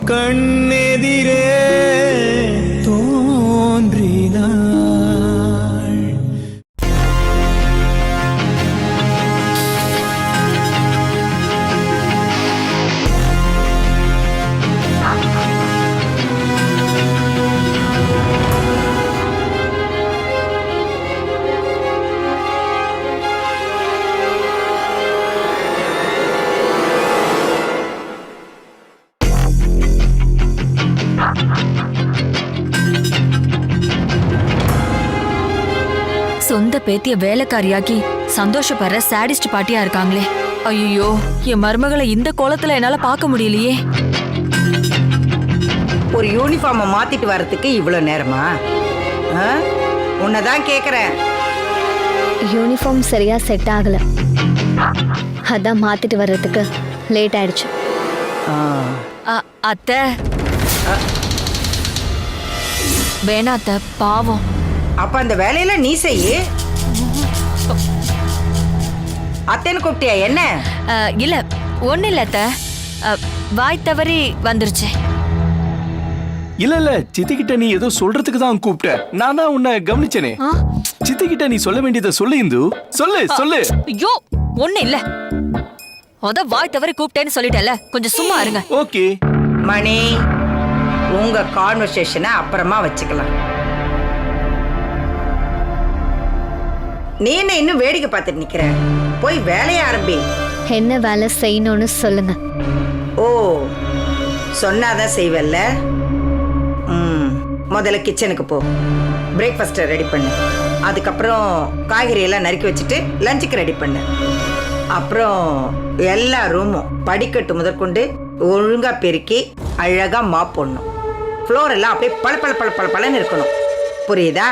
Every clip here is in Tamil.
கண்ணெதிரே தோன்றினாள். சொந்த பேத்திய வேலைக்காரியாக்கி சந்தோஷப்படுற சாடிஸ்ட் பாட்டியா இருக்காங்களே. ஐயோ, என் மருமகளை இந்த கோலத்துல என்னால பார்க்க முடியலையே. ஒரு யூனிஃபார்மை மாத்திட்டு வர்றதுக்கு இவ்வளவு நேரமா? உன்னதான் கேக்குறேன். யூனிஃபார்ம் சரியா செட் ஆகல, அதான் மாத்திட்டு வர்றதுக்கு லேட் ஆயிடுச்சு. அத்தை வேணா அத்தை, பாவம். அப்ப அந்த வேலையில நீ செய்ய. அத்தைன்னு கூப்பிட்டியா? என்ன? இல்ல ஒண்ணு இல்ல அத்தை, வாய் தவறி வந்துருச்சு. இல்ல சித்திக்கிட்ட நீ ஏதோ சொல்றதுக்கு தான் கூப்பிட்ட. நான் தான் உன்னை கவனிச்சனே. சித்திக்கிட்ட நீ சொல்ல வேண்டியதை சொல்லு இந்து. சொல்லு சொல்லு. ஐயோ ஒண்ணு இல்ல, அத வாய் தவறி கூப்பிட்டேன்னு சொல்லிட்டல, கொஞ்சம் சும்மா இருங்க. ஓகே மணி, உங்க கான்வர்சேஷனை அப்புறமா வச்சுக்கலாம். நீ என்ன இன்னும் வேடிக்கை பார்த்துட்டு நிக்கிற? போய் வேலைய ஆரம்பி. என்ன வேலை செய்யணும்னு சொல்லுங்க. ஓ, சொன்னாதான் செய்வல்ல. முதல்ல கிச்சனுக்கு போ, பிரேக்ஃபாஸ்ட் ரெடி பண்ணு. அதுக்கப்புறம் காய்கறி எல்லாம் நறுக்கி வச்சுட்டு லஞ்சுக்கு ரெடி பண்ணு. அப்புறம் எல்லா ரூமும் படிக்கட்டு முதற்கொண்டு ஒழுங்கா பெருக்கி அழகா மாப் போடணும். ஃப்ளோர் எல்லாம் அப்படியே பல பல பல பல பலன்னு இருக்கணும். புரியுதா?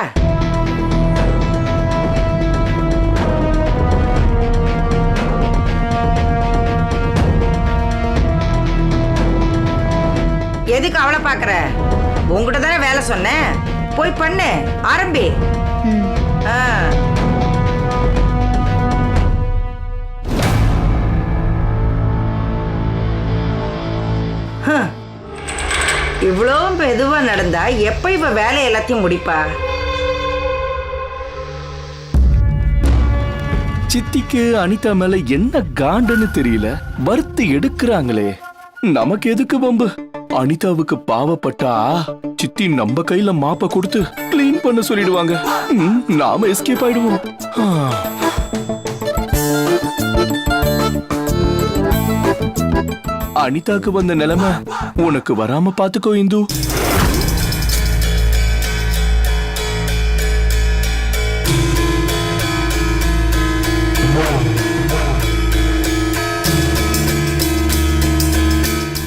எதுக்கு அவளை பாக்குற? உங்ககிட்ட தானே வேலை சொன்னேன், போய் பண்ணு, ஆரம்பி. இவ்வளோ மெதுவா நடந்தா எப்ப இவ வேலை எல்லாத்தையும் முடிப்பா? சித்திக்கு அனிதா மேல என்ன காண்டுன்னு தெரியல, வறுத்து எடுக்கிறாங்களே. நமக்கு எதுக்கு பம்பு? அனிதாவுக்கு பாவப்பட்டா சித்தி நம்ம கையில மாப்ப கொடுத்து கிளீன் பண்ண சொல்லிடுவாங்க. நாம எஸ்கேப் ஆயிடுவோம். அனிதாக்கு வந்த நிலைமை உனக்கு வராம பாத்துக்கோ இந்து.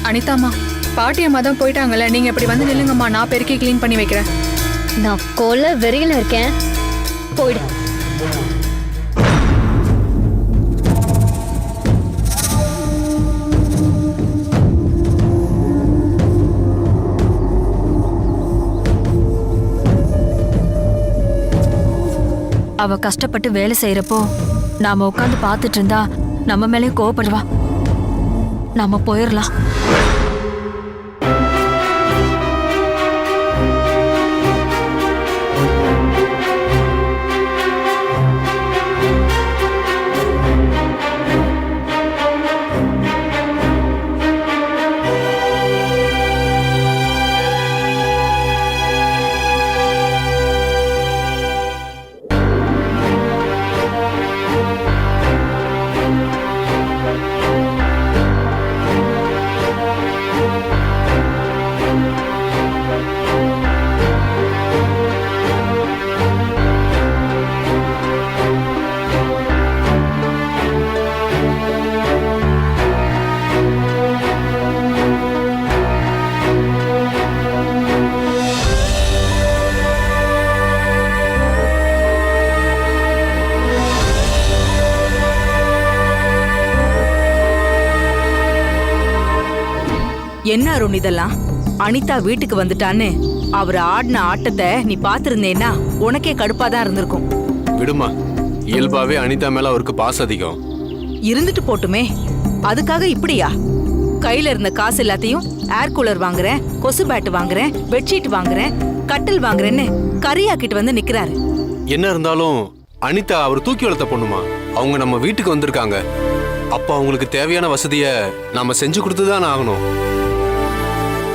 அனிதாமா, பாட்டி அம்மா தான் போயிட்டாங்கல்ல, நீங்க இப்படி வந்து நில்லுங்கம்மா, நான் பெருக்கி கிளீன் பண்ணி வைக்கிறேன். நான் கொல்ல வெறியில இருக்கேன், போயிடு. அவ கஷ்டப்பட்டு வேலை செய்யறப்போ நாம உட்காந்து பாத்துட்டு இருந்தா நம்ம மேலே கோவப்படுவா. நாம போயிடலாம். என்ன அருண் இதெல்லாம்? அனிதா வீட்டுக்கு வந்துட்டான்னு அவர் ஆடின ஆட்டத்தை நீ பாத்திருந்தேன்னா உனக்கே கடுப்பாதான் இருந்திருக்கும். விடுமா, இயல்பாவே அனிதா மேல அவருக்கு பாசம் அதிகம். இருந்துட்டு போட்டுமே, அதுக்காக இப்படியா? கையில இருந்த காசு எல்லாத்தையும் ஏர் கூலர் வாங்குறேன், கொசு பேட் வாங்குறேன், பெட்ஷீட் வாங்குறேன், கட்டில் வாங்குறேன்னு கரியாக்கிட்டு வந்து நிக்கிறாரு. என்ன இருந்தாலும் அனிதா அவர் தூக்கி வளர்த்த பொண்ணுமா. அவங்க நம்ம வீட்டுக்கு வந்திருக்காங்க. அப்ப அவங்களுக்கு தேவையான வசதிய நாம செஞ்சு கொடுத்துதான் ஆகணும்.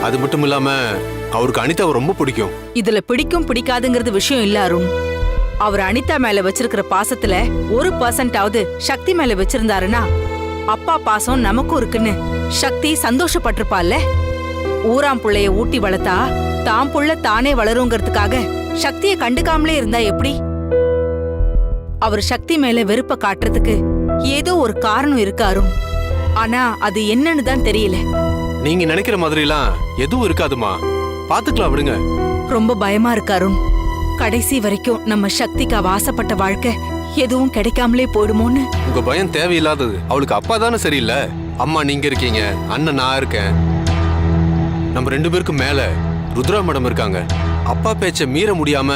அது மட்டும் இல்லாம அவருக்கு அனிதாவை ரொம்ப பிடிக்கும். இதுல பிடிக்கும் பிடிக்காதுங்கிறது விஷயம் இல்ல அருண். அவர் அனிதா மேல வச்சிருக்கிற பாசத்துல 1% சக்தி மேல வச்சிருந்தாருன்னா அப்பா பாசம் நமக்கும் இருக்குன்னு சக்தி சந்தோஷப்பட்டிருப்பாள்ல. ஊராம் புள்ளைய ஊட்டி வளர்த்தா தாம் புள்ள தானே வளருங்கிறதுக்காக சக்திய கண்டுக்காமலே இருந்தா எப்படி? அவர் சக்தி மேல வெறுப்ப காட்டுறதுக்கு ஏதோ ஒரு காரணம் இருக்கு அருண். ஆனா அது என்னன்னு தான் தெரியல. நீங்க நினைக்கிற மாதிரிலாம் எதுவும் இருக்காதுமா, பாத்துக்கலாம் விடுங்க. ரொம்ப பயமா இருக்கு அருண். கடைசி வரைக்கும் நம்ம சக்திக்கு அவ ஆசைப்பட்ட வாழ்க்கை எதுவும் கிடைக்காமலே போயிடுமோன்னு. உங்க பயம் தேவையில்லாதது. அவளுக்கு அப்பா தானே சரியில்லை. அம்மா நீங்க இருக்கீங்க, அண்ணன் நான் இருக்கேன். நம்ம 2 பேருக்கும் மேல ருத்ரா மேடம் இருக்காங்க. அப்பா பேச்ச மீற முடியாம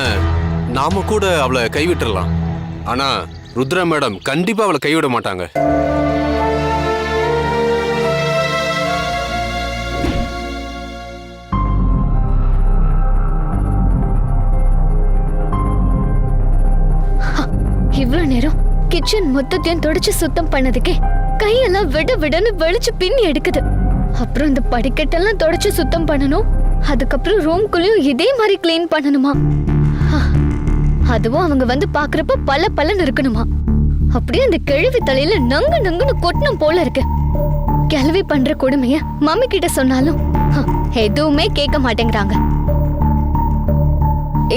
நாம கூட அவளை கைவிட்டுறலாம். ஆனா ருத்ரா மேடம் கண்டிப்பா அவளை கைவிட மாட்டாங்க. இவ்வளவு நேரம் கிச்சன் மொத்தத்தையும் தொடச்சு சுத்தம் பண்ணதுக்கே கையெல்லாம் விட விடன்னு வெளிச்சு பின்னி எடுக்குது. அப்புறம் இந்த படிக்கட்டெல்லாம் தொடச்சு சுத்தம் பண்ணணும். அதுக்கப்புறம் ரூம்குள்ளேயும் இதே மாதிரி கிளீன் பண்ணணுமா? அதுவும் அவங்க வந்து பாக்குறப்ப பல பலன் இருக்கணுமா? அப்படியே அந்த கிழவி தலையில நங்கு நங்குன்னு கொட்டணும் போல இருக்கு. கிழவி பண்ற கொடுமைய மம்மி கிட்ட சொன்னாலும் எதுவுமே கேட்க மாட்டேங்கிறாங்க.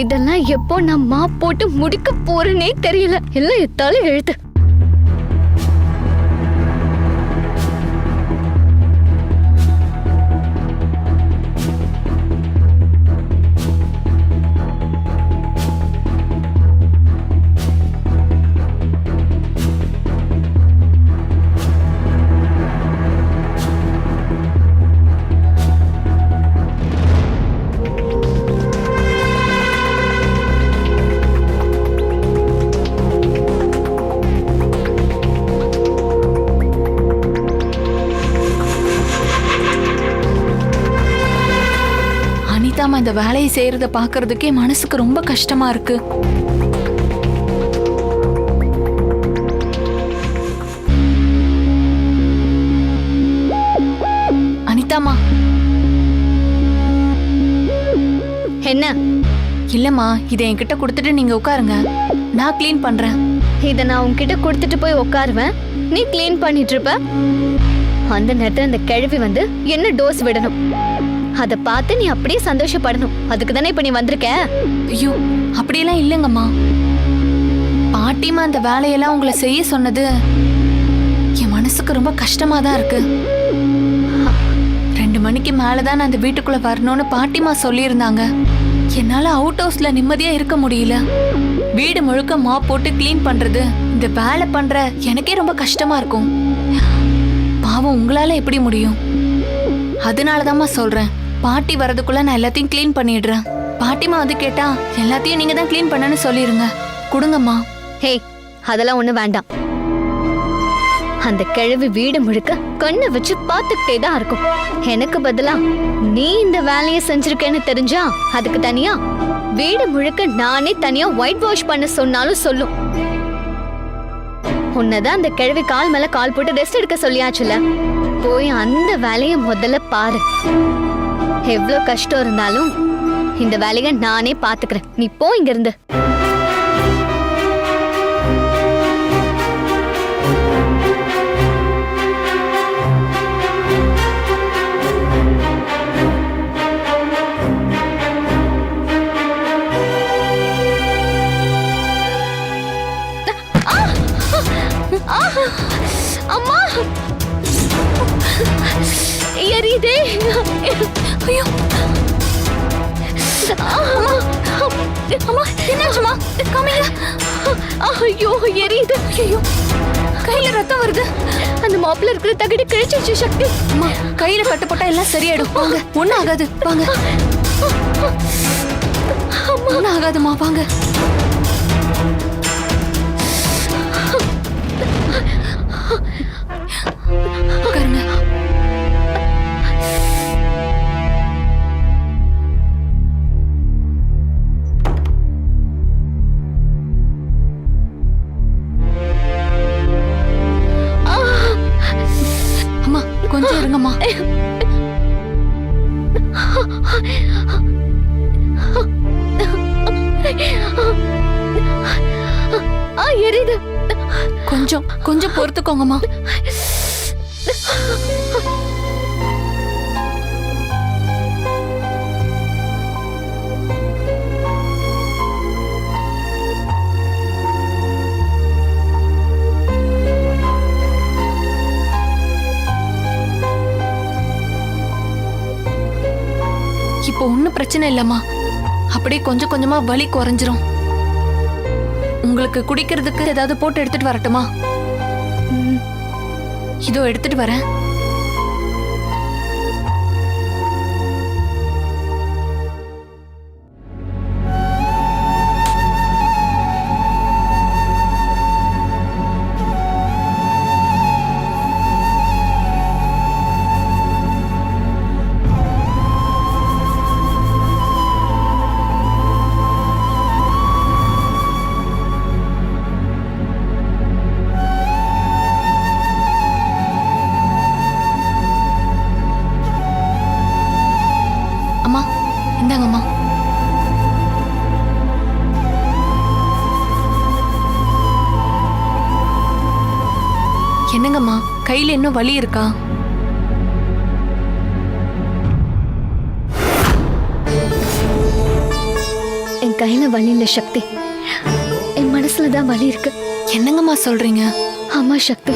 இதெல்லாம் எப்போ நான் மாப் போட்டு முடிக்க போறேனே தெரியல. எல்லாம் என் தலை எழுத்து. அனிதாமா இந்த வேலையை செய்யறத பாக்குறதுக்கே மனசுக்கு ரொம்ப கஷ்டமா இருக்கு. அனிதாமா. என்ன? இல்லம்மா, இதை என்கிட்ட கொடுத்துட்டு நீங்க உட்காருங்க, நான் கிளீன் பண்றேன். இத நான் உன்கிட்ட கொடுத்துட்டு போய் உட்காருவேன், நீ கிளீன் பண்ணிட்டு இருப்ப. அந்த நேரத்துல அந்த கிழவி வந்து என்ன டோஸ் விடணும், அத பார்த்து நீ அப்படியே சந்தோஷப்படணும். அதுக்கு தானே இப்ப நீ வந்திருக்க. ஐயோ, அப்படியெல்லாம் இல்லைங்கம்மா. பாட்டிமா அந்த வேலையெல்லாம் உங்களை செய்ய சொன்னது என் மனசுக்கு ரொம்ப கஷ்டமா தான் இருக்கு. 2 மணிக்கு மேலதான் நான் அந்த வீட்டுக்குள்ள வரணும்னு பாட்டிமா சொல்லியிருந்தாங்க. என்னால அவுட் ஹவுஸ்ல நிம்மதியா இருக்க முடியல. வீடு முழுக்க மாப் போட்டு கிளீன் பண்றது, இந்த வேலை பண்ற எனக்கே ரொம்ப கஷ்டமா இருக்கும். பாவம், உங்களால எப்படி முடியும்? அதனாலதாம்மா சொல்றேன், பாட்டி வரதுக்குள்ள நான் எல்லாத்தையும் கிளீன் பண்ணிடுறேன். பாட்டிமா வந்து கேட்டா எல்லாத்தையும் நீங்க தான் கிளீன் பண்ணன்னு சொல்லிருங்க. கொடுங்கம்மா. ஹே, அதெல்லாம் ஒண்ணு வேண்டாம். அந்த கிழவி வீடு முழுக்க கண்ணை வச்சு பார்த்துக்கிட்டே தான் இருக்கும். எனக்கு பதிலா நீ இந்த வேலையை செஞ்சிருக்கேன்னு தெரிஞ்சா அதுக்கு தனியா வீடு முழுக்க நானே தனியா ஒயிட் வாஷ் பண்ண சொன்னாலும் சொல்லும். உன்னதான் அந்த கிழவி கால் மேல கால் போட்டு ரெஸ்ட் எடுக்க சொல்லியாச்சுல, போய் அந்த வேலையை முதல்ல பாரு. எவ்வளவு கஷ்டம் இருந்தாலும் இந்த வேலையை நானே பாத்துக்கிறேன். நீ போ இங்க இருந்து. அம்மா, எரியுதே. ஐயோ, அம்மா, அம்மா, என்னாச்சுமா? காமிங்க. ஐயோ, எரியுது. ஐயோ, கையில ரத்தம் வருது. அந்த மாப்பிள்ள இருக்கிற தகடி கிழிச்சிச்சு சக்தி. அம்மா, கையில கட்டு போட்டா எல்லாம் சரியாயிடும். வாங்க, ஒண்ணும் ஆகாது. வாங்க, ஒண்ணும் ஆகாதுமா, வாங்க. உட்காருங்க. கொஞ்சம் இருங்கம்மா. எரியுது. கொஞ்சம் கொஞ்சம் பொறுத்துக்கோங்கம்மா. இப்போ ஒன்னும் பிரச்சனை இல்லம்மா. அப்படியே கொஞ்சம் கொஞ்சமா வலி குறைஞ்சிரும். உங்களுக்கு குடிக்கிறதுக்கு ஏதாவது போட்டு எடுத்துட்டு வரட்டுமா? இதோ எடுத்துட்டு வரேன். அம்மா இந்தாங்கம்மா. என்னங்கம்மா கையில இன்னும் வலி இருக்கா? என் கையில வலி இல்ல சக்தி, என் மனசுலதான் வலி இருக்கு. என்னங்கம்மா சொல்றீங்க? ஆமா சக்தி,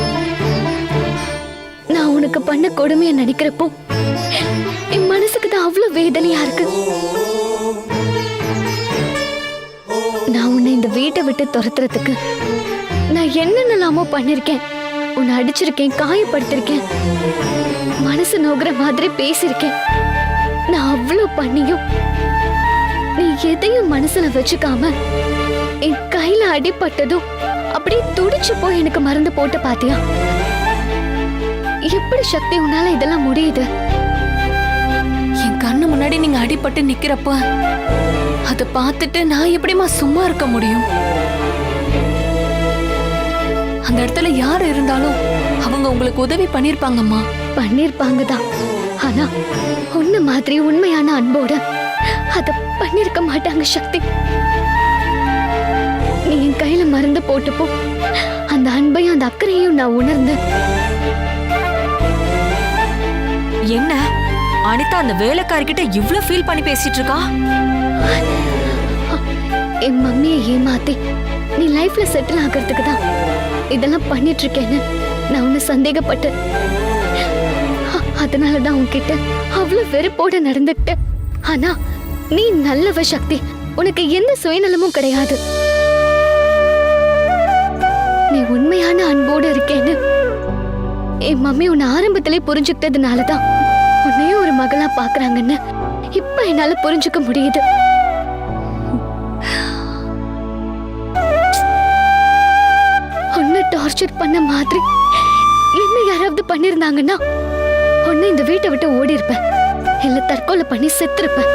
நான் உனக்கு பண்ண கொடுமையை நினைக்கிறப்போ என் மனசுக்கு தான் அவ்வளவு வேதனையா இருக்கு. நான் உன்னை இந்த வீட்டை விட்டு துரத்துறதுக்கு நான் என்னென்னலாமோ பண்ணிருக்கேன். உன்னை அடிச்சிருக்கேன், காயப்படுத்திருக்கேன், மனசு நோகுற மாதிரி பேசிருக்கேன். நான் அவ்வளவு பண்ணியும் நீ எதையும் மனசுல வச்சுக்காம என் கையில அடிபட்டதும் அப்படியே துடிச்சு போய் எனக்கு மருந்து போட்டு பாத்தியா? எப்படி சக்தி உன்னால இதெல்லாம் முடியுது? என் கண்ணு முன்னாடி நீங்க அடிபட்டு நிக்கிறப்ப அத பார்த்துட்டு நான் எப்படிமா சும்மா இருக்க முடியும்? அந்த இடத்துல யார் இருந்தாலும் அவங்க உங்களுக்கு உதவி பண்ணிருப்பாங்கம்மா. பண்ணிருப்பாங்க தான், ஆனா உன்ன மாதிரி உண்மையான அன்போட அத பண்ணிருக்க மாட்டாங்க சக்தி. நீ என் கையில மருந்து போட்டுப்போ அந்த அன்பையும் அந்த அக்கறையும் நான் உணர்ந்து. என்ன அனிதா அந்த வேலைக்காரிக்கிட்ட இவ்ளோ ஃபீல் பண்ணி பேசிட்டு இருக்கா? என் மம்மியை ஏமாத்தி நீ லைஃப்ல செட்டில் ஆகிறதுக்கு தான் இதெல்லாம் பண்ணிட்டு இருக்கேன்னு நான் உன்னை சந்தேகப்பட்டு அதனாலதான் உன்கிட்ட அவ்வளவு வெறுப்போட நடந்துக்கிட்டேன். ஆனா நீ நல்லவ சக்தி, உனக்கு எந்த சுயநலமும் கிடையாது. நீ உண்மையான அன்போடு இருக்கேன்னு என் மம்மி உன்னை ஆரம்பத்திலே புரிஞ்சுக்கிட்டதுனாலதான் உன்னையும் ஒரு மகளா பாக்குறாங்கன்னு இப்ப என்னால புரிஞ்சுக்க முடியுது. உன்னை டார்ச்சர் பண்ண மாதிரி என்ன யாராவது பண்ணிருந்தாங்கன்னா உன்னை இந்த வீட்டை விட்டு ஓடி இருப்பேன், இல்ல தற்கொலை பண்ணி செத்துருப்பேன்.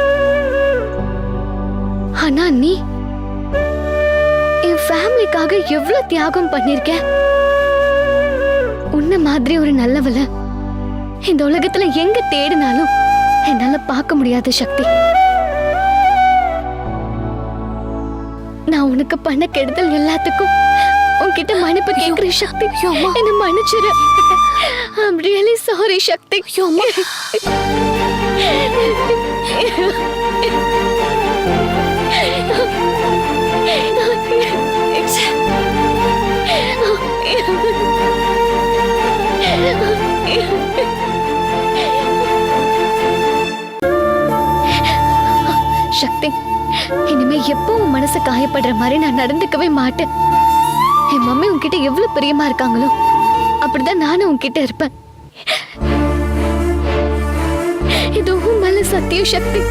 ஆனா நீ என் ஃபேமிலிக்காக எவ்வளவு தியாகம் பண்ணிருக்க. உன்ன மாதிரி ஒரு நல்லவள இந்த உலகத்துல எங்க தேடினாலும் என்னால பார்க்க முடியாத சக்தி. நான் உனக்கு பண்ண கெடுதல் எல்லாத்துக்கும் உன்கிட்ட மன்னிப்பு கேக்குற சக்தி. என்ன மன்னிச்சிரு. I'm really sorry சக்தி. சக்தி, இனிமே எப்பவும் மனசு காயப்படுற மாதிரி நான் நடந்துக்கவே மாட்டேன். என் மம்மி உன்கிட்ட எவ்வளவு பிரியமா இருக்காங்களோ அப்படிதான் நானும் உன்கிட்ட இருப்பேன். இது உன் மேல சத்தியம் சக்தி.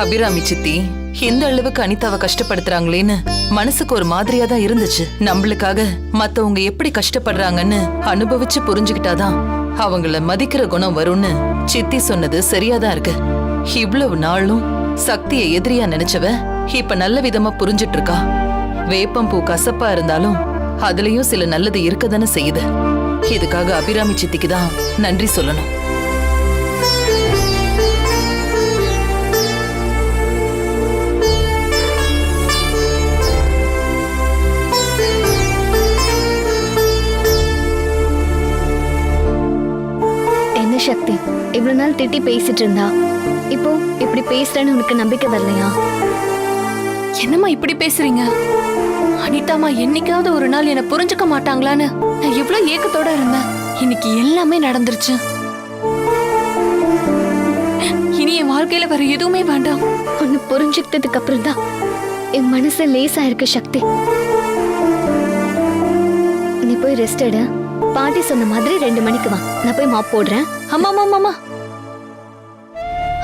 அபிராமி சித்தி, இந்த அளவுக்கு அனிதாவை கஷ்டப்படுத்துறாங்களேன்னு மனசுக்கு ஒரு மாதிரியா தான் இருந்துச்சு. நம்மளுக்காக மத்தவங்க எப்படி கஷ்டப்படுறாங்கன்னு அனுபவிச்சு புரிஞ்சுக்கிட்டாதான் அவங்கள மதிக்கிற குணம் வரும்னு சித்தி சொன்னது சரியாதான் இருக்கு. இவ்வளவு நாளும் சக்தியை எதிரியா நினைச்சவ இப்ப நல்ல விதமா புரிஞ்சிட்டு இருக்கா. வேப்பம்பூ கசப்பா இருந்தாலும் அதுலயும் சில நல்லது இருக்கதானே செய்யுது. இதுக்காக அபிராமி சித்திக்கு தான் நன்றி சொல்லணும். என்ன சக்தி, இவ்வளவு நாள் திட்டி பேசிட்டு இருந்தா இப்போ இப்படி பேசுறேன்னு உனக்கு நம்பிக்கை வரலையா? என்னம்மா இப்படி பேசுறீங்க? அனிதாமா என்னைக்காவது ஒரு நாள் என்ன புரிஞ்சுக்க மாட்டாங்களான்னு நான் எவ்வளவு ஏக்கத்தோட இருந்தேன். இன்னைக்கு எல்லாமே நடந்துருச்சு. இனி என் வாழ்க்கையில வேற எதுவுமே வேண்டாம். உன்னை புரிஞ்சுக்கிட்டதுக்கு அப்புறம் தான் என் மனசு லேசா இருக்கு சக்தி. நீ போய் ரெஸ்ட் எடு. பாட்டி சொன்ன மாதிரி 2 மணிக்கு வா, நான் போய் மாப் போடுறேன். ஆமா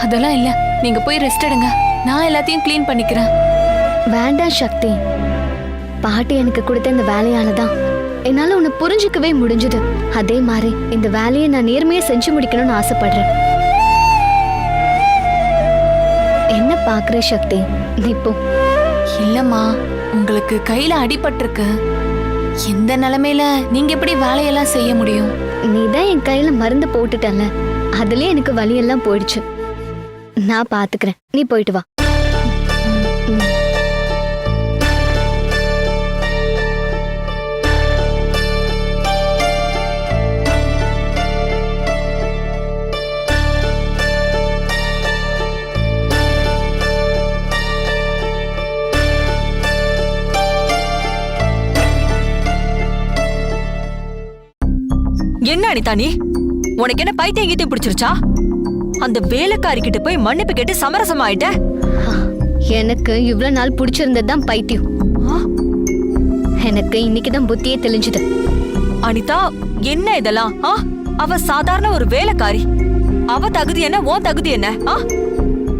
அதெல்லாம் இல்ல, நீங்க போய் ரெஸ்ட் எடுங்க, நான் எல்லாத்தையும் க்ளீன் பண்ணிக்கிறேன். வேண்டாம் சக்தி, பாட்டி எனக்கு கொடுத்த இந்த வேலையால தான் என்னால உன்னை புரிஞ்சுக்கவே முடிஞ்சது. அதே மாதிரி இந்த வேலையை நான் நேர்மையா செஞ்சு முடிக்கணும்னு ஆசைப்படுறேன். என்ன பாக்குற சக்தி, நீ போ. இல்லம்மா, உங்களுக்கு கையில அடிபட்டிருக்கு. இந்த நிலைமையில நீங்க எப்படி வேலையெல்லாம் செய்ய முடியும்? நீதான் என் கையில மருந்து போட்டுட்டல, அதுலயே எனக்கு வலியெல்லாம் போயிடுச்சு. நான் பாத்துக்கிறேன், நீ போயிட்டு வா. என்ன அனிதா நீ? உனக்கு என்ன பைத்தியம் கீத்தியம் பிடிச்சிருச்சா? அந்த வேலைக்காரி கிட்ட போய் மன்னிப்பு கேட்டு சமரசம் ஆயிட்ட? எனக்கு இவ்வளவு நாள் பிடிச்சிருந்ததுதான் பைத்தியம். எனக்கு இன்னைக்குதான் புத்தியே தெளிஞ்சுது. அனிதா, என்ன இதெல்லாம்? அவ சாதாரண ஒரு வேலைக்காரி. அவ தகுதி என்ன, உன் தகுதி என்ன?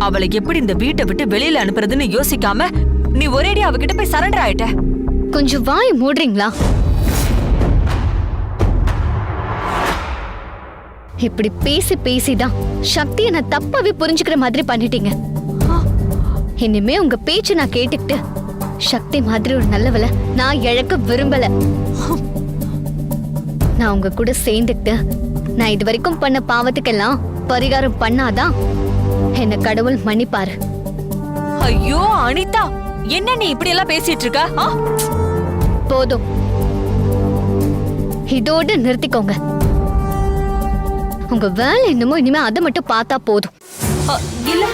அவளை எப்படி இந்த வீட்டை விட்டு வெளியில அனுப்புறதுன்னு யோசிக்காம நீ ஒரேடி அவகிட்ட போய் சரண்டர் ஆயிட்ட. கொஞ்சம் வாய் மூடுறீங்களா? இப்படி பேசி பேசிதான் சக்தியை நான் தப்பாவே புரிஞ்சுக்கிற மாதிரி பண்ணிட்டீங்க. இனிமே உங்க பேச்சு நான் கேட்டுக்கிட்டு சக்தி மாதிரி ஒரு நல்லவளை நான் இழக்க விரும்பல. நான் உங்க கூட சேர்ந்துக்கிட்டு நான் இது வரைக்கும் பண்ண பாவத்துக்கெல்லாம் பரிகாரம் பண்ணாதான் என்ன கடவுள் மன்னிப்பாரு. ஐயோ அனிதா, என்ன நீ இப்படி எல்லாம் பேசிட்டு இருக்க? போதும், இதோடு நிறுத்திக்கோங்க. உங்க வேலை என்னமோ, இனிமே அதை மட்டும் பார்த்தா போதும். இல்ல,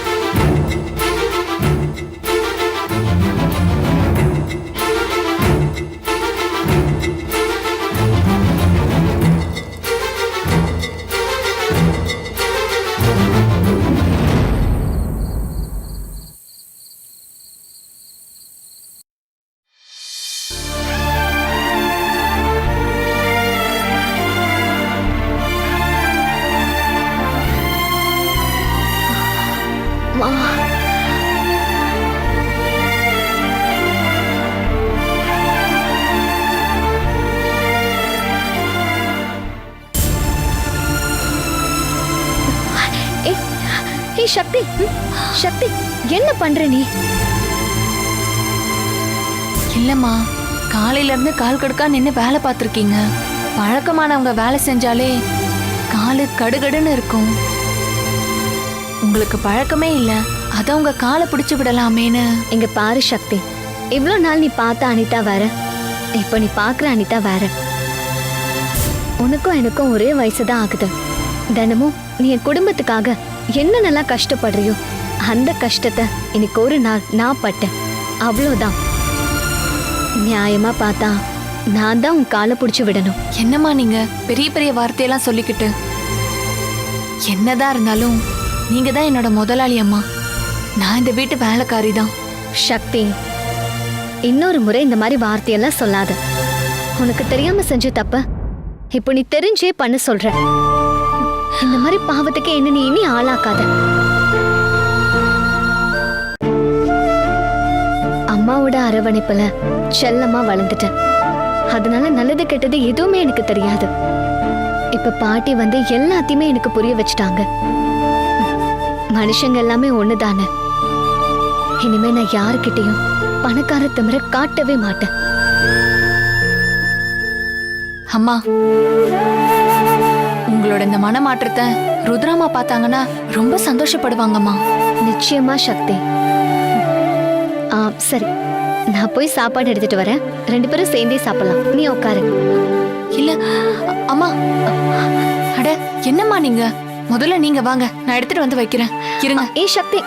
சக்தி, சக்தி, என்ன பண்ற நீ? இல்லம்மா, காலையில இருந்து கால் கடுக்கா நின்னு வேலை பார்த்திருக்கீங்க. பழக்கமானவங்க வேலை செஞ்சாலே காலு கடுகடுன்னு இருக்கும். உங்களுக்கு பழக்கமே இல்ல, அத உங்க காலை பிடிச்சு விடலாமேன்னு. இங்க பாரு சக்தி, இவ்வளவு நாள் நீ பார்த்த அனிதா வேற, இப்ப நீ பாக்குற அனிதா வேற. உனக்கும் எனக்கும் ஒரே வயசுதான் ஆகுது. தினமும் நீ என் குடும்பத்துக்காக என்ன நல்லா கஷ்டப்படுறியோ அந்த கஷ்டத்தை இன்னைக்கு ஒரு நாள் நான் பட்டேன், அவ்வளவுதான். நியாயமா பார்த்தா நான் தான் உன் காலை பிடிச்சு விடணும். என்னம்மா நீங்க பெரிய பெரிய வார்த்தையெல்லாம் சொல்லிக்கிட்டு? என்னதான் இருந்தாலும் நீங்க தான் என்னோட முதலாளி அம்மா. நான் இந்த வீட்டு வேலைக்காரி தான். சக்தி, இன்னொரு முறை இந்த மாதிரி வார்த்தையெல்லாம் சொல்லாத. உனக்கு தெரியாம செஞ்ச தப்ப இப்போ நீ தெரிஞ்சே பண்ண சொல்ற. இந்த மாதிரி பாவத்துக்கு என்ன நீ இனி ஆளாக்காத. அம்மாவோட அரவணைப்புல செல்லமா வளர்ந்துட்டேன். அதனால நல்லது கெட்டது எதுவுமே எனக்கு தெரியாது. இப்ப பாட்டி வந்து எல்லாத்தையுமே எனக்கு புரிய வச்சுட்டாங்க. மனுஷங்க எல்லாமே ஒண்ணுதானே. இனிமே நான் யாருக்கிட்டையும் பணக்கார திமிர காட்டவே மாட்டேன். அம்மா, உங்களோட இந்த மனமாற்றத்தை ருத்ராமா பார்த்தாங்கன்னா ரொம்ப சந்தோஷப்படுவாங்கம்மா. நிச்சயமா சக்தி. சரி, நான் போய் சாப்பாடு எடுத்துட்டு வரேன். 2 பேரும் சேர்ந்தே சாப்பிடலாம். நீ உட்காரு. இல்ல அம்மா, அட என்னம்மா நீங்க, முதல்ல நீங்க வாங்க, நான் எடுத்துட்டு வந்து வைக்கிறேன். இருங்க. ஏய் சக்தி,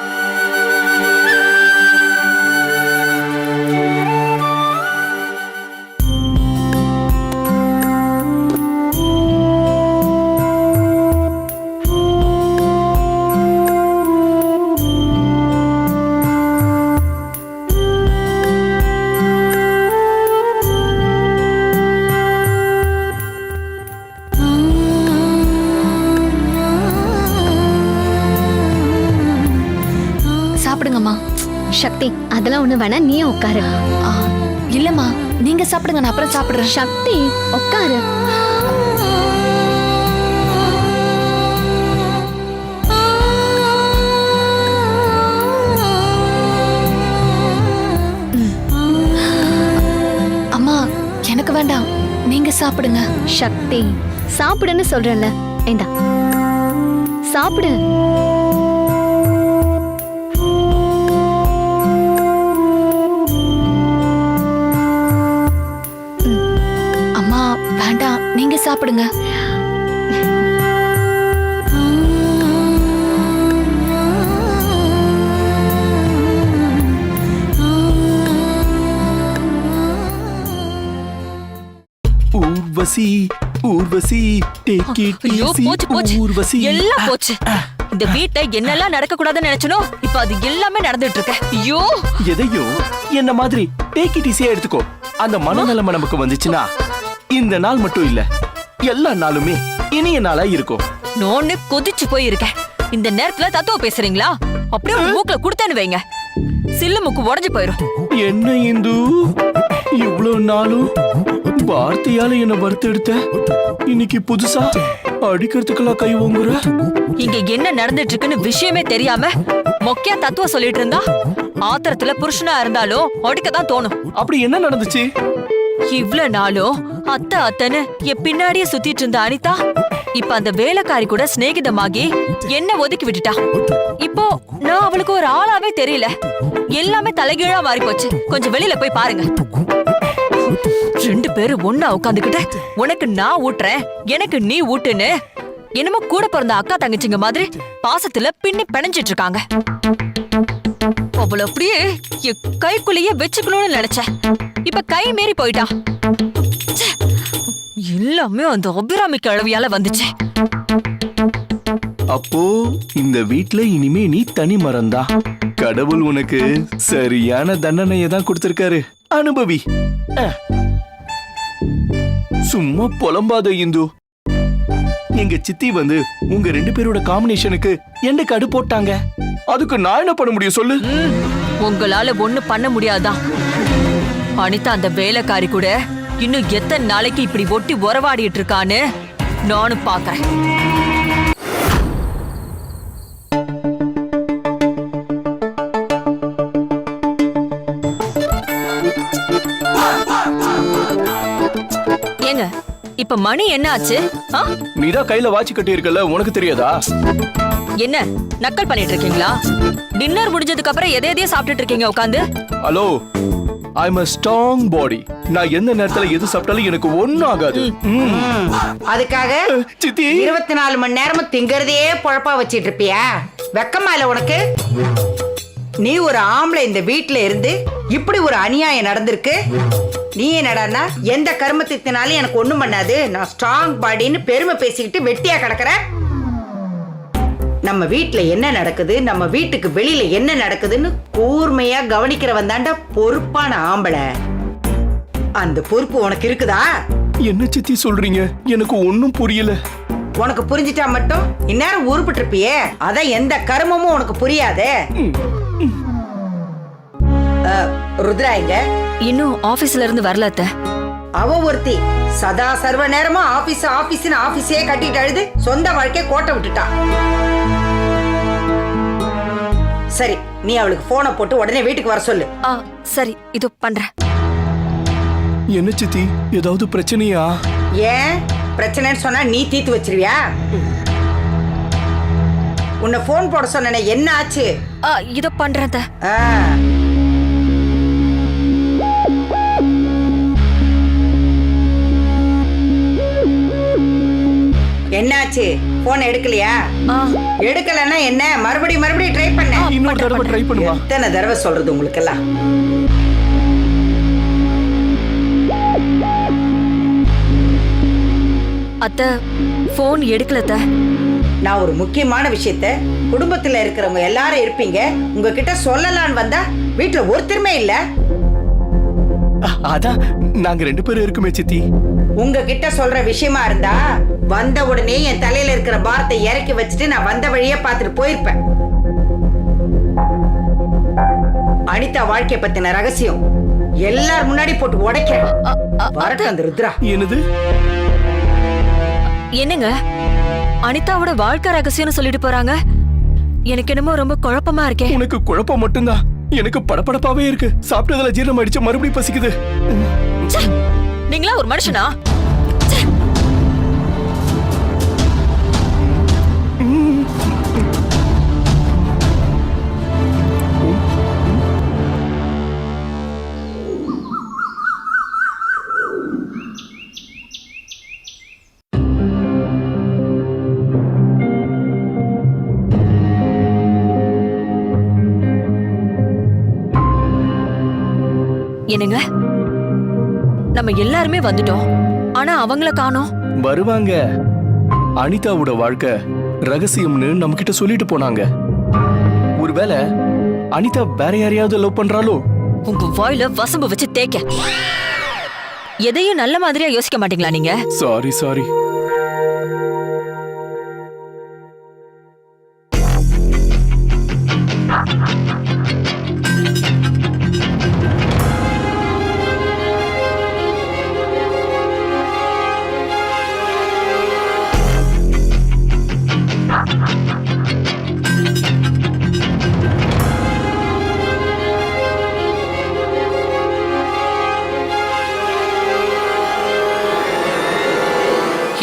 சாப்பிடுங்கம்மா. சக்தி, அதெல்லாம் ஒண்ணு வேணா, நீ உட்காரு. ஆ, இல்லம்மா நீங்க சாப்பிடுங்க, நான் அப்புறம் சாப்பிடுறேன். சக்தி, உட்காரு. அம்மா எனக்கு வேண்டாம், நீங்க சாப்பிடுங்க. சக்தி, சாப்பிடுன்னு சொல்றேன்ல. இந்தா சாப்பிடு. அம்மா வேண்டாம், நீங்க சாப்பிடுங்க. ஊர்வசி ஊர்வசி take it ஐயோ, easy, போச்சு போச்சு, ஊர்வசி. எல்லாம் போச்சு. இந்த வீட்டை என்னெல்லாம் நடக்க கூடாதுன்னு நினைச்சனோ இப்ப அது எல்லாமே நடந்துட்டு இருக்கு. ஐயோ, எதையும் என்ன மாதிரி டேக் இட் ஈஸியா எடுத்துக்கோ. அந்த மனநலமை நமக்கு வந்துச்சுன்னா இந்த நாள் மட்டும் இல்ல, எல்லா நாளுமே இனிய நாளா இருக்கும். நோன்னு கொதிச்சு போய் இருக்கேன். இந்த நேரத்துல தத்துவம் பேசுறீங்களா? அப்படியே ஒரு மூக்குல குடுத்தேன்னு வைங்க, சில்லு மூக்கு உடைஞ்சு போயிரும். என்ன இந்து, இவ்வளவு நாளும் வார்த்தையால என்ன வறுத்தெடுத்த, இன்னைக்கு புதுசா அடிக்கிறதுக்கெல்லாம் கை ஓங்குற. இங்க என்ன நடந்துட்டு இருக்குன்னு விஷயமே தெரியாம மொக்கையா தத்துவம் சொல்லிட்டு இருந்தா ஆத்திரத்துல புருஷனா இருந்தாலும் அடிக்கதான் தோணும். அப்படி என்ன நடந்துச்சு? இவ்ளோ நாளும் அத்தை அத்தைன்னு என் பின்னாடியே சுத்திட்டு இருந்த அனிதா இப்ப அந்த வேலைக்காரி கூட சிநேகிதமாகி என்ன ஒதுக்கி விட்டுட்டா. இப்போ நான் அவளுக்கு ஒரு ஆளாவே தெரியல. எல்லாமே தலைகீழா மாறி போச்சு. கொஞ்சம் வெளியில போய் பாருங்க. 2 பேரும் ஒண்ணா உட்காந்துக்கிட்டு உனக்கு நான் ஊட்டுறேன், எனக்கு நீ ஊட்டுன்னு என்னமோ கூட பிறந்த அக்கா தங்கச்சிங்க மாதிரி பாசத்துல பின்னி பிணைஞ்சிட்டு இருக்காங்க. அவள அப்படியே என் கைக்குள்ளேயே வச்சுக்கணும்னு நினைச்சேன். இப்ப கை மீறி போயிட்டா. ச்சே, எல்லாமே அந்த அபிராமி கிழவியால வந்துச்சு. அப்போ இந்த வீட்ல இனிமே நீ தனி மரம்தா. கடவுள் உனக்கு சரியான தண்டனையை தான் கொடுத்திருக்காரு, அனுபவி. சும்மா புலம்பாத இந்து. எங்க சித்தி வந்து உங்க 2 பேரோட காம்பினேஷனுக்கு என்ன கடு போட்டாங்க. அதுக்கு நான் என்ன பண்ண முடியும் சொல்லு? உங்களால ஒண்ணு பண்ண முடியாதான். அனிதா அந்த வேலைக்காரி கூட இன்னும் எத்தனை நாளைக்கு இப்படி ஒட்டி உறவாடிட்டு இருக்கான்னு நானும் பாக்குறேன். ஏங்க, இப்ப மணி என்ன ஆச்சு? நீதான் கையில வாட்சி கட்டி இருக்கல, உனக்கு தெரியாதா? என்ன நக்கல் பண்ணிட்டு இருக்கீங்களா? டின்னர் முடிஞ்சதுக்கு அப்புறம் எதையோ சாப்பிட்டுட்டு இருக்கீங்க உட்காந்து. Hello, I'm a strong body. நான் எந்த நேரத்துல எது சாப்பிட்டாலும் எனக்கு ஒண்ணும் ஆகாது. அதுக்காக சித்தி 24 மணி நேரமும் திங்கறதே பொழப்பா வச்சிட்டு இருப்பியா? வெக்கமா இல்ல உனக்கு? நீ ஒரு ஆம்பளை இந்த வீட்டுல இருந்து இப்படி ஒரு அநியாயம் நடந்திருக்கு. நீ என்னடான்னா எந்த கர்மத்தினாலும் எனக்கு ஒண்ணும் பண்ணாது, நான் ஸ்ட்ராங் பாடின்னு பெருமை பேசிக்கிட்டு வெட்டியா கிடக்குற. நம்ம வீட்டுல என்ன நடக்குது, நம்ம வீட்டுக்கு வெளியில என்ன நடக்குதுன்னு கூர்மையா கவனிக்கிறவன் தாண்டா பொறுப்பான ஆம்பளை. அந்த பொறுப்பு உனக்கு இருக்குதா? என்ன சித்தி சொல்றீங்க? எனக்கு ஒண்ணும் புரியல. உனக்கு புரிஞ்சிட்டா மட்டும் இந்நேரம் உருப்பிட்டு இருப்பியே. அதான் எந்த கர்மமும் உனக்கு புரியாதே. ருத்ரா எங்க? இன்னும் ஆபீஸ்ல இருந்து வரல அத்தை. அவ ஒருத்தி சதா சர்வ நேரமும் ஆபீஸ் ஆபீஸ்னு ஆபீஸே கட்டிட்டு அழுது சொந்த வாழ்க்கைய கோட்டை விட்டுட்டா. சரி, நீ அவளுக்கு போனை போட்டு உடனே வீட்டுக்கு வர சொல்லு. ஆ சரி, இதோ பண்றேன். என்ன சித்தி, ஏதாவது பிரச்சனையா? ஏன் பிரச்சனைன்னு சொன்னா நீ தீர்த்து வச்சிருவியா? உன்னை போன் போட சொன்ன, என்ன ஆச்சு? இதோ பண்றேன் அத்தை. ஆ. என்னாச்சு? போன் எடுக்கலையா? எடுக்கலன்னா என்ன, மறுபடியும் ட்ரை பண்ண. இன்னொரு தடவை ட்ரை பண்ணுவா. எத்தனை தடவை சொல்றது உங்களுக்கு எல்லாம்? அத்தை போன் எடுக்கல அத்தை. நான் ஒரு முக்கியமான விஷயத்த, குடும்பத்துல இருக்கிறவங்க எல்லாரும் இருப்பீங்க, உங்ககிட்ட சொல்லலான்னு வந்தா வீட்டுல ஒருத்தருமே இல்ல. அதான் நாங்க 2 பேரும் இருக்குமே சித்தி. உங்ககிட்ட சொல்ற விஷயமா இருந்தா வந்த உடனே என் தலையில இருக்கிற பாரத்தை இறக்கி வச்சுட்டு நான் வந்த வழியே பார்த்துட்டு போயிருப்பேன். அனிதா வாழ்க்கை பத்தின ரகசியம் எல்லார் முன்னாடி போட்டு உடைக்கிறேன். வரட்டும் அந்த ருத்ரா. என்னது? என்னங்க அனிதாவோட வாழ்க்கை ரகசியம்னு சொல்லிட்டு போறாங்க? எனக்கு என்னமோ ரொம்ப குழப்பமா இருக்கே. உனக்கு குழப்பம் மட்டும்தான், எனக்கு படபடப்பாவே இருக்கு. சாப்பிட்டதுல ஜீரணம் அடிச்சு மறுபடியும் பசிக்குது. நீங்களா ஒரு மனுஷனா? என்னங்க, நம்ம எல்லாருமே வந்துட்டோம், ஆனா அவங்கள காணோம். வருவாங்க. அனிதாவோட வாழ்க்கை ரகசியம்னு நம்ம கிட்ட சொல்லிட்டு போனாங்க. ஒருவேளை அனிதா வேற யாரையாவது லவ் பண்றாளோ? உங்க வாயில வசம்பு வச்சு தேய்க்க. எதையும் நல்ல மாதிரியா யோசிக்க மாட்டீங்களா நீங்க? சாரி.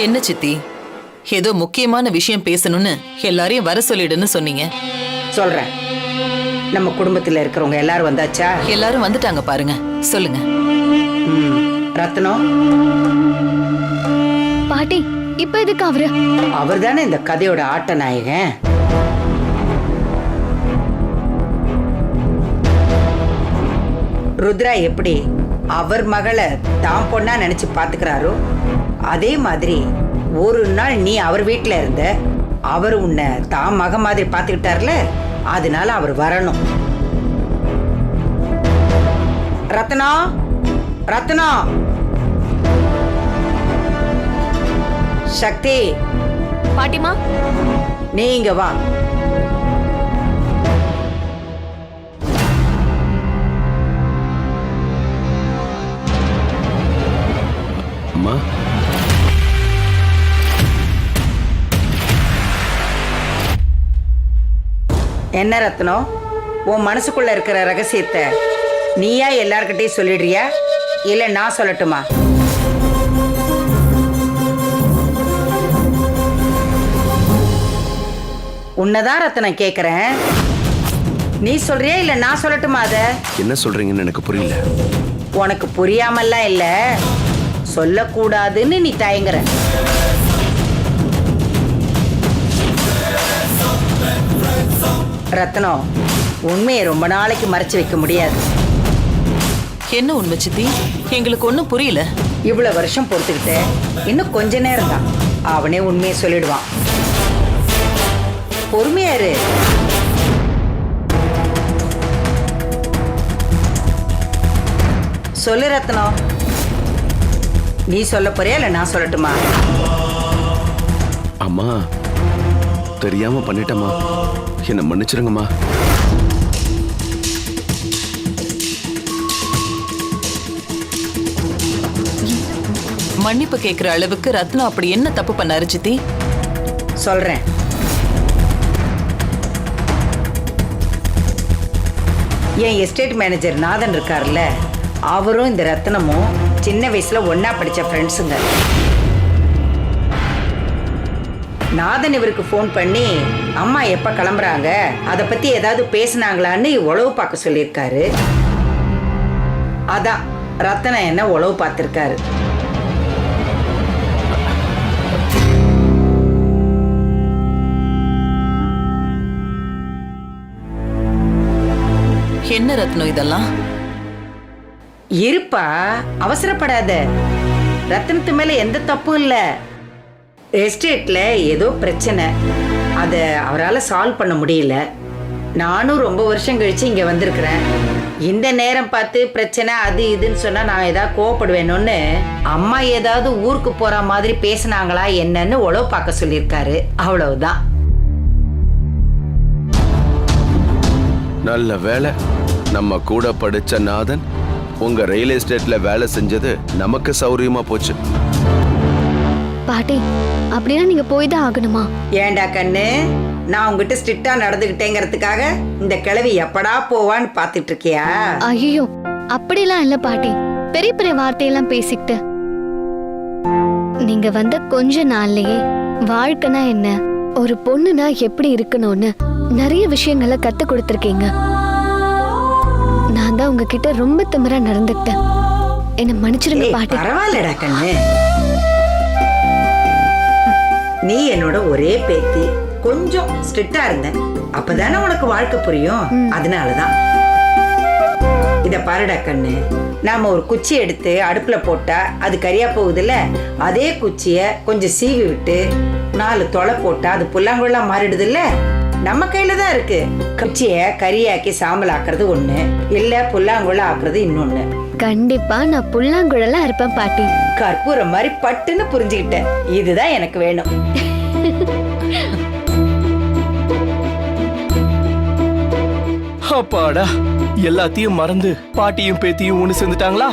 என்ன சித்தி, ஏதோ முக்கியமான விஷயம் பேசணும்னு எல்லாரையும் வர சொல்லிடுன்னு சொன்னீங்க. சொல்றேன். நம்ம குடும்பத்துல இருக்கிறவங்க எல்லாரும் வந்தாச்சா? எல்லாரும் வந்துட்டாங்க பாருங்க, சொல்லுங்க. ரத்னம் பாட்டி, இப்ப எதுக்கு அவரு? அவர் தானே இந்த கதையோட ஆட்ட நாயகன். ருத்ரா எப்படி அவர் மகளை தான் பொண்ணா நினைச்சு பாத்துக்கிறாரோ, அதே மாதிரி ஒரு நாள் நீ அவர் வீட்டுல இருந்த, அவர் உன்னை தான் மக மாதிரி பாத்துக்கிட்டார்ல, அதனால அவர் வரணும். ரத்னம் சக்தி, பாட்டிமா, நீங்க வா. அம்மா, என்ன ரத்னம், உன் மனசுக்குள்ள இருக்கிற ரகசியத்தை நீயா எல்லார்கிட்டையும் சொல்லிடுறியா, இல்ல நான் சொல்லட்டுமா? உன்னதான் ரத்னம் கேக்குறேன். நீ சொல்றியா இல்ல நான் சொல்லட்டுமா? அத என்ன சொல்றீங்கன்னு எனக்கு புரியல. உனக்கு புரியாமல்லாம் இல்ல, சொல்லக்கூடாதுன்னு நீ தயங்குற. ரத்னம், உண்மையை ரொம்ப நாளைக்கு மறைச்சு வைக்க முடியாது. என்ன உண்மை சித்தி? எங்களுக்கு ஒண்ணும் புரியல. இவ்வளவு வருஷம் பொறுத்துக்கிட்டு இன்னும் கொஞ்ச நேரம் தான், அவனே உண்மையை சொல்லிடுவான். பொறுமையா இரு. சொல்லு ரத்னம், நீ சொல்ல போறியா இல்ல நான் சொல்லட்டுமா? அம்மா, தெரியாம பண்ணிட்டேம்மா, என்ன மன்னிச்சிருங்கம்மா. மன்னிப்பு கேட்கிற அளவுக்கு ரத்னம் அப்படி என்ன தப்பு பண்ணாரு சித்தி? சொல்றேன். என் எஸ்டேட் மேனேஜர் நாதன் இருக்கார்ல, அவரும் இந்த ரத்னமும் சின்ன வயசுல ஒண்ணா படிச்ச ஃப்ரெண்ட்ஸுங்க. நாதன் இவருக்கு ஃபோன் பண்ணி அம்மா எப்ப கிளம்புறாங்க, அதை பத்தி ஏதாவது பேசினாங்களான்னு உளவு பார்க்க சொல்லியிருக்காரு. அதான் ரத்னம் என்ன உளவு பார்த்திருக்காரு. என்ன ரத்னம் இதெல்லாம்? இருப்பா, அவசரப்படாத. ரத்னத்து மேல எந்த தப்பும் இல்ல. எஸ்டேட்ல ஏதோ பிரச்சனை, அத அவரால் சால்வ் பண்ண முடியல. நானும் ரொம்ப வருஷம் கழிச்சு இங்க வந்திருக்கிறேன். இந்த நேரம் பார்த்து பிரச்சனை அது இதுன்னு சொன்னா நான் ஏதாவது கோவப்படுவேணும்னு அம்மா ஏதாவது ஊருக்கு போற மாதிரி பேசினாங்களா என்னன்னு உளவு பார்க்க சொல்லியிருக்காரு. அவ்வளவுதான். நல்ல வேலை, நம்ம கூட படிச்ச நாதன் உங்க ரியல் எஸ்டேட்ல வேலை செஞ்சது நமக்கு சௌரியமா போச்சு. பாட்டி, அப்படின்னா நீங்க போய் தான் ஆகணுமா? ஏண்டா கண்ணு, நான் உங்ககிட்ட ஸ்ட்ரிக்டா நடந்துகிட்டேங்கிறதுக்காக இந்த கிழவி எப்படா போவான்னு பாத்துட்டு இருக்கியா? ஐயோ, அப்படிலாம் இல்ல பாட்டி. பெரிய பெரிய வார்த்தையெல்லாம் பேசிக்கிட்டு. நீங்க வந்த கொஞ்ச நாள்லயே வாழ்க்கைனா என்ன, ஒரு பொண்ணுனா எப்படி இருக்கணும்னு நிறைய விஷயங்களை கத்து கொடுத்திருக்கீங்க. நான் தான் உங்ககிட்ட ரொம்ப திமிரா நடந்துக்கிட்டேன். என்ன மன்னிச்சிருங்க பாட்டி. பரவாயில்லடா கண்ணு, நீ என்னோட ஒரே பேத்தி. கொஞ்சம் ஸ்ட்ரிக்டா இருந்தேன், அப்பதானே உனக்கு வாழ்க்கை புரியும். அதனாலதான். இத பாருடா கண்ணு, நாம ஒரு குச்சி எடுத்து அடுப்புல போட்டா அது கரியா போகுதுல்ல, அதே குச்சிய கொஞ்சம் சீவி விட்டு 4 தொலை போட்டா அது புல்லாங்குழலா மாறிடுது இல்ல. நம்ம கையில தான் இருக்கு. குச்சிய கரியாக்கி சாம்பல் ஆக்குறது ஒண்ணு, இல்ல புல்லாங்குழலா ஆக்குறது இன்னொன்னு. கண்டிப்பா நான் புல்லாங்குழலா இருப்பேன் பாட்டி. கற்பூரம் மாதிரி பட்டுன்னு புரிஞ்சுக்கிட்டேன். இதுதான் எனக்கு வேணும். அப்பாடா, எல்லாத்தையும் மறந்து பாட்டியும் பேத்தியும் ஒண்ணு சேர்ந்துட்டாங்களா?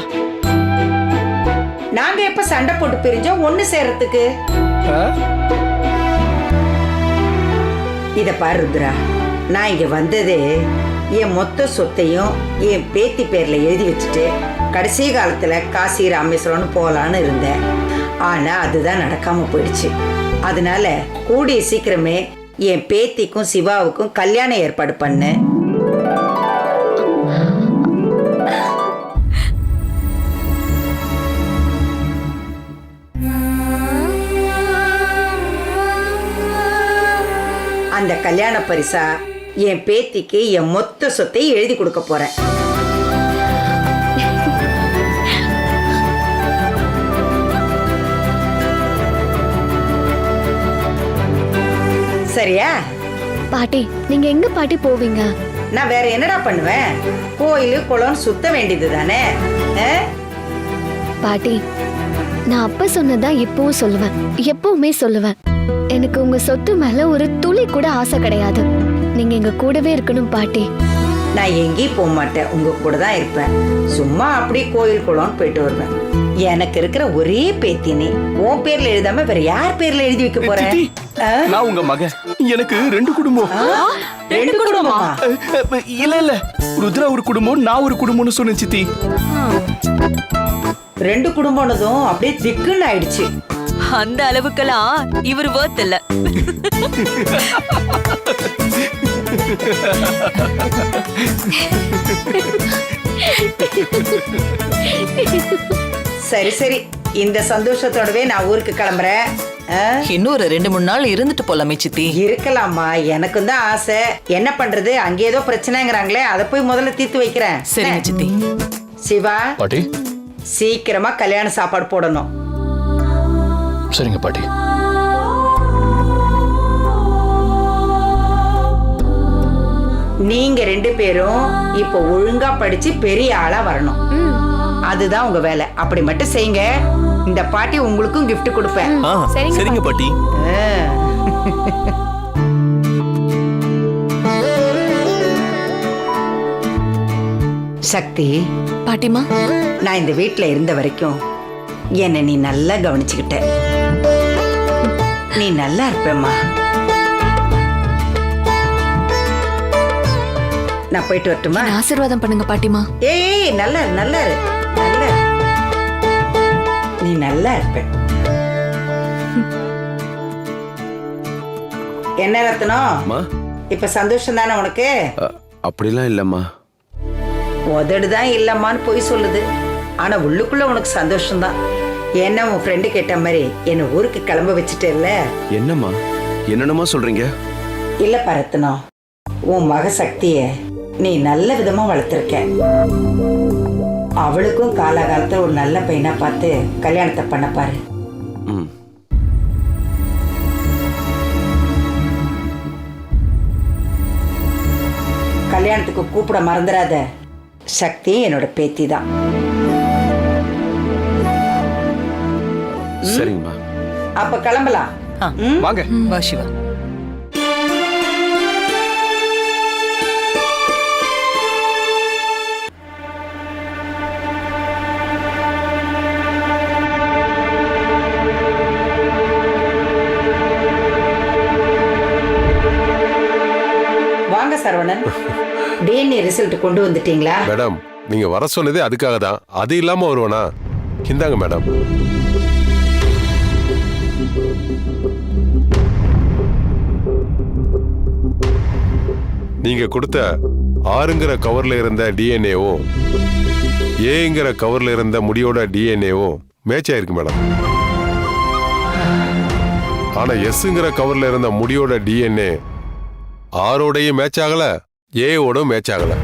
நாங்க எப்ப சண்டை போட்டு பிரிஞ்சோம் ஒண்ணு சேர்றதுக்கு? ஆ? இத பாரு ருத்ரா, நான் இங்க வந்ததே என் மொத்த சொத்தையும் என் பேத்தி பேர்ல எழுதி வச்சுட்டு கடைசி காலத்துல காசி ராமேஸ்வரம்னு போலான்னு இருந்தேன். ஆனா அதுதான் நடக்காம போயிடுச்சு. அதனால கூடிய சீக்கிரமே என் பேத்திக்கும் சிவாவுக்கும் கல்யாணம் ஏற்பாடு பண்ணு. அந்த கல்யாண பரிசா என் பேத்திக்கு என் மொத்த சொத்தை எழுதி கொடுக்க போறேன். சரியா? பாட்டி, நீங்க எங்க பாட்டி போவீங்க? நான் வேற என்னடா பண்ணுவேன்? கோயிலு குளம் சுத்த வேண்டியது தானே. பாட்டி, நான் அப்ப சொன்னதா இப்பவும் சொல்லுவேன், எப்பவுமே சொல்லுவேன். எனக்கு உங்க சொத்து மேல ஒரு துளி கூட ஆசை கிடையாது. நீங்க எங்க கூடவே இருக்கணும் பாட்டி. நான் எங்கேயும் போக மாட்டேன், உங்க கூட தான் இருப்பேன். சும்மா அப்படி கோயில் குளம்னு போயிட்டு வருவேன். எனக்கு இருக்கிற ஒரே பேத்தி நீ. உன் பேர்ல எழுதாம வேற யார் பேர்ல எழுதி வைக்க போறேன்? நான் உங்க மகன், எனக்கு 2 குடும்பம். 2 குடும்பமா? இல்ல, ருத்ரா ஒரு குடும்பம், நான் ஒரு குடும்பம்னு சொன்னேன் சித்தி. 2 குடும்பம்னதும் அப்படியே திக்குன்னு ஆயிடுச்சு. அந்த அளவுக்கெல்லாம் இவர் வர்த் இல்ல. சரி சரி, இந்த சந்தோஷத்தோடவே நான் ஊருக்கு கிளம்புறேன். இன்னும் ஒரு 2-3 நாள் இருந்துட்டு போலாமே சித்தி. இருக்கலாமா, எனக்கும் தான் ஆசை. என்ன பண்றது, அங்க ஏதோ பிரச்சனைங்கிறாங்களே, அதை போய் முதல்ல தீர்த்து வைக்கிறேன். சரிங்க சித்தி. சிவா, பாட்டி சீக்கிரமா கல்யாண சாப்பாடு போடணும். சரிங்க பாட்டி. நீங்க 2 பேரும் இப்ப ஒழுங்கா படிச்சு பெரிய ஆளா வரணும். அதுதான் உங்க வேலை. அப்படி மட்டும் செய்யுங்க. இந்த பாட்டி உங்களுக்கும் gift கொடுப்பேன். சரிங்க பாட்டி. சக்தி, பாட்டிமா, நான் இந்த வீட்ல இருந்த வரைக்கும் என்னை நீ நல்லா கவனிச்சுக்கிட்ட. நீ நல்லா இருப்பேம்மா. நான் போயிட்டு வரட்டுமா? என்னை ஆசீர்வாதம் பண்ணுங்க பாட்டிமா. ஏய் நல்லா இரு, நல்லா இரு, நல்லா இரு. நீ நல்லா இருப்ப. என்ன ரத்னம், அம்மா இப்ப சந்தோஷம் தானே உனக்கு? அப்படிலாம் இல்லம்மா. உதடுதான் இல்லம்மான்னு போய் சொல்லுது, ஆனா உள்ளுக்குள்ள உனக்கு சந்தோஷம்தான். ஏன்னா உன் ஃப்ரெண்டு கேட்ட மாதிரி என்ன ஊருக்கு கிளம்ப வச்சுட்டேல்ல. என்னம்மா என்னென்னமா சொல்றீங்க? இல்ல ரத்னம், உன் மக சக்திய நீ நல்ல விதமா வளர்த்திருக்க. அவளுக்கும் காலகாலத்துல ஒரு நல்ல பையனா பார்த்து கல்யாணத்தை பண்ண பாரு. ம். கல்யாணத்துக்கு கூப்பிட மறந்துடாத. சக்தி என்னோட பேத்தி தான். சரிங்கம்மா. அப்ப கிளம்பலாம். ம்? வாங்க. வா சிவா. வாங்க சரவணன், டிஎன்ஏ ரிசல்ட் கொண்டு வந்துட்டீங்களா? மேடம் நீங்க வர சொன்னதே அதுக்காக தான். அது இல்லாம வருவானா? இந்தாங்க மேடம். நீங்க கொடுத்த 6ங்கிற கவர்ல இருந்த டிஎன்ஏவும் ஏங்கிற கவர்ல இருந்த முடியோட டிஎன்ஏவும் மேட்ச் ஆயிருக்கு மேடம். ஆனா எஸ்ங்கிற கவர்ல இருந்த முடியோட டிஎன்ஏ ஆரோடையும் மேட்ச் ஆகல, ஏவோட மேட்ச் ஆகல.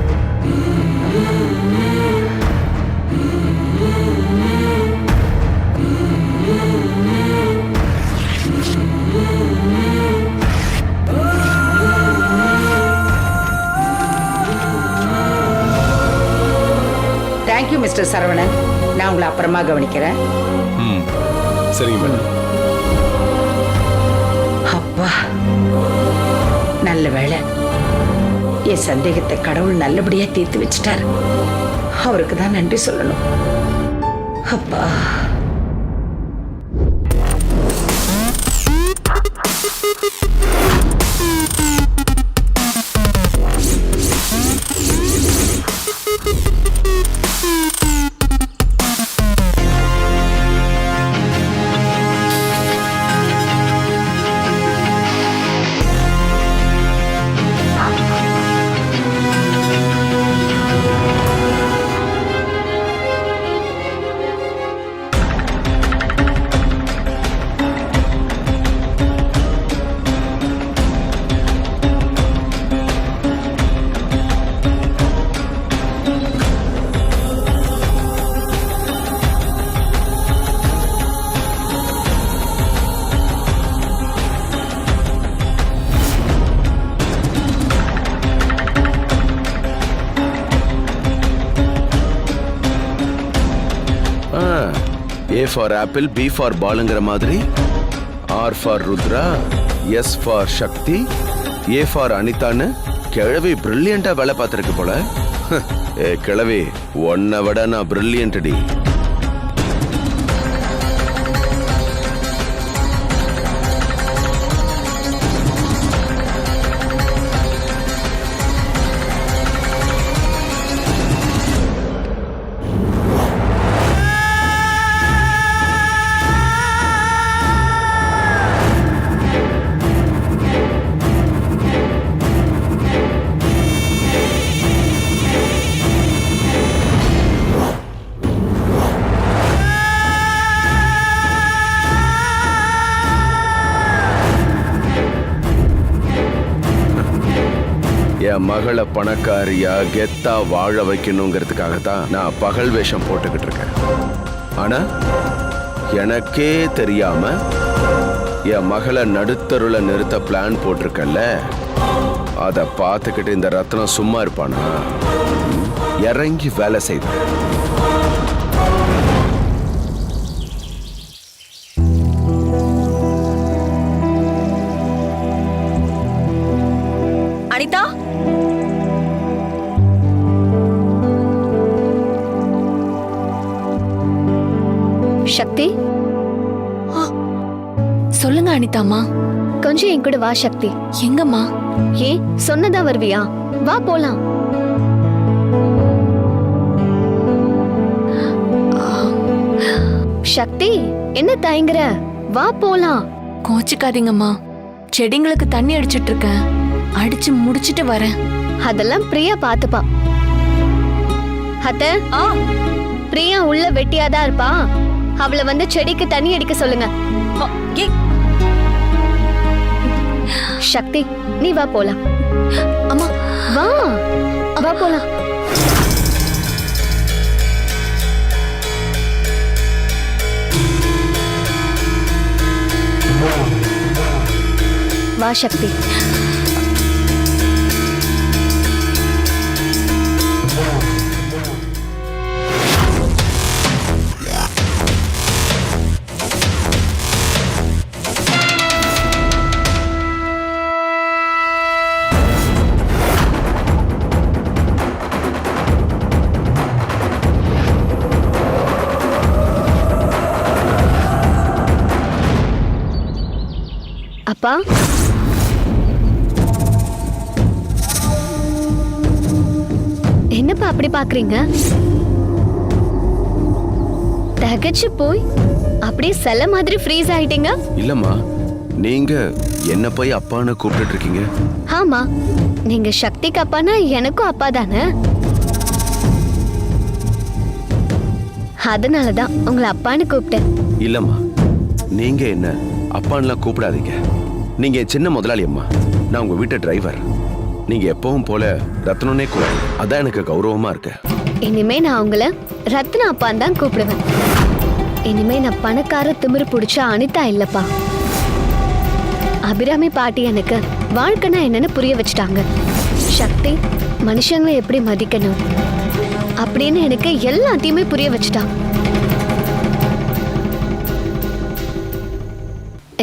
Thank you mister Saravanan. நான் உங்களை அப்புறமா கவனிக்கிறேன். ம் சரிங்க மேடம். அப்பா நல்ல வேளை, என் சந்தேகத்தை கடவுள் நல்லபடியா தீர்த்து வச்சிட்டாரு. அவருக்கு தான் நன்றி சொல்லணும். அப்பா A for apple, B for பாலுங்கிற மாதிரி, R for Rudra, S for Sakthi, A for அனிதான்னு கிழவி பிரில்லியண்டா வேலை பார்த்திருக்கு போல. ஏ கிழவி, உன்னை விட நான் பிரில்லியன்டி. என் மகளை பணக்காரியா கெத்தா வாழ வைக்கணுங்கிறதுக்காகத்தான் நான் பகல் வேஷம் போட்டுக்கிட்டு இருக்கேன். ஆனா எனக்கே தெரியாம என் மகளை நடுத்தருள நிறுத்த பிளான் போட்டிருக்கல, அதை பார்த்துக்கிட்டு இந்த ரத்னம் சும்மா இருப்பானா? இறங்கி வேலை செய்வேன். அனிதா, சக்தி, சொல்லுங்க அனிதாம்மா. கொஞ்சம் என் கூட வா சக்தி. எங்கம்மா? ஏன் சொன்னதா வருவியா? வா போலாம். சக்தி, என்ன தயங்குற? வா போலாம். கோச்சுக்காதீங்கம்மா, செடிங்களுக்கு தண்ணி அடிச்சிட்டு இருக்கேன். அடிச்சு முடிச்சிட்டு வரேன். அதெல்லாம் பிரியா பாத்துப்பா. அத்த, பிரியா உள்ள வெட்டியாதான் இருப்பா. அவளை வந்து செடிக்கு தண்ணி அடிக்க சொல்லுங்க. சக்தி, நீ வா போலாம். அம்மா, வா வா போலாம். வா சக்தி. அப்பா, என்னப்பா அப்படி பாக்குறீங்க? தகச்சு போய் அப்படியே சில மாதிரி ஃப்ரீஸ் ஆயிட்டீங்க. இல்லம்மா, நீங்க என்ன போய் அப்பான்னு கூப்பிட்டு இருக்கீங்க? ஆமா, நீங்க சக்திக்கு அப்பானா எனக்கும் அப்பா தானே. அதனாலதான் உங்களை அப்பான்னு கூப்பிட்டேன். இல்லம்மா, நீங்க என்ன அப்பான்லாம் கூப்பிடாதீங்க. நீங்க சின்ன முதலாளி அம்மா, நான் உங்க வீட்டு டிரைவர். நீங்க எப்பவும் போல ரத்னனே கூட, அதான் எனக்கு கௌரவமா இருக்கு. இனிமே நான் உங்களை ரத்னா அப்பான்னு தான் கூப்பிடுவேன். இனிமே நான் பணக்கார திமிரு பிடிச்ச அனிதா இல்லப்பா. அபிராமி பாட்டி எனக்கு வாழ்க்கைனா என்னன்னு புரிய வச்சுட்டாங்க. சக்தி மனுஷங்களை எப்படி மதிக்கணும் அப்படின்னு எனக்கு எல்லாத்தையுமே புரிய வச்சுட்டான்.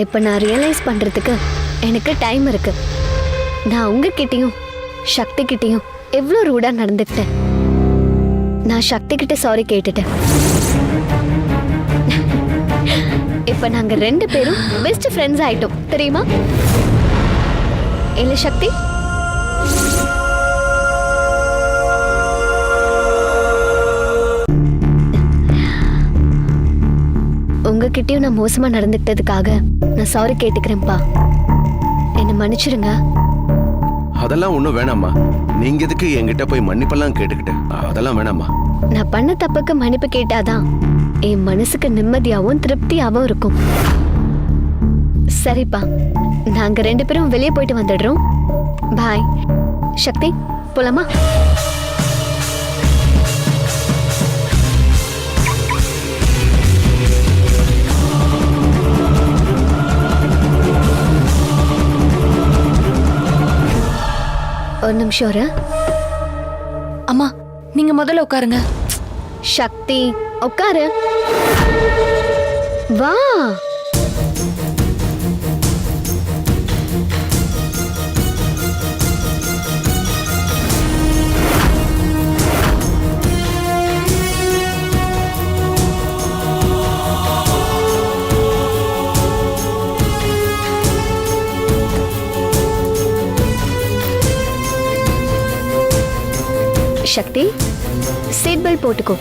இப்ப நான் ரியலைஸ் பண்றதுக்கு எனக்கு டைம் இருக்கு. நான் உங்ககிட்டயும் சக்தி கிட்டயும் எவ்வளவு ரூடா நடந்துக்கிட்டேன். நான் சக்தி கிட்ட சாரி கேட்டுட்டேன். இப்ப நாங்க 2 பேரும் பெஸ்ட் ஃப்ரெண்ட்ஸ் ஆயிட்டோம், தெரியுமா? இல்ல சக்தி? உங்ககிட்டயும் நான் மோசமா நடந்துக்கிட்டதுக்காக நான் சாரி கேட்டுக்கிறேன்ப்பா. என்ன மன்னிச்சிருங்க. அதெல்லாம் ஒண்ணும் வேணாம்மா. நீங்க எதுக்கு என்கிட்ட போய் மன்னிப்பெல்லாம் கேட்டுக்கிட்டு? அதெல்லாம் வேணாம்மா. நான் பண்ண தப்புக்கு மன்னிப்பு கேட்டாதான் என் மனசுக்கு நிம்மதியாவும் திருப்தியாவும் இருக்கும். சரிப்பா, நாங்க 2 பேரும் வெளியே போயிட்டு வந்துடுறோம். பாய். சக்தி, போலாமா? ஒரு நிமிஷம். அம்மா, நீங்க முதல்ல உட்காருங்க. சக்தி, உட்காரு. வா. சக்தி, சீட் பெல்ட் போட்டுக்கோ.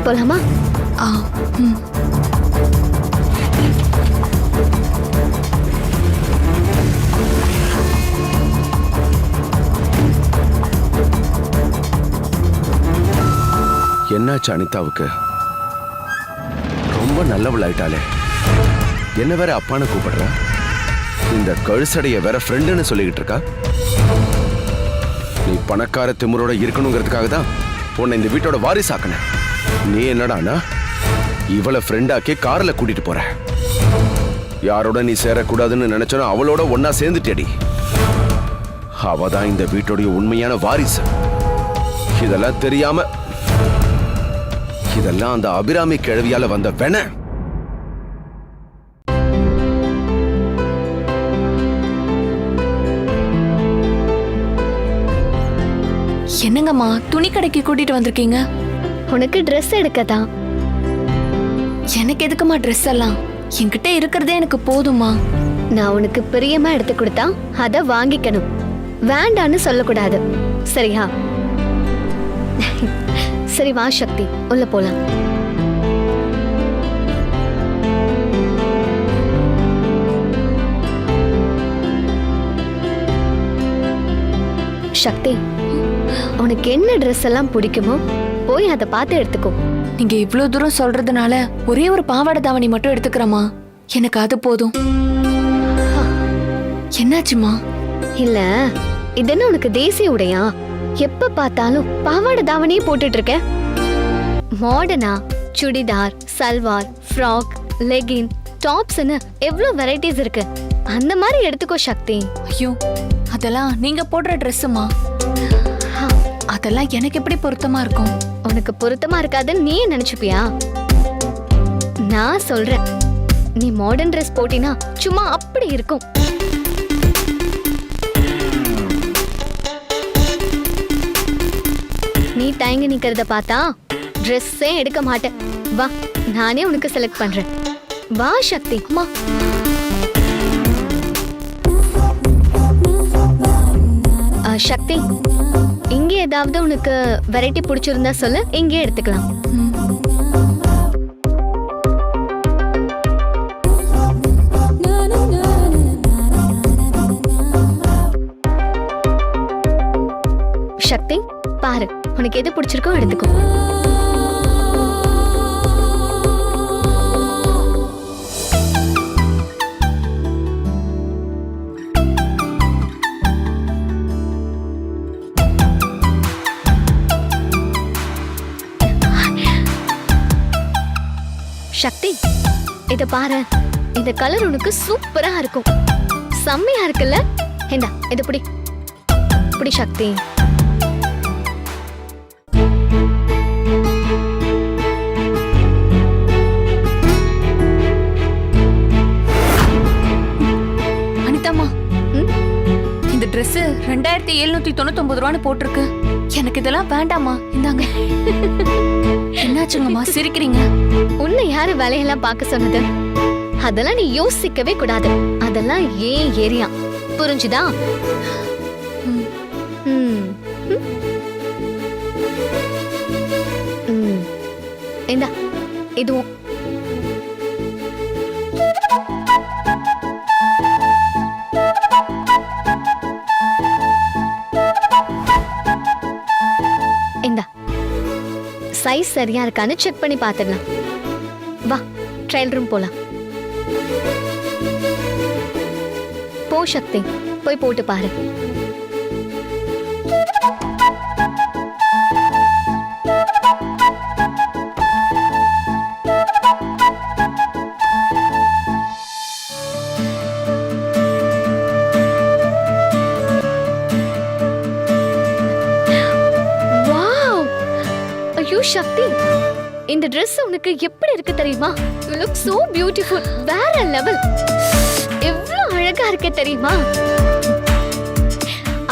போலாமா? என்னாச்சு அனிதாவுக்கு? ரொம்ப நல்லவள் ஆயிட்டாளே. என்ன வேற அப்பான்னு கூப்பிடுற? இந்த கழுசடைய வேற ஃப்ரெண்டுன்னு சொல்லிக்கிட்டு இருக்கா. நீ பணக்கார திமிரோட இருக்கணுங்கிறதுக்காக தான் உன்னை இந்த வீட்டோட வாரிசாக்குன. நீ என்னடானா இவளை ஃப்ரெண்டாக்கி கார்ல கூட்டிட்டு போற. யாரோட நீ சேரக்கூடாதுன்னு நினைச்சனோ அவளோட ஒன்னா சேர்ந்துட்டேடி. அவதான் இந்த வீட்டோடைய உண்மையான வாரிசு. இதெல்லாம் தெரியாம, இதெல்லாம் அந்த அபிராமி கிழவியால வந்த வென. என்னங்கம்மா துணி கடைக்கு கூட்டிட்டு வந்திருக்கீங்க? உனக்கு Dress எடுக்கதான். எனக்கு எதுக்குமா ட்ரெஸ் எல்லாம்? என்கிட்ட இருக்கிறதே எனக்கு போதுமா. நான் உனக்கு பிரியமா எடுத்து கொடுத்தா அத வாங்கிக்கணும், வேண்டான்னு சொல்லக்கூடாது, சரியா? சரி வா சக்தி, உள்ள போலாம். சக்தி, உனக்கு என்ன ட்ரெஸ் எல்லாம் பிடிக்குமோ போய் அதை பார்த்து எடுத்துக்கோ. நீங்க இவ்ளோ தூரம் சொல்றதுனால ஒரே ஒரு பாவாடை தாவணி மட்டும் எடுத்துக்கிறேம்மா. எனக்கு அது போதும். என்னாச்சுமா? இல்ல, இது என்ன உனக்கு தேசிய உடையா? எப்ப பார்த்தாலும் பாவாடை தாவணியே போட்டுட்டு இருக்க. மாடர்னா சுடிதார், சல்வார், ஃப்ராக், லெகின், டாப்ஸ்னு எவ்வளவு வெரைட்டிஸ் இருக்கு. அந்த மாதிரி எடுத்துக்கோ சக்தி. ஐயோ, அதெல்லாம் நீங்க போடுற ட்ரெஸ்ஸுமா. அதெல்லாம் எனக்கு எப்படி பொருத்தமா இருக்கும்? உனக்கு பொருத்தமா இருக்காதுன்னு நீயே நினைச்சுப்பியா? நான் சொல்றேன், நீ மாடர்ன் ட்ரெஸ் போட்டினா சும்மா அப்படி இருக்கும். நீ தயங்கி நிக்கிறத பார்த்தா ட்ரெஸ்ஸே எடுக்க மாட்டேன். வா, நானே உனக்கு செலக்ட் பண்றேன். வா சக்தி. அம்மா, சக்தி, இங்க ஏதாவது உனக்கு வெரைட்டி பிடிச்சிருந்தா சொல்லு, இங்கே எடுத்துக்கலாம். சக்தி, பாரு, உனக்கு எது பிடிச்சிருக்கோ எடுத்துக்கோ. சக்தி, இத பாரு, இந்த கலர் உனக்கு சூப்பரா இருக்கும், செம்மையா இருக்குல்ல? ஏண்டா இது பிடி பிடி சக்தி. அனிதாம்மா, இந்த Dress 2799 ரூபான்னு போட்டிருக்கு. எனக்கு இதெல்லாம் வேண்டாமா. இந்தாங்க. என்னாச்சுங்கம்மா சிரிக்கிறீங்க? உன்னை யாரு வேலையெல்லாம் பார்க்க சொன்னது? அதெல்லாம் நீ யோசிக்கவே கூடாது. அதெல்லாம் ஏன் ஏரியா, புரிஞ்சுதா? இந்தா இதுவும். இந்தா, சைஸ் சரியா இருக்கான்னு செக் பண்ணி பார்த்துடலாம். வா, ட்ரையல் ரூம் போலாம். போ சக்தி, போய் போட்டு பாரு. சக்தி, இந்த Dress உனக்கு எப்படி இருக்கு தெரியுமா? You look so beautiful. வேற லெவல். எவ்வளவு அழகா இருக்கு தெரியுமா?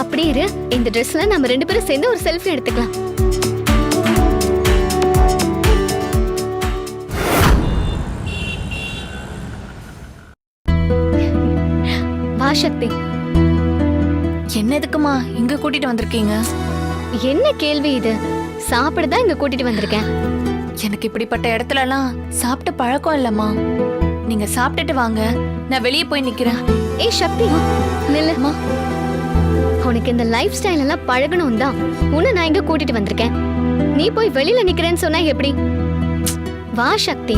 அப்படியே இரு, இந்த Dressல நம்ம ரெண்டு பேரும் சேர்ந்து ஒரு செல்ஃபி எடுத்துக்கலாம். வா சக்தி. என்ன எதுக்குமா இங்க கூட்டிட்டு வந்திருக்கீங்க? என்ன கேள்வி இது? சாப்பிடதான் இங்க கூட்டிட்டு வந்திருக்கேன். எனக்கு இப்படிப்பட்ட இடத்துல எல்லாம் சாப்பிட்ட பழக்கம் இல்லம்மா. நீங்க சாப்பிட்டுட்டு வாங்க, நான் வெளியே போய் நிக்கிறேன். ஏய் சக்தி, நில்லுமா. உனக்கு இந்த லைஃப் ஸ்டைல் எல்லாம் பழகணும் தான் உன்னை நான் இங்க கூட்டிட்டு வந்திருக்கேன். நீ போய் வெளியில நிக்கிறேன்னு சொன்னா எப்படி? வா சக்தி,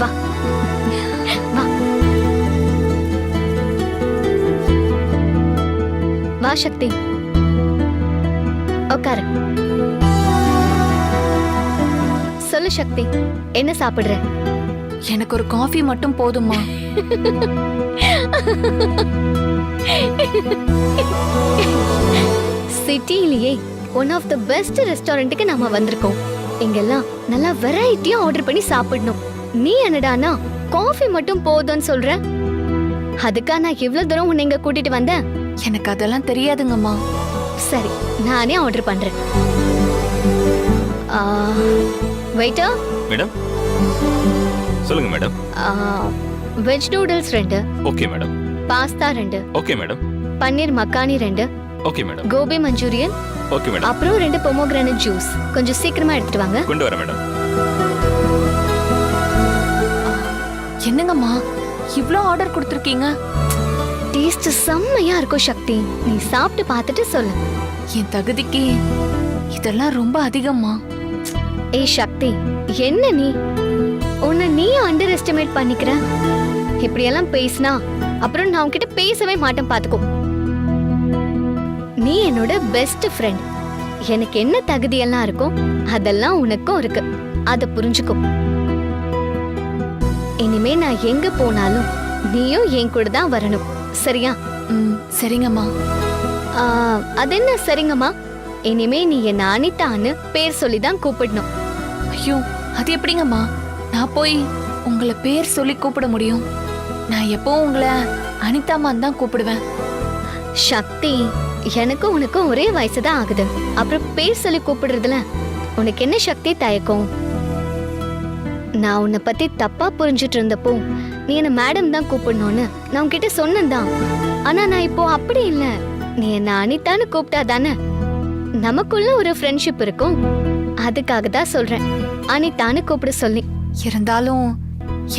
வா வா வா சக்தி, உட்காரு. சொல்லு சக்தி, என்ன சாப்பிடுற? எனக்கு ஒரு காஃபி மட்டும் போதுமா. சிட்டிலேயே ஒன் ஆஃப் த பெஸ்ட் ரெஸ்டாரண்ட்டுக்கு நாம வந்திருக்கோம். இங்கெல்லாம் நல்லா வெரைட்டியா ஆர்டர் பண்ணி சாப்பிடணும். நீ என்னடானா காஃபி மட்டும் போதும்னு சொல்ற? அதுக்கா நான் இவ்வளவு தூரம் உன்னை இங்க கூட்டிட்டு வந்தேன்? எனக்கு அதெல்லாம் தெரியாதுங்கம்மா. சரி, நானே ஆர்டர் பண்றேன். வெயிட்டா மேடம் சொல்லுங்க madam. Veg noodles 2, okay madam. Pasta 2, okay madam. Paneer makhani 2, okay madam. Gobi Manchurian, okay madam. அப்புறம் 2 பொமோகிரானட் ஜூஸ். கொஞ்சம் சீக்கிரமா எடுத்துட்டு வாங்க. கொண்டு வரேன் மேடம். என்னங்கம்மா இவ்ளோ ஆர்டர் கொடுத்துருக்கீங்க? டேஸ்ட் செம்மையா இருக்கும் சக்தி. நீ சாப்பிட்டு பார்த்துட்டு சொல்லு. என் தகுதிக்கு இதெல்லாம் ரொம்ப அதிகம்மா. ஏய் சக்தி, என்ன நீ உன்னை நீ அண்டர் எஸ்டிமேட் பண்ணிக்கிற? இப்படியெல்லாம் பேசினா அப்புறம் நான் உன்கிட்ட பேசவே மாட்டேன் பாத்துக்கோ. நீ என்னோட பெஸ்ட் ஃப்ரெண்ட். எனக்கு என்ன தகுதியெல்லாம் இருக்கும் அதெல்லாம் உனக்கும் இருக்கு. அத புரிஞ்சுக்கோ. இனிமே நான் எங்க போனாலும் நீயும் என் கூட தான் வரணும், சரியா? சரிங்கம்மா. அது என்ன சரிங்கம்மா? இனிமே நீ என்ன அனிதான்னு பேர் சொல்லி தான் கூப்பிடணும். ஐயோ, அது எப்படிங்கம்மா? நான் போய் உங்களை பேர் சொல்லி கூப்பிட முடியும்? நான் எப்போ உங்களை அனிதாமான் தான் கூப்பிடுவேன். சக்தி, எனக்கும் உனக்கும் ஒரே வயசு தான் ஆகுது. அப்புறம் பேர் சொல்லி கூப்பிடுறதுல உனக்கு என்ன சக்தி தயக்கம்? நான் உன்னை பத்தி தப்பா புரிஞ்சிட்டு இருந்தப்போ நீ என்ன மேடம் தான் கூப்பிடணும்னு நான் உன்கிட்ட சொன்னேன்தான். ஆனா நான் இப்போ அப்படி இல்ல. நீ என்ன அனிதான்னு கூப்பிட்டா தானே நமக்குள்ள ஒரு ஃப்ரெண்ட்ஷிப் இருக்கும். அதுக்காக தான் சொல்றேன் அனிதான்னு கூப்பிட சொல்லி. இருந்தாலும்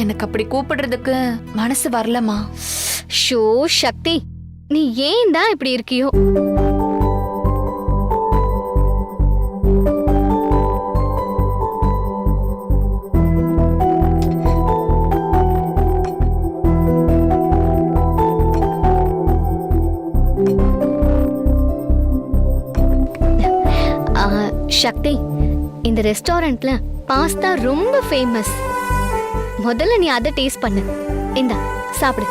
எனக்கு அப்படி கூப்பிடுறதுக்கு மனசு வரலமா. ஷோ சக்தி, நீ ஏன் தான் இப்படி இருக்கியோ? சக்தி, இந்த ரெஸ்டாரண்ட்ல பாஸ்தா ரொம்ப ஃபேமஸ். முதல்ல நீ அதை டேஸ்ட் பண்ணு. இந்தா சாப்பிடு.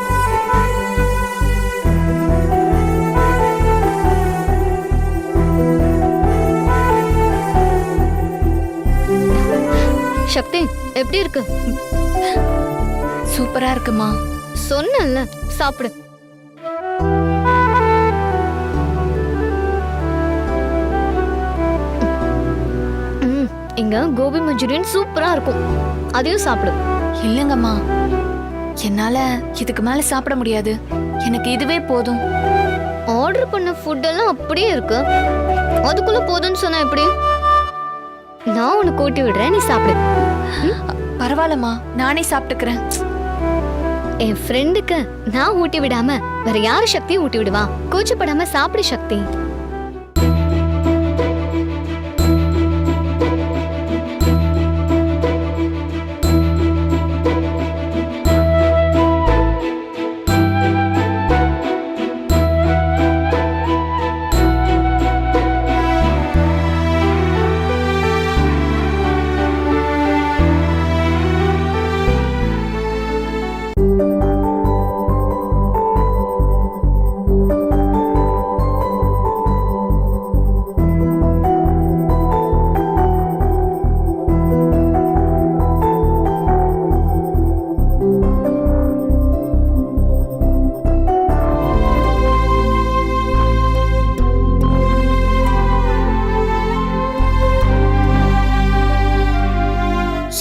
சக்தி, எப்படி இருக்கு? சூப்பரா இருக்குமா. சொன்னல சாப்பிடு. இங்க கோபி மஞ்சூரியன் சூப்பரா இருக்கும், அதையும் சாப்பிடு. இல்லங்கம்மா, என்னால இதுக்கு மேல சாப்பிட முடியாது. எனக்கு இதுவே போதும். ஆர்டர் பண்ண ஃபுட் எல்லாம் அப்படியே இருக்கு, அதுக்குள்ள போதும்னு சொன்னா எப்படி? நான் உனக்கு ஊட்டி விடுறேன், நீ சாப்பிடு. பரவாயில்லம்மா, நானே சாப்பிட்டுக்கிறேன். என் ஃப்ரெண்டுக்கு நான் ஊட்டி விடாம வேற யாரு சக்தியும் ஊட்டி விடுவா? கூச்சப்படாம சாப்பிடு சக்தி.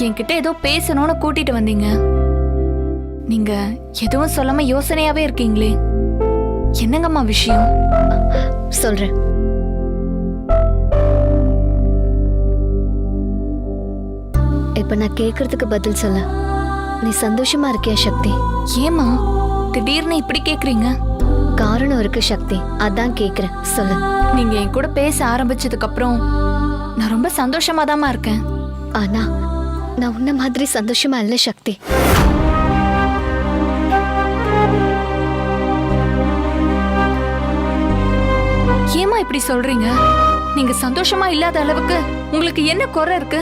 என்கிட்ட ஏதோ பேசணும்னு கூட்டிட்டு வந்தீங்க. நீங்க எதுவும் சொல்லாம யோசனையாவே இருக்கீங்களே, என்னங்கம்மா விஷயம்? சொல்றேன். இப்ப நான் கேக்குறதுக்கு பதில் சொல்ல. நீ சந்தோஷமா இருக்கியா சக்தி? ஏமா திடீர்னு இப்படி கேக்குறீங்க? காரணம் இருக்கு சக்தி, அதான் கேக்குறேன், சொல்லு. நீங்க என் கூட பேச ஆரம்பிச்சதுக்கு அப்புறம் நான் ரொம்ப சந்தோஷமா தான் இருக்கேன். ஆனா நான் உன்ன மாதிரி சந்தோஷமா இல்ல சக்தி. ஏமா இப்படி சொல்றீங்க? நீங்க சந்தோஷமா இல்லாத அளவுக்கு உங்களுக்கு என்ன குறை இருக்கு?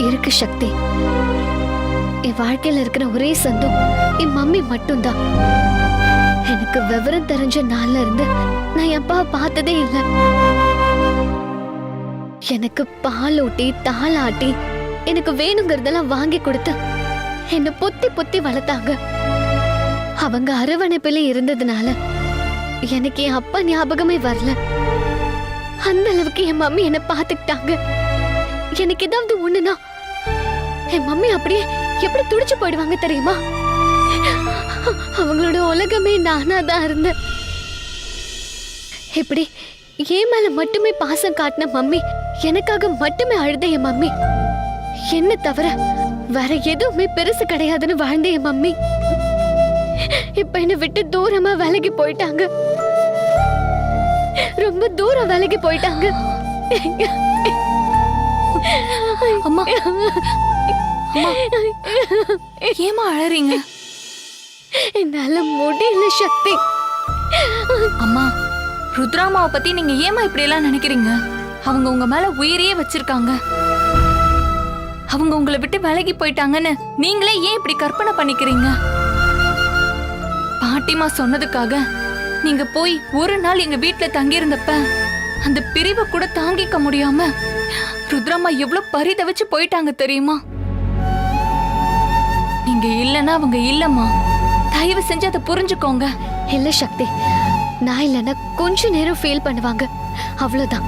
இருக்கு சக்தி. என் வாழ்க்கையில இருக்கிற ஒரே சொந்தம் என் மம்மி மட்டும்தான். எனக்கு விவரம் தெரிஞ்ச நாள்ல இருந்து நான் என் அப்பாவை பார்த்ததே இல்லை. எனக்கு பால் ஊட்டி தாளாட்டி எனக்கு வேணுங்கிறதெல்லாம் வாங்கி கொடுத்து என்ன பொத்தி பொத்தி வளர்த்தாங்க. அவங்க அரவணைப்பில இருந்ததுனால எனக்கு என் அப்பா ஞாபகமே வரல. அந்த அளவுக்கு என் மம்மி என்ன பாத்துக்கிட்டாங்க. எனக்கு ஏதாவது ஒண்ணுனா என் மம்மி அப்படியே எப்படி துடிச்சு போயிடுவாங்க தெரியுமா? அவங்களோட உலகமே நானா தான் இருந்தேன். இப்படி என் மேல மட்டுமே பாசம் காட்டின மம்மி, எனக்காக மட்டுமே அழுத என் மம்மி, என்ன தவிர வேற எதுவுமே பெருசு கிடையாதுன்னு வாழ்ந்த என் மம்மி இப்ப என்ன விட்டு தூரமா விலகி போயிட்டாங்க. ரொம்ப தூரம் விலகி போயிட்டாங்க. அம்மா ஏமா அழறீங்க? என்னால முடியல சக்தி. அம்மா, ருத்ராமாவை பத்தி நீங்க ஏமா இப்படி எல்லாம் நினைக்கிறீங்க? அவங்க உங்க மேல உயிரையே வச்சிருக்காங்க. அவங்க உங்களை விட்டு விலகி போயிட்டாங்கன்னு நீங்களே ஏன் இப்படி கற்பனை பண்ணிக்கிறீங்க? பாட்டிமா சொன்னதுக்காக நீங்க போய் ஒரு நாள் எங்க வீட்டுல தங்கியிருந்தப்ப அந்த பிரிவை கூட தாங்கிக்க முடியாம ருத்ராமா எவ்வளவு பரிதவிச்சு போயிட்டாங்க தெரியுமா? நீங்க இல்லன்னா அவங்க இல்லம்மா. தயவு செஞ்சு அதை புரிஞ்சுக்கோங்க. இல்ல சக்தி, நான் இல்லைன்னா கொஞ்ச நேரம் ஃபீல் பண்ணுவாங்க, அவ்வளவுதான்.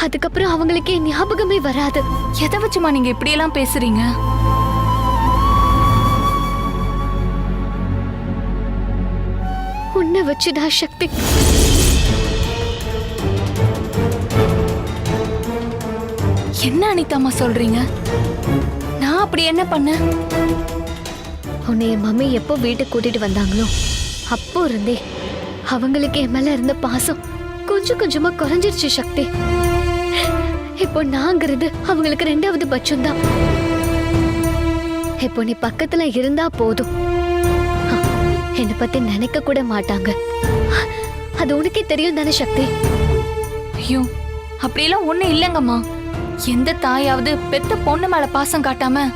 அதுக்கப்புறம் அவங்களுக்கு என் ஞாபகமே வராது. எதை வச்சுமா நீங்க இப்படி எல்லாம் பேசுறீங்க? உன்னை வச்சுதான் சக்தி. என்ன அனிதாம்மா சொல்றீங்க? நான் அப்படி என்ன பண்ண? உன்னை என் மம்மி எப்போ வீட்டுக்கு கூட்டிட்டு வந்தாங்களோ அப்போ இருந்தே அவங்களுக்கு என் மேல இருந்த பாசம் கொஞ்சம் கொஞ்சமா குறைஞ்சிருச்சு சக்தி. இப்போ நாங்கிறது அவங்களுக்கு 2வது பட்சம் தான். இப்போ நீ பக்கத்துல இருந்தா போதும், என்னை பத்தி நினைக்க கூட மாட்டாங்க. அது உனக்கே தெரியும் தானே சக்தி? ஐயோ, அப்படியெல்லாம் ஒண்ணு இல்லங்கம்மா. எந்த தாயாவது பெத்த பொண்ணு மேல பாசம் காட்டாம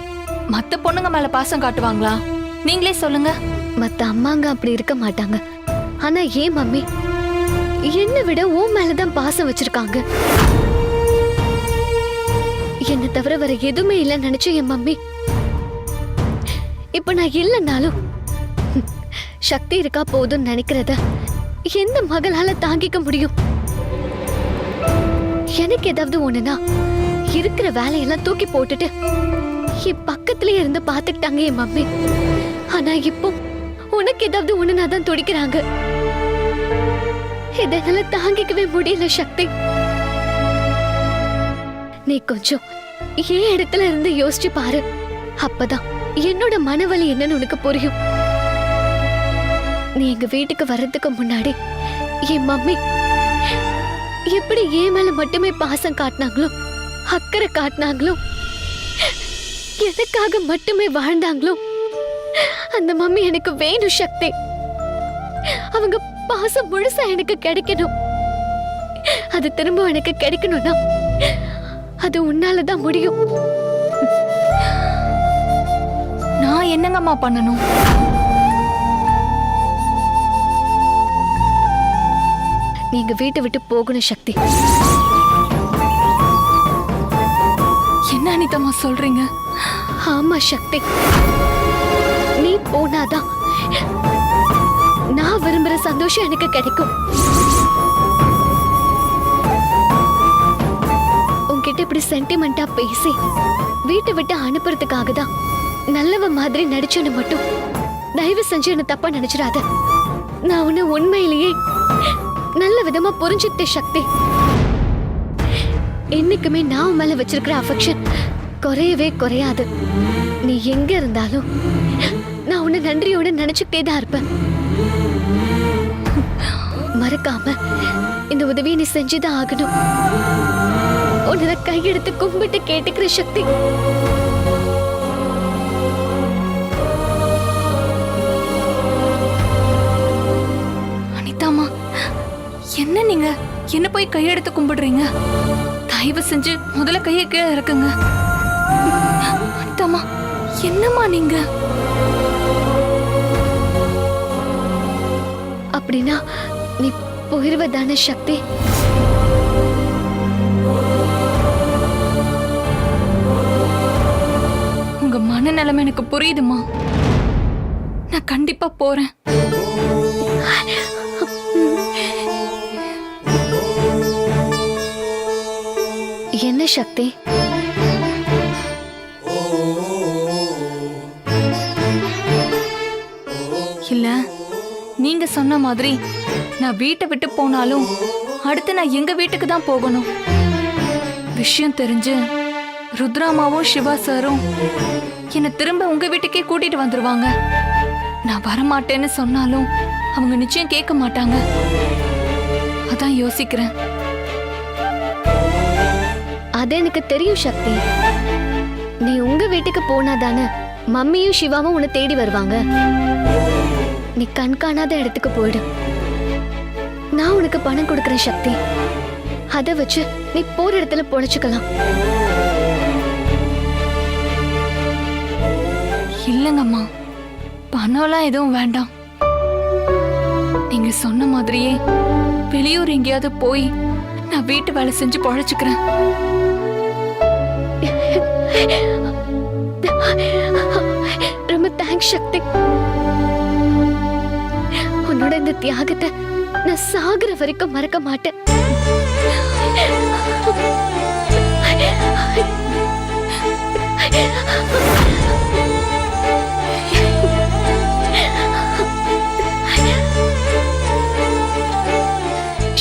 மத்த பொண்ணுங்க மேல பாசம் காட்டுவாங்களா? நீங்களே சொல்லுங்க. மத்த அம்மாங்க அப்படி இருக்க மாட்டாங்க. ஆனா ஏன் மம்மி என்னை விட உன் மேலதான் பாசம் வச்சிருக்காங்க. என்ன தவிர வேற எதுவுமே இல்லைன்னு நினைச்சு என் மம்மி இப்ப நான் இல்லைன்னாலும் சக்தி இருக்கா போதும்னு நினைக்கிறத எந்த மகளால தாங்கிக்க முடியும்? எனக்கு ஏதாவது ஒண்ணுனா இருக்கிற வேலையெல்லாம் தூக்கி போட்டுட்டு என் பக்கத்திலே இருந்து பாத்துக்கிட்டாங்க என் மம்மி. ஆனா இப்போ உனக்கு ஏதாவது ஒண்ணுனா தான் துடிக்கிறாங்க. இதனால தாங்கிக்கவே முடியல சக்தி. நீ கொஞ்சம் ஏன் இடத்துல இருந்து யோசிச்சு பாரு, அப்பதான் என்னோட மனவலி என்னன்னு உனக்கு புரியும். நீ எங்க வீட்டுக்கு வர்றதுக்கு முன்னாடி என் மம்மி எப்படி என் மேல மட்டுமே பாசம் காட்டினாங்களோ, அக்கறை காட்டினாங்களோ, எதுக்காக மட்டுமே வாழ்ந்தாங்களோ அந்த மம்மி எனக்கு வேணும் சக்தி. அவங்க பாசம் முழுசா எனக்கு கிடைக்கணும். அது திரும்ப எனக்கு கிடைக்கணும்னா அது உன்னாலதான் முடியும். நான் என்னங்கம்மா பண்ணணும்? நீங்க வீட்டை விட்டு போகணும் சக்தி. என்ன அனிதாம்மா சொல்றீங்க? ஆமா சக்தி, நீ போனாதான் நான் விரும்புற சந்தோஷம் எனக்கு கிடைக்கும். உன்கிட்ட இப்படி சென்டிமெண்டா பேசி வீட்டை விட்டு அனுப்புறதுக்காக தான் நல்லவ மாதிரி நடிச்சேன்னு மட்டும் தயவு செஞ்சு என்ன தப்பா நினைச்சிடாத. நான் உன்னை உண்மையிலேயே நல்ல விதமா புரிஞ்சுக்கிட்ட சக்தி. என்னைக்குமே நான் உன் மேல வச்சிருக்கிற அஃபெக்ஷன் குறையவே குறையாது. நீ எங்க இருந்தாலும் நான் உன்னை நன்றியோட நினைச்சுக்கிட்டே தான் இருப்பேன். மறக்காம இந்த உதவியை நீ செஞ்சுதான் ஆகணும். உன்னை கையெடுத்து கும்பிட்டு கேட்டுக்கிற சக்தி. அனிதாம்மா, என்ன நீங்க என்ன போய் கையெடுத்து கும்பிடுறீங்க? தயவு செஞ்சு முதல்ல கையை கீழே இறக்குங்க. அனிதாம்மா, என்னம்மா நீங்க? அப்படின்னா நீ போயிருவதான சக்தி? உங்க மனநிலைமை எனக்கு புரியுதுமா. நான் கண்டிப்பா போறேன். என்ன சக்தி? இல்ல நீங்க சொன்ன மாதிரி நான் வீட்டை விட்டு போனாலும் அடுத்து நான் எங்க வீட்டுக்கு தான் போகணும். விஷயம் தெரிஞ்சு ருத்ராமாவும் சிவா சாரும் என்னை திரும்ப உங்க வீட்டுக்கே கூட்டிட்டு வந்துருவாங்க. நான் வரமாட்டேன்னு சொன்னாலும் அவங்க நிச்சயம் கேட்க மாட்டாங்க. அதான் யோசிக்கிறேன். அது எனக்கு தெரியும் சக்தி. நீ உங்க வீட்டுக்கு போனாதானே மம்மியும் சிவாவும் உன்னை தேடி வருவாங்க. நீ கண் காணாத இடத்துக்கு போயிடு. நான் உனக்கு பணம் கொடுக்கறேன் சக்தி. அதை வச்சு நீ போற இடத்துல பொழைச்சுக்கலாம். இல்லங்கம்மா, பணம்லாம் எதுவும் வேண்டாம். நீங்க சொன்ன மாதிரியே வெளியூர் எங்கேயாவது போய் நான் வீட்டு வேலை செஞ்சு பொழைச்சுக்கிறேன். ரொம்ப தேங்க்ஸ் சக்தி. உன்னோட இந்த தியாகத்தை நான் சாகுற வரைக்கும் மறக்க மாட்டேன்.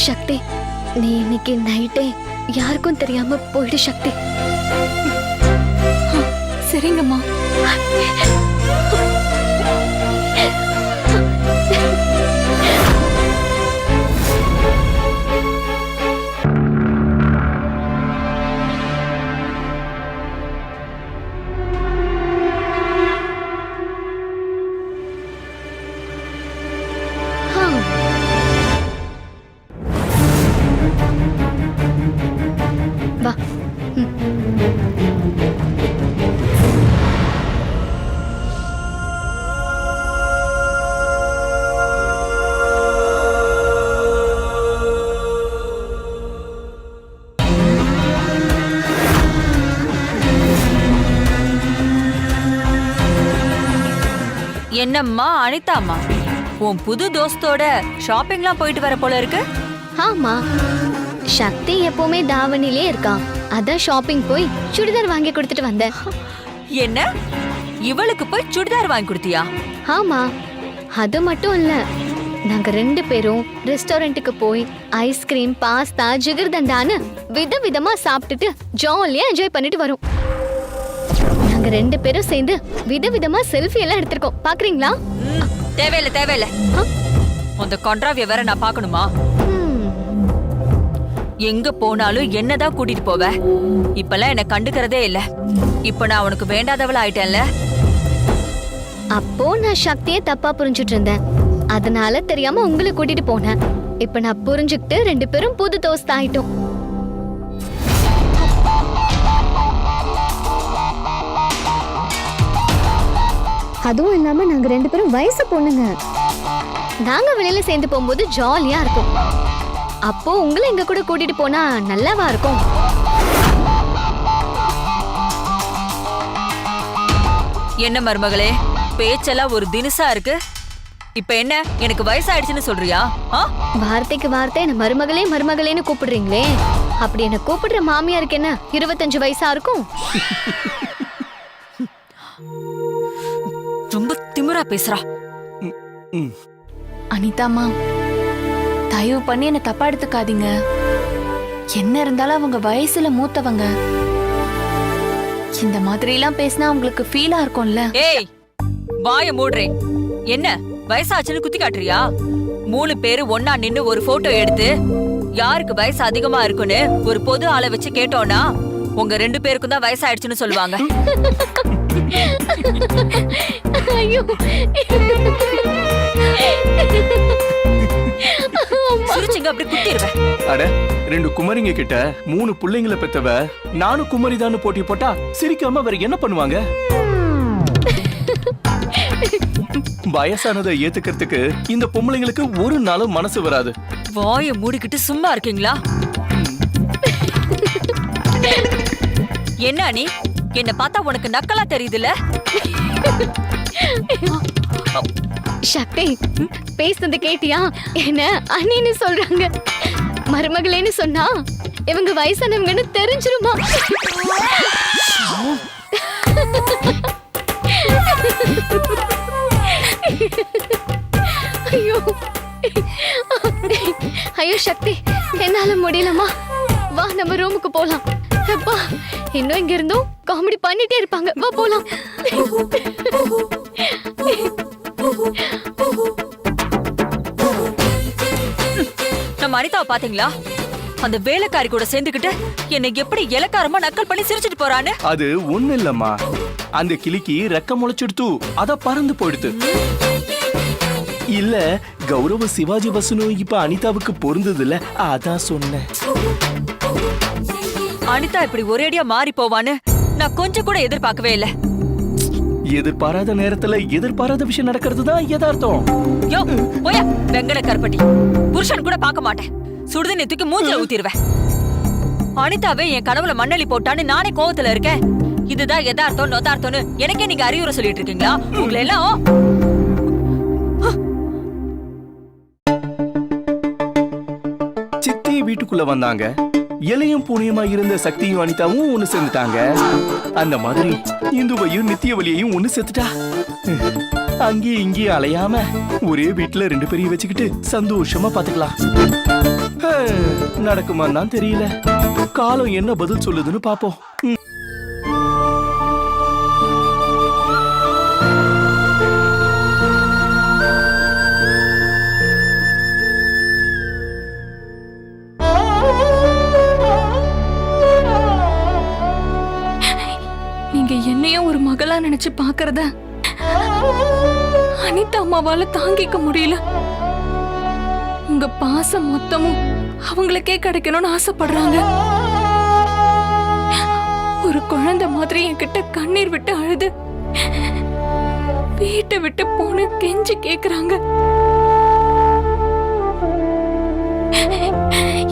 சக்தி, நீ இன்னைக்கு நைட்டே யாருக்கும் தெரியாம போயிடு சக்தி. சரிங்கம்மா. வா. என்னம்மா அனிதாம்மா, உன் புது தோஸ்தோட ஷாப்பிங்லாம் போயிட்டு வர போல இருக்கு. ஆமா, சக்தி எப்பவுமே தாவணிலே இருக்கா. அதான் ஷாப்பிங் போய் சுடிதார் வாங்கி கொடுத்துட்டு வந்தேன். என்ன, இவளுக்கு போய் சுடிதார் வாங்கி கொடுத்தியா? ஆமா, அது மட்டும் இல்ல, நாங்க 2 பேரும் ரெஸ்டாரண்ட்டுக்கு போய் ஐஸ்கிரீம், பாஸ்தா, ஜிகர்தண்டான்னு விதவிதமா சாப்பிட்டுட்டு ஜாலியா என்ஜாய் பண்ணிட்டு வரோம். நாங்க 2 பேரும் சேர்ந்து விதவிதமா செல்ஃபி எல்லாம் எடுத்திருக்கோம். பாக்குறீங்களா? தேவையில்ல தேவையில்ல. அந்த கான்ட்ராவிய வேற நான் பாக்கணுமா? எங்க போனாலும் என்னதான் கூட்டிட்டு போவ. இப்பெல்லாம் என்ன கண்டுக்கிறதே இல்ல. இப்ப நான் உனக்கு வேண்டாதவள ஆயிட்டேன்ல. அப்போ நான் சக்தியை தப்பா புரிஞ்சுட்டு இருந்தேன். அதனால தெரியாம உங்களை கூட்டிட்டு போனேன். இப்ப நான் புரிஞ்சுக்கிட்டு 2 பேரும் புது தோஸ்த் ஆயிட்டோம். அதுவும் இல்லாம நாங்க 2 பேரும் வயசு பொண்ணுங்க. நாங்க வெளியில சேர்ந்து போகும்போது ஜாலியா இருக்கும். அப்போ உங்களை எங்க கூட கூட்டிட்டு போனா நல்லாவா இருக்கும்? என்ன மருமகளே, பேச்செல்லாம் ஒரு தினுசா இருக்கு. இப்ப என்ன, எனக்கு வயசாயிடுச்சுன்னு சொல்றியா? வார்த்தைக்கு வார்த்தை என்ன மருமகளே மருமகளேன்னு கூப்பிடுறீங்களே. அப்படி என்ன கூப்பிடுற மாமியாருக்கு என்ன 25 வயசா இருக்கும்? ரொம்ப திமிரா பேசுறா. அனிதாம்மா, தயவு பண்ணி என்ன தப்பா எடுத்துக்காதீங்க. என்ன இருந்தாலும் அவங்க வயசுல மூத்தவங்க. இந்த மாதிரி எல்லாம் பேசினா உங்களுக்கு ஃபீலா இருக்கும்ல. ஏய், வாய மூடுறேன். என்ன வயசாச்சுன்னு குத்தி காட்டுறியா? 3 பேரு ஒன்னா நின்னு ஒரு போட்டோ எடுத்து யாருக்கு வயசு அதிகமா இருக்குன்னு ஒரு பொது ஆளை வச்சு கேட்டோம்னா உங்க 2 பேருக்கும் தான் வயசாயிடுச்சுன்னு சொல்லுவாங்க. ஐயோ, சிரிச்சிங்க அப்படி குத்திடுவேன். அட, 2 குமரிங்க கிட்ட 3 பிள்ளைங்களை பெத்தவ நானும் குமரிதான்னு போட்டி போட்டா சிரிக்காம வேற என்ன பண்ணுவாங்க? வயசானதை ஏத்துக்கிறதுக்கு இந்த பொம்பளைங்களுக்கு ஒரு நாளும் மனசு வராது. வாயை மூடிக்கிட்டு சும்மா இருக்கீங்களா? என்ன நீ என்ன பார்த்தா உனக்கு நக்கலா தெரியுதுல? சக்தி, பேசுனது கேட்டியா? என்ன அண்ணின்னு சொல்றாங்க. மருமகளேன்னு சொன்னா இவங்க வயசானவங்கன்னு தெரிஞ்சிருமா? ஐயோ ஐயோ சக்தி, என்னால முடியலமா. வா நம்ம ரூமுக்கு போலாம். அப்பா இன்னும் இங்க இருந்தும் காமெடி பண்ணிட்டே இருப்பாங்க. வா போலாம். நம்ம அனிதாவை பாத்தீங்களா? அந்த வேலைக்காரி கூட சேர்ந்துக்கிட்டு என்னை எப்படி இலக்காரமா நக்கல் பண்ணி சிரிச்சிட்டு போறான்னு. அது ஒண்ணு இல்லம்மா, அந்த கிளிக்கு ரெக்க முளைச்சிடுத்து, அத பறந்து போயிடுது. இல்ல கௌரவ சிவாஜி வசனம் இப்ப அனிதாவுக்கு பொருந்தது இல்ல, அதான் சொன்னேன். அனிதா இப்படி ஒரேடியா மாறி போவான்னு நான் கொஞ்சம் கூட எதிர்பார்க்கவே இல்ல. எதிர்பாராத நேரத்துல எதிர்பாராத விஷயம் நடக்கிறது தான் யதார்த்தம். யோ போயா வெங்கட கருப்பட்டி, புருஷன் கூட பார்க்க மாட்டேன். சுடுதண்ணி தூக்கி மூஞ்சில ஊத்திடுவேன். அனிதாவே என் கனவுல மண்ணலி போட்டான்னு நானே கோவத்துல இருக்கேன். இதுதான் யதார்த்தம் நொதார்த்தம்னு எனக்கே நீங்க அறிவுரை சொல்லிட்டு இருக்கீங்களா? உங்களை எல்லாம் சித்தி வீட்டுக்குள்ள வந்தாங்க. இலையும் பூனியமா இருந்த சக்தியும் அனிதாவும் ஒண்ணு சேர்ந்துட்டாங்க. அந்த மாதிரி இந்துவையும் நித்தியவலியையும் ஒண்ணு சேர்த்துட்டா. அங்கேயும் இங்கேயும் அலையாம ஒரே வீட்டுல 2 பேரையும் வச்சுக்கிட்டு சந்தோஷமா பாத்துக்கலாம். நடக்குமான்னு தான் தெரியல. காலம் என்ன பதில் சொல்லுதுன்னு பாப்போம். நீங்க என்னையும் ஒரு மகளா நினைச்சு பாக்குறத அனிதா அம்மாவால தாங்கிக்க முடியல. உங்க பாசம் மொத்தமும் அவங்களுக்கே கிடைக்கணும்னு ஆசைப்படுறாங்க. ஒரு குழந்தை மாதிரி என்கிட்ட கண்ணீர் விட்டு அழுது வீட்டை விட்டு போன கெஞ்சி கேக்குறாங்க.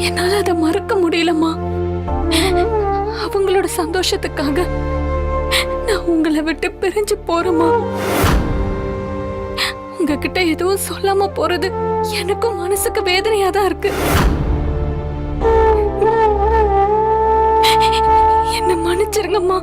என்னால அதை மறக்க முடியலம்மா. அவங்களோட சந்தோஷத்துக்காக நான் உங்களை விட்டு பிரிஞ்சு போறேம்மா. உங்ககிட்ட எதுவும் சொல்லாம போறது எனக்கும் மனசுக்கு வேதனையா தான் இருக்கு. என்ன மன்னிச்சிருங்கம்மா.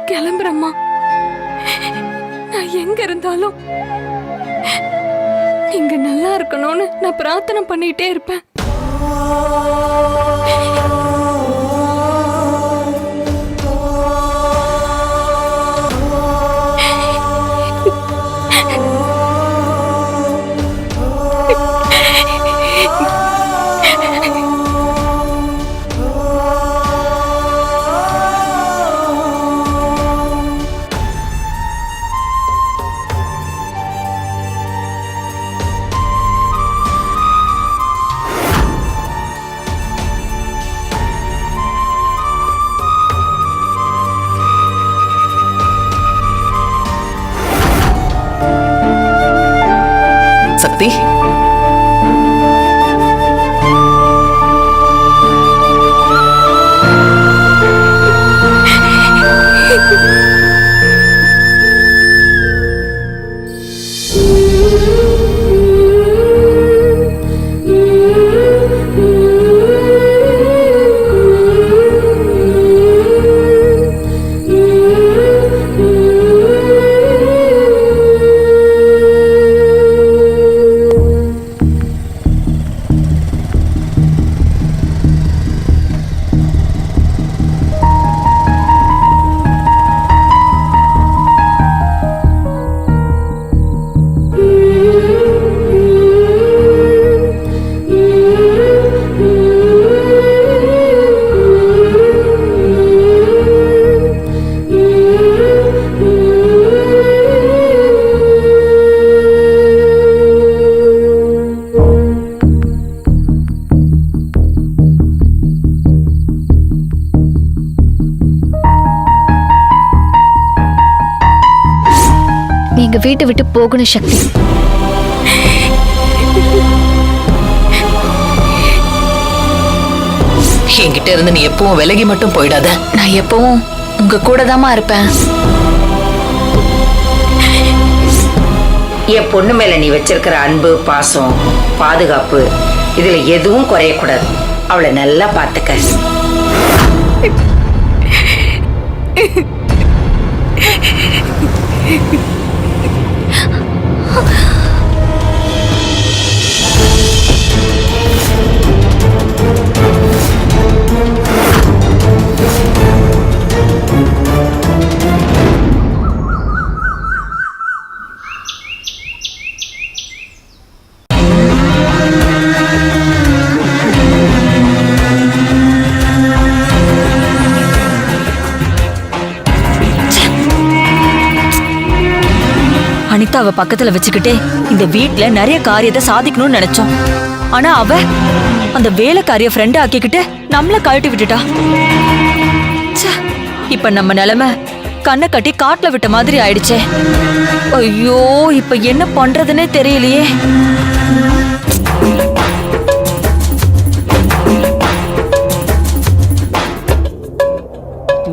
கிளம்புறம்மா. நான் எங்க இருந்தாலும் நீங்க நல்லா இருக்கணும்னு நான் பிரார்த்தனை பண்ணிட்டே இருப்பேன். சக்தி, வீட்டை விட்டு போகணும் சக்தி. என்கிட்ட இருந்து நீ எப்பவும் விலகி மட்டும் போயிடாத. நான் எப்பவும் உங்க கூட தாமா இருப்பேன். என் பொண்ணு மேல நீ வச்சிருக்கிற அன்பு, பாசம், பாதுகாப்பு இதுல எதுவும் குறையக்கூடாது. அவளை நல்லா பாத்துக்க. அனிதாவை பக்கத்துல வச்சுக்கிட்டே இந்த வீட்ல நிறைய காரியத்தை சாதிக்கணும்னு நினைச்சோம். ஆனா அவ அந்த வேலைக்காரிய ஃப்ரெண்ட் ஆக்கிக்கிட்டு நம்மள கழட்டி விட்டுட்டா. ச்சே, இப்ப நம்ம நிலைமை கண்ணை கட்டி காட்டுல விட்ட மாதிரி ஆயிடுச்சே. ஐயோ, இப்ப என்ன பண்றதுன்னே தெரியலையே.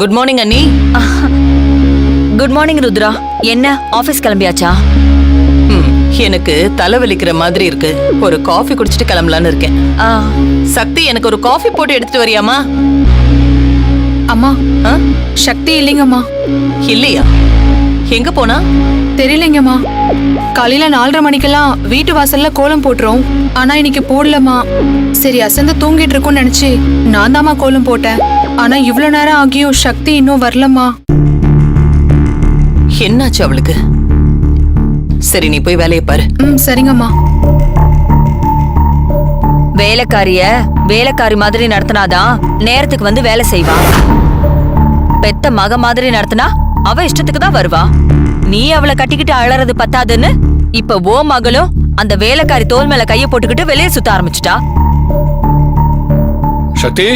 குட் மார்னிங் அண்ணி. Good morning Rudra. என்ன ஆபீஸ் கிளம்பியாச்சா? எனக்கு தலைவலிக்கிற மாதிரி இருக்கு. ஒரு காஃபி குடிச்சிட்டு கிளம்பலான்னு இருக்கேன். சக்தி, எனக்கு ஒரு காஃபி போட்டு எடுத்துட்டு வரியாமா? அம்மா, சக்தி இல்லைங்கம்மா. இல்லையா? எங்க போனா? தெரியலைங்கம்மா. காலையில 4:30 மணிக்கெல்லாம் வீட்டு வாசல்ல கோலம் போட்டுரும். ஆனா இன்னைக்கு போடலம்மா. சரி, அசந்து தூங்கிட்டு இருக்கும்னு நினைச்சு நான் தாம்மா கோலம் போட்டேன். ஆனா இவ்வளவு நேரம் ஆகியும் சக்தி இன்னும் வரலம்மா. என்னாச்சு அவளுக்கு? சரி, நீ போய் வேலையை பாரு. சரிங்கம்மா. வேலைக்காரி மாதிரி நடத்தினாதான் நேரத்துக்கு வந்து வேலை செய்வா. பெத்த மக மாதிரி நடத்தினா அவ இஷ்டத்துக்கு தான் வருவா. நீ அவளை கட்டிக்கிட்டு அழறது பத்தாதுன்னு இப்ப ஓ மகளும் அந்த வேலைக்காரி தோல் மேல கைய போட்டுக்கிட்டு வெளியே சுத்த ஆரம்பிச்சுட்டா. சக்தி,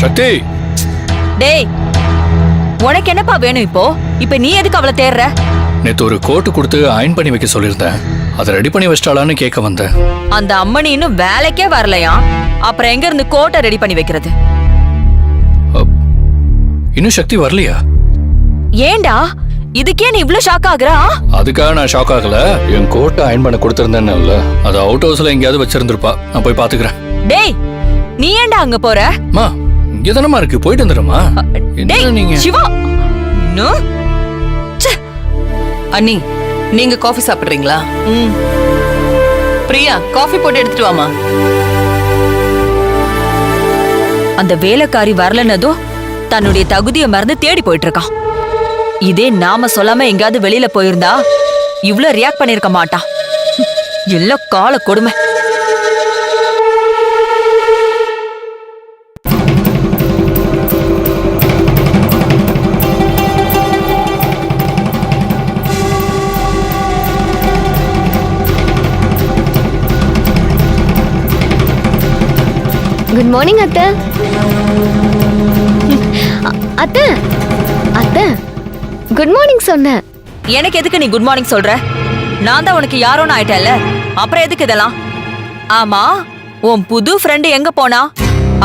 சக்தி. டேய், உனக்கு என்னப்பா வேணும் இப்போ? இப்ப நீ எதுக்கு அவளை தேடுற? நேத்து ஒரு கோட்டு கொடுத்து அயன் பண்ணி வைக்க சொல்லியிருந்தேன். அதை ரெடி பண்ணி வச்சிட்டாளான்னு கேட்க வந்தேன். அந்த அம்மனி இன்னும் வேலைக்கே வரலையா? அப்புறம் எங்க இருந்து கோட்டை ரெடி பண்ணி வைக்கிறது? இன்னும் சக்தி வரலையா? ஏண்டா இதுக்கே நீ இவ்ளோ ஷாக் ஆகுறா? அதுக்காக நான் ஷாக் ஆகல. என் கோட்டை அயன் பண்ண கொடுத்திருந்தேன்னு அது அவுட் ஹவுஸ்ல எங்கேயாவது வச்சிருந்திருப்பா. நான் போய் பாத்துக்கிறேன். டேய், நீ ஏண்டா அங்க போற? மா, இங்க தானமா இருக்கு, போயிட்டு வந்துடுமா? டேய் நீங்க சிவா, அண்ணி, நீங்க காஃபி சாப்பிடுறீங்களா? பிரியா, காஃபி போட்டு எடுத்துட்டு வாமா. அந்த வேலைக்காரி வரலனதும் தன்னுடைய தகுதியை மறந்து தேடி போயிட்டு இருக்கான். இதே நாம சொல்லாம எங்கயாவது வெளியில போயிருந்தா இவ்ளோ ரியாக்ட் பண்ணிருக்க மாட்டான். எல்லாம் கால கொடுமை. குட் மார்னிங் அத்தை. அத்தை, அத்தை, குட் மார்னிங் சொன்னேன். எனக்கு எதுக்கு நீ குட் மார்னிங் சொல்ற? நான் தான் உனக்கு யாரோன்னு ஆயிட்டேன்ல, அப்புறம் எதுக்கு இதெல்லாம்? ஆமா, உன் புது ஃப்ரெண்டு எங்க போனா?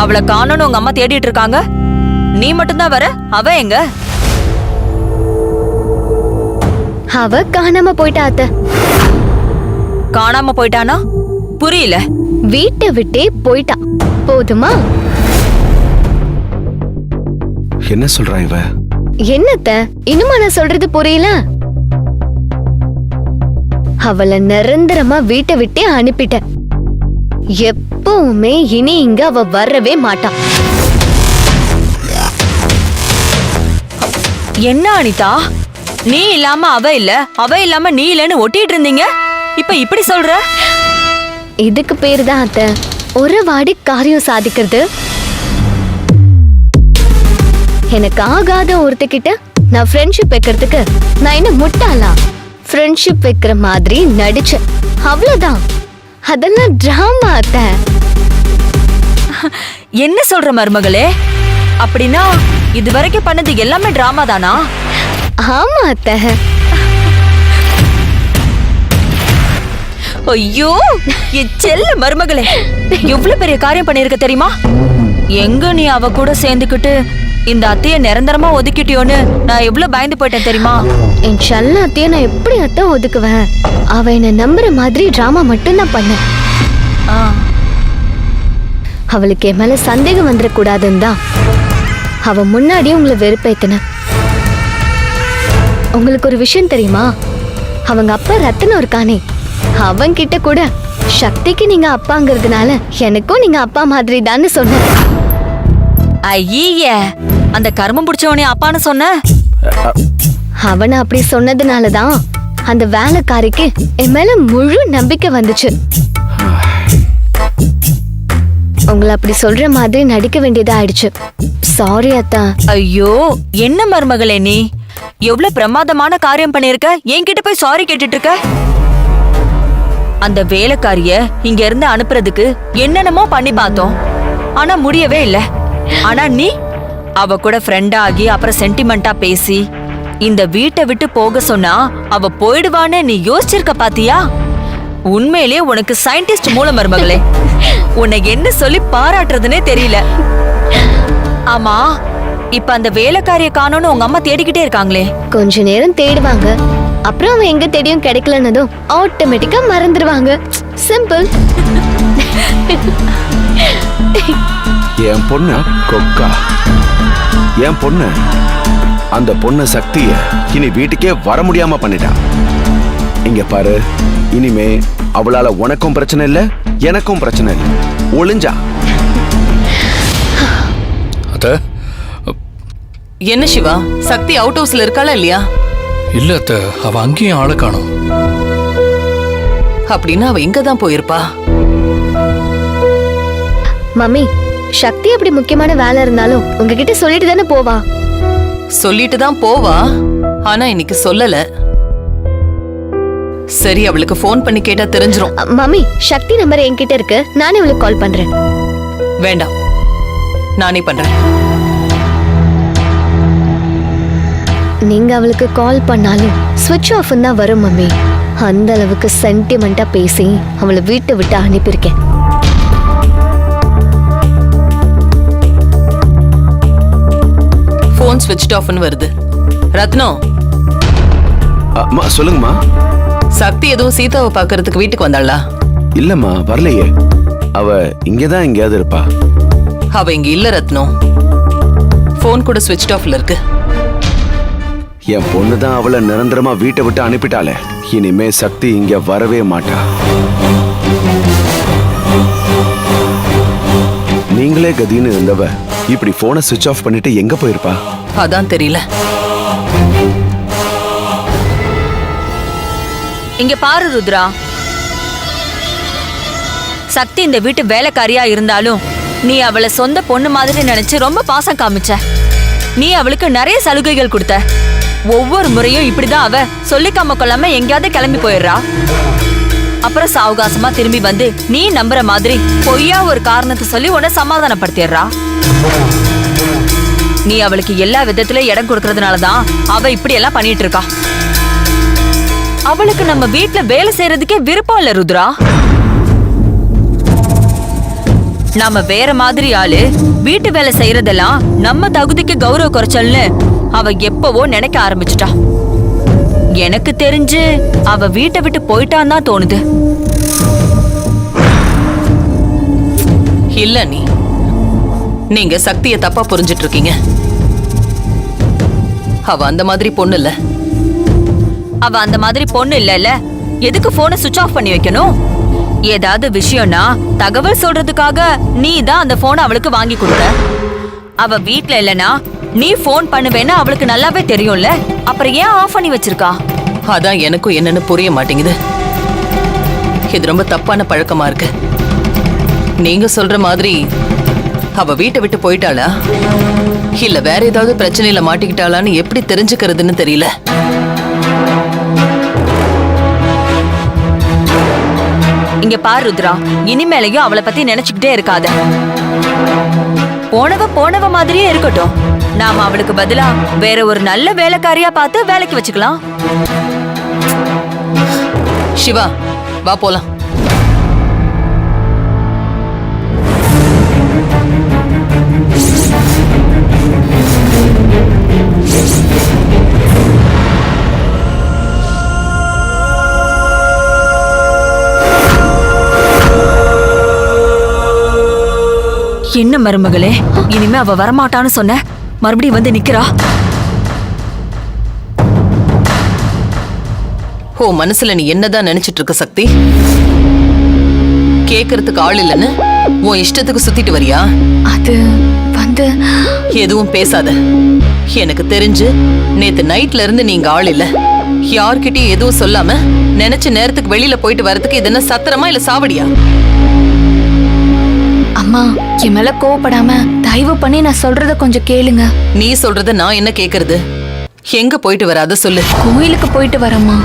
அவளை காணோன்னு உங்க அம்மா தேடிட்டு இருக்காங்க. நீ மட்டும்தான் வர, அவ எங்க? அவ காணாம போயிட்டா அத்தை. காணாம போயிட்டானா? புரியல. வீட்டை விட்டே போயிட்டா. போதுமா? என்ன சொல்றா இவ? என்னத்த இன்னுமா நான் சொல்றது புரியல? அவளை நிரந்தரமா வீட்டை விட்டே அனுப்பிட்டேன். எப்பவுமே இனி இங்க அவ வரவே மாட்டா. என்ன அனிதா, நீ இல்லாம அவ இல்ல, அவ இல்லாம நீ இல்லன்னு ஒட்டிட்டு இருந்தீங்க. இப்ப இப்படி சொல்ற? இதுக்கு பேரு தான் அத்தை ஒரு வாடி காரியம் சாதிக்கிறது. எனக்கு ஆகாத ஒருத்தக்கிட்ட நான் ஃப்ரெண்ட்ஷிப் வைக்கிறதுக்கு நான் என்ன முட்டாளா? ஃப்ரெண்ட்ஷிப் வைக்கிற மாதிரி நடிச்சேன், அவ்வளவுதான். அதெல்லாம் டிராமா அத்தை. என்ன சொல்ற மருமகளே? அப்படின்னா இது வரைக்கும் பண்ணது எல்லாமே டிராமா தானா? ஆமா அத்தை. ஐயோ என் செல்ல மருமகளே, எவ்வளவு பெரிய காரியம் பண்ணிருக்க தெரியுமா? எங்க நீ அவ கூட சேர்ந்துக்கிட்டு இந்த அத்தைய நிரந்தரமா ஒதுக்கிட்டியோன்னு நான் எவ்வளவு பயந்து போயிட்டேன் தெரியுமா? என் செல்ல அத்தைய நான் எப்படி அத்தை ஒதுக்குவேன்? அவ என்ன நம்புற மாதிரி டிராமா மட்டும் தான் பண்ண. ஆ, அவளுக்கு என் மேல சந்தேகம் வந்துடக்கூடாதுன்னு தான் அவ முன்னாடியே உங்களை வெறுப்பேத்தின. உங்களுக்கு ஒரு விஷயம் தெரியுமா? அவங்க அப்பா ரத்தனம் இருக்கானே, அவன் கிட்ட கூட சக்திக்கு நீங்க அப்பாங்கிறதுனால எனக்கும் நீங்க அப்பா மாதிரி தான்னு சொன்ன. ஐய அந்த கர்மம் பிடிச்சவனே அப்பான்னு சொன்ன. அவனை அப்படி சொன்னதுனாலதான் அந்த வேலைக்காரிக்கு என் மேல முழு நம்பிக்கை வந்துச்சு. உங்களை அப்படி சொல்ற மாதிரி நடிக்க வேண்டியதா ஆயிடுச்சு. சாரி அத்தா. ஐயோ என்ன மருமகளே நீ எவ்வளவு பிரமாதமான காரியம் பண்ணிருக்க, என்கிட்ட போய் சாரி கேட்டுட்டு இருக்க? அந்த வேலைக்காரிய இங்க இருந்து அனுப்புறதுக்கு என்னென்னமோ பண்ணி பார்த்தோம், ஆனா முடியவே இல்ல. ஆனா நீ அவ கூட ஃப்ரெண்ட் ஆகி அப்புறம் சென்டிமெண்டா பேசி இந்த வீட்டை விட்டு போக சொன்னா அவ போயிடுவான்னு நீ யோசிச்சிருக்க பாத்தியா? உண்மையிலே உனக்கு சயின்டிஸ்ட் மூல மருமகளே. உன்னை என்ன சொல்லி பாராட்டுறதுனே தெரியல. ஆமா, இப்ப அந்த வேலைக்காரிய காணோன்னு உங்க அம்மா தேடிக்கிட்டே இருக்காங்களே. கொஞ்ச நேரம் தேடுவாங்க, அப்புறம் அவன் எங்க தேடியும் கிடைக்கலன்னதும் ஆட்டோமேட்டிக்கா மறந்துடுவாங்க. சிம்பிள். என் பொண்ணு கொக்கா, என் பொண்ணு அந்த பொண்ணு சக்திய இனி வீட்டுக்கே வர முடியாம பண்ணிட்டான். இங்க பாரு, இனிமே அவளால உனக்கும் பிரச்சனை இல்ல, எனக்கும் பிரச்சனை இல்ல. ஒளிஞ்சா. அத்தை, என்ன சிவா, சக்தி அவுட் ஹவுஸ்ல இருக்காளா இல்லையா? இல்ல அத்தை, அவ அங்கேயும் ஆளை காணோம். அப்படின்னா அவ எங்க தான் போயிருப்பா? மம்மி, சக்தி அப்படி முக்கியமான வேலை இருந்தாலும் உங்ககிட்ட சொல்லிட்டு தானே போவா. சொல்லிட்டு தான் போவா, ஆனா இன்னைக்கு சொல்லல. சரி, அவளுக்கு ஃபோன் பண்ணி கேட்டா தெரிஞ்சிரும். மம்மி, சக்தி நம்பர் என்கிட்ட இருக்கு, நானே அவளுக்கு கால் பண்றேன். வேண்டாம், நானே பண்றேன். நீங்க அவளுக்கு கால் பண்ணாலும் ஸ்விட்ச் ஆஃப் தான் வரும் மம்மி. அந்த அளவுக்கு சென்டிமெண்டா பேசி அவளை வீட்டை விட்டு அனுப்பியிருக்கேன். போன் ஸ்விட்ச் ஆஃப்னு வருது. ரத்னம், சொல்லுங்கம்மா. சக்தி எதுவும் சீதாவை பாக்குறதுக்கு வீட்டுக்கு வந்தாளா? இல்லம்மா, வரலையே. அவ இங்கதான் எங்கேயாவது இருப்பா. அவ இங்க இல்ல ரத்னம். போன் கூட ஸ்விட்ச் ஆஃப்ல இருக்கு. என் பொண்ணு தான் அவளை நிரந்தரமா வீட்டை விட்டு அனுப்பிட்டாளே. இனிமே சக்தி இங்க வரவே மாட்டா. நீங்களே கதின்னு இருந்தவ இப்படி போனை சுவிட்ச் ஆஃப் பண்ணிட்டு எங்க போயிருப்பா? அதான் தெரியல. இங்க பாரு ருத்ரா, சக்தி இந்த வீட்டு வேலைக்காரியா இருந்தாலும் நீ அவளை சொந்த பொண்ணு மாதிரி நினைச்சு ரொம்ப பாசம் காமிச்ச. நீ அவளுக்கு நிறைய சலுகைகள் கொடுத்த. ஒவ்வொரு முறையும் இப்படிதான் அவ சொல்லிக்காம கொள்ளாம எங்கேயாவது கிளம்பி போயிடுறா. அப்புறம் சாவகாசமா திரும்பி வந்து நீ நம்புற மாதிரி பொய்யா ஒரு காரணத்தை சொல்லி உன்னை சமாதானப்படுத்திடுறா. நீ அவளுக்கு எல்லா விதத்திலும் இடம் கொடுக்கறதுனாலதான் அவ இப்படி எல்லாம் பண்ணிட்டு இருக்கா. அவளுக்கு நம்ம வீட்டுல வேலை செய்யறதுக்கே விருப்பம் இல்ல ருத்ரா. நாம வேற மாதிரி ஆளு, வீட்டு வேலை செய்யறதெல்லாம் நம்ம தகுதிக்கு கௌரவ குறைச்சல்னு அவ எப்பவோ நினைக்க ஆரம்பிச்சுட்டா. எனக்கு தெரிஞ்சு அவ வீட்டை விட்டு போயிட்டான்னு தான் தோணுது. இல்ல, நீங்க சக்தியை தப்பா புரிஞ்சிட்டு இருக்கீங்க. அவ அந்த மாதிரி பொண்ணு இல்ல. அவ அந்த மாதிரி பொண்ணு இல்ல. எதுக்கு போனை சுவிட்ச் ஆஃப் பண்ணி வைக்கணும்? ஏதாவது விஷயம்னா தகவல் சொல்றதுக்காக நீ தான் அந்த போனை அவளுக்கு வாங்கி கொடுத்த. அவ வீட்ல இல்லனா நீ போன் பண்ணுவேன்னு அவளுக்கு நல்லாவே தெரியும்ல. அப்புறம் ஏன் ஆஃப் பண்ணி வச்சிருக்கா? அதான் எனக்கும் என்னன்னு புரிய மாட்டேங்குது. இது ரொம்ப தப்பான பழக்கமா இருக்கு. நீங்க சொல்ற மாதிரி அவ வீட்டை விட்டு போயிட்டாளா இல்ல வேற ஏதாவது பிரச்சனையில மாட்டிக்கிட்டாளான்னு எப்படி தெரிஞ்சுக்கிறதுன்னு தெரியல. இங்க பாரு ருத்ரா, இனிமேலையும் அவளை பத்தி நினைச்சுக்கிட்டே இருக்காத. போனவ மாதிரியே இருக்கட்டும். நாம அவளுக்கு பதிலா வேற ஒரு நல்ல வேலைக்காரியா பார்த்து வேலைக்கு வச்சுக்கலாம். சிவா வா போலாம். என்ன மருமகளே, இனிமே அவ வரமாட்டான்னு சொன்ன, மறுபடியும் வந்து நிக்கிறா. ஓ மனசுல நீ என்னதான் நினைச்சிட்டு இருக்க சக்தி? கேக்குறதுக்கு ஆள் இல்லைன்னு உன் இஷ்டத்துக்கு சுத்திட்டு வரியா? அது வந்து எதுவும் பேசாத. எனக்கு தெரிஞ்சு நேத்து நைட்ல இருந்து நீங்க ஆள் இல்ல. யார்கிட்டயும் எதுவும் சொல்லாம நினைச்ச நேரத்துக்கு வெளியில போயிட்டு வரதுக்கு இது என்ன சத்திரமா இல்ல சாவடியா? அம்மா என் மேல கோவப்படாம தயவு பண்ணி நான் சொல்றத கொஞ்சம் கேளுங்க. நீ சொல்றத நான் என்ன கேக்குறது? எங்க போயிட்டு வர அத சொல்லு. கோயிலுக்கு போயிட்டு வரேம்மா.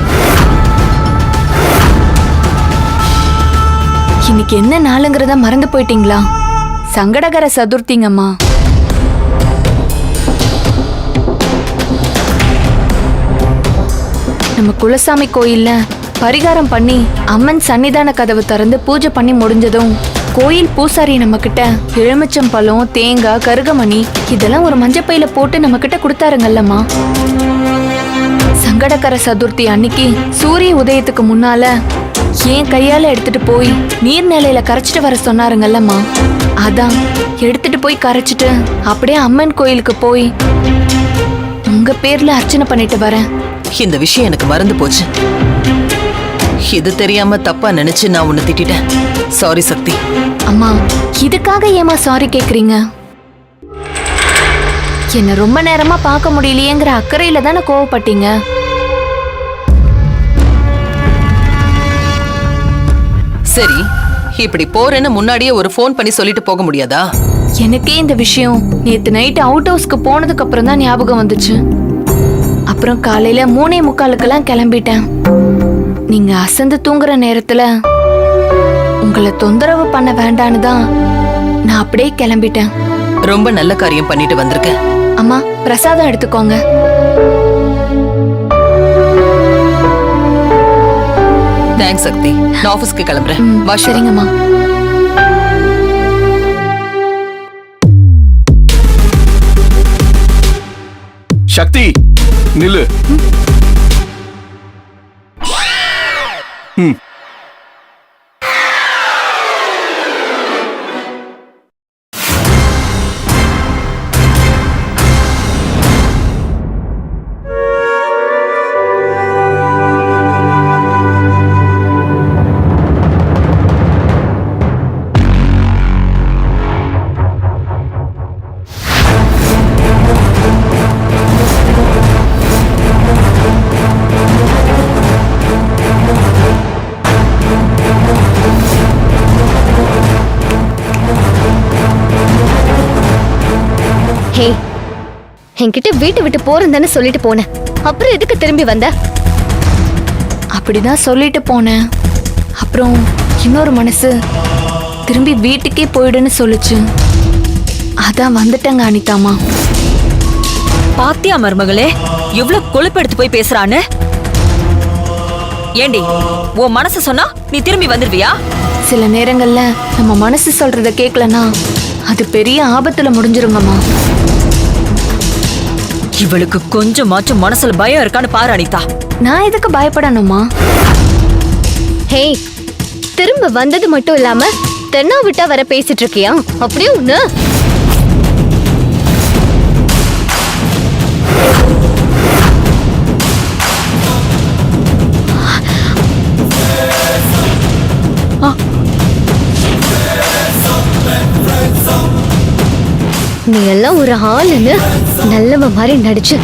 இன்னைக்கு என்ன நாளுங்கிறத மறந்து போயிட்டீங்களா? சங்கடகர சதுர்த்திங்கம்மா. நம்ம குலசாமி கோயில்ல பரிகாரம் பண்ணி அம்மன் சன்னிதான கதவு திறந்து பூஜை பண்ணி முடிஞ்சதும் கோயில் பூசாரி நம்ம கிட்ட எலுமிச்சம்பழம், தேங்காய், கருகமணி இதெல்லாம் ஒரு மஞ்சப்பையில போட்டு நம்ம கிட்ட கொடுத்தாருங்கல்லம்மா. சங்கடகர சதுர்த்தி அன்னைக்கு சூரிய உதயத்துக்கு முன்னால என் கையால எடுத்துட்டு போய் நீர்நிலையில கரைச்சிட்டு வர சொன்னாருங்கல்லம்மா. அதான் எடுத்துட்டு போய் கரைச்சிட்டு அப்படியே அம்மன் கோயிலுக்கு போய் உங்க பேர்ல அர்ச்சனை பண்ணிட்டு வரேன். இந்த விஷயம் எனக்கு மறந்து போச்சு. இது தெரியாம தப்பா நினைச்சு நான் உன்னை திட்டிட்டேன். சாரி சக்தி. அம்மா இதுக்காக ஏமா சாரி கேக்குறீங்க? என்ன ரொம்ப நேரமா பார்க்க முடியலையேங்கிற அக்கறையில தானே கோவப்பட்டீங்க. சரி, இப்படி போறேன்னு முன்னாடியே ஒரு ஃபோன் பண்ணி சொல்லிட்டு போக முடியாதா? எனக்கே இந்த விஷயம் நேத்து நைட் அவுட் ஹவுஸ்க்கு போனதுக்கு அப்புறம் தான் ஞாபகம் வந்துச்சு. அப்புறம் காலையில 3:45 கிளம்பிட்டேன். நீங்க அசந்து தூங்குற நேரத்துல உங்களை தொந்தரவு பண்ண வேண்டான்னு தான் நான் அப்படியே கிளம்பிட்டேன். ரொம்ப நல்ல காரியம் பண்ணிட்டு வந்திருக்க. அம்மா பிரசாதம் எடுத்துக்கோங்க. தேங்க்ஸ் சக்தி. நான் ஆபீஸ்க்கு கிளம்புறேன். வா சிவா. சரிங்கம்மா. சக்தி நில்லு. ஹே, என்கிட்ட வீட்டை விட்டு போறேன்னு சொல்லிட்டு போனேன். அப்புறம் எதுக்கு திரும்பி வந்த? அப்படிதான் சொல்லிட்டு போனேன். அப்புறம் இன்னொரு மனசு திரும்பி வீட்டுக்கே போயிடுன்னு சொல்லுச்சு. அதான் வந்துட்டேங்க அனிதாமா. பாத்தியா மருமகளே, எவ்வளவு கொழுப்பெடுத்து போய் பேசுறான்னு? ஏண்டி உன் மனசு சொன்னா நீ திரும்பி வந்துருவியா? சில நேரங்கள்ல நம்ம மனசு சொல்றத கேட்கலனா அது பெரிய ஆபத்துல முடிஞ்சிருங்கம்மா. இவளுக்கு கொஞ்சமாச்சும் மனசுல பயம் இருக்கான்னு பாரு அனிதா. நான் எதுக்கு பயப்படணுமா? ஹே, திரும்ப வந்தது மட்டும் இல்லாம தென்னா விட்டா வர பேசிட்டு இருக்கியா? அப்படியே ஒண்ணு. நீ எல்லாம் ஒரு ஆளுன்னு நல்லவ மாதிரி நடிச்சு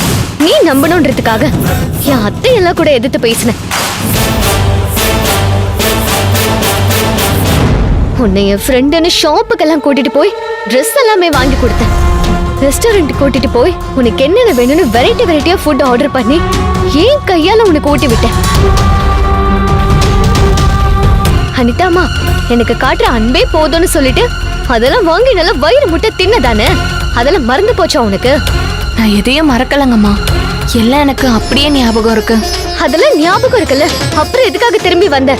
நீ நம்பணும்ன்றதுக்காக என் அத்தையெல்லாம் கூட எதிர்த்து பேசின. உன்னை என் ஃப்ரெண்டுன்னு ஷாப்புக்கெல்லாம் கூட்டிட்டு போய் ட்ரெஸ் எல்லாமே வாங்கி கொடுத்தேன். ரெஸ்டாரண்ட் கூட்டிட்டு போய் உனக்கு என்னென்ன வேணும்னு வெரைட்டியா ஃபுட் ஆர்டர் பண்ணி ஏன் கையால உனக்கு ஊட்டி விட்டேன். அனிதாமா, எனக்கு காட்டுற அன்பே போதும்னு சொல்லிட்டு அதெல்லாம் வாங்கி நல்லா வயிறு முட்டை தின்னதானே? அதெல்லாம் மறந்து போச்சா உனக்கு? நான் எதையும் மறக்கலங்கம்மா. எல்லாம் எனக்கு அப்படியே ஞாபகம் இருக்கு. அதெல்லாம் ஞாபகம் இருக்குல்ல, அப்புறம் எதுக்காக திரும்பி வந்த?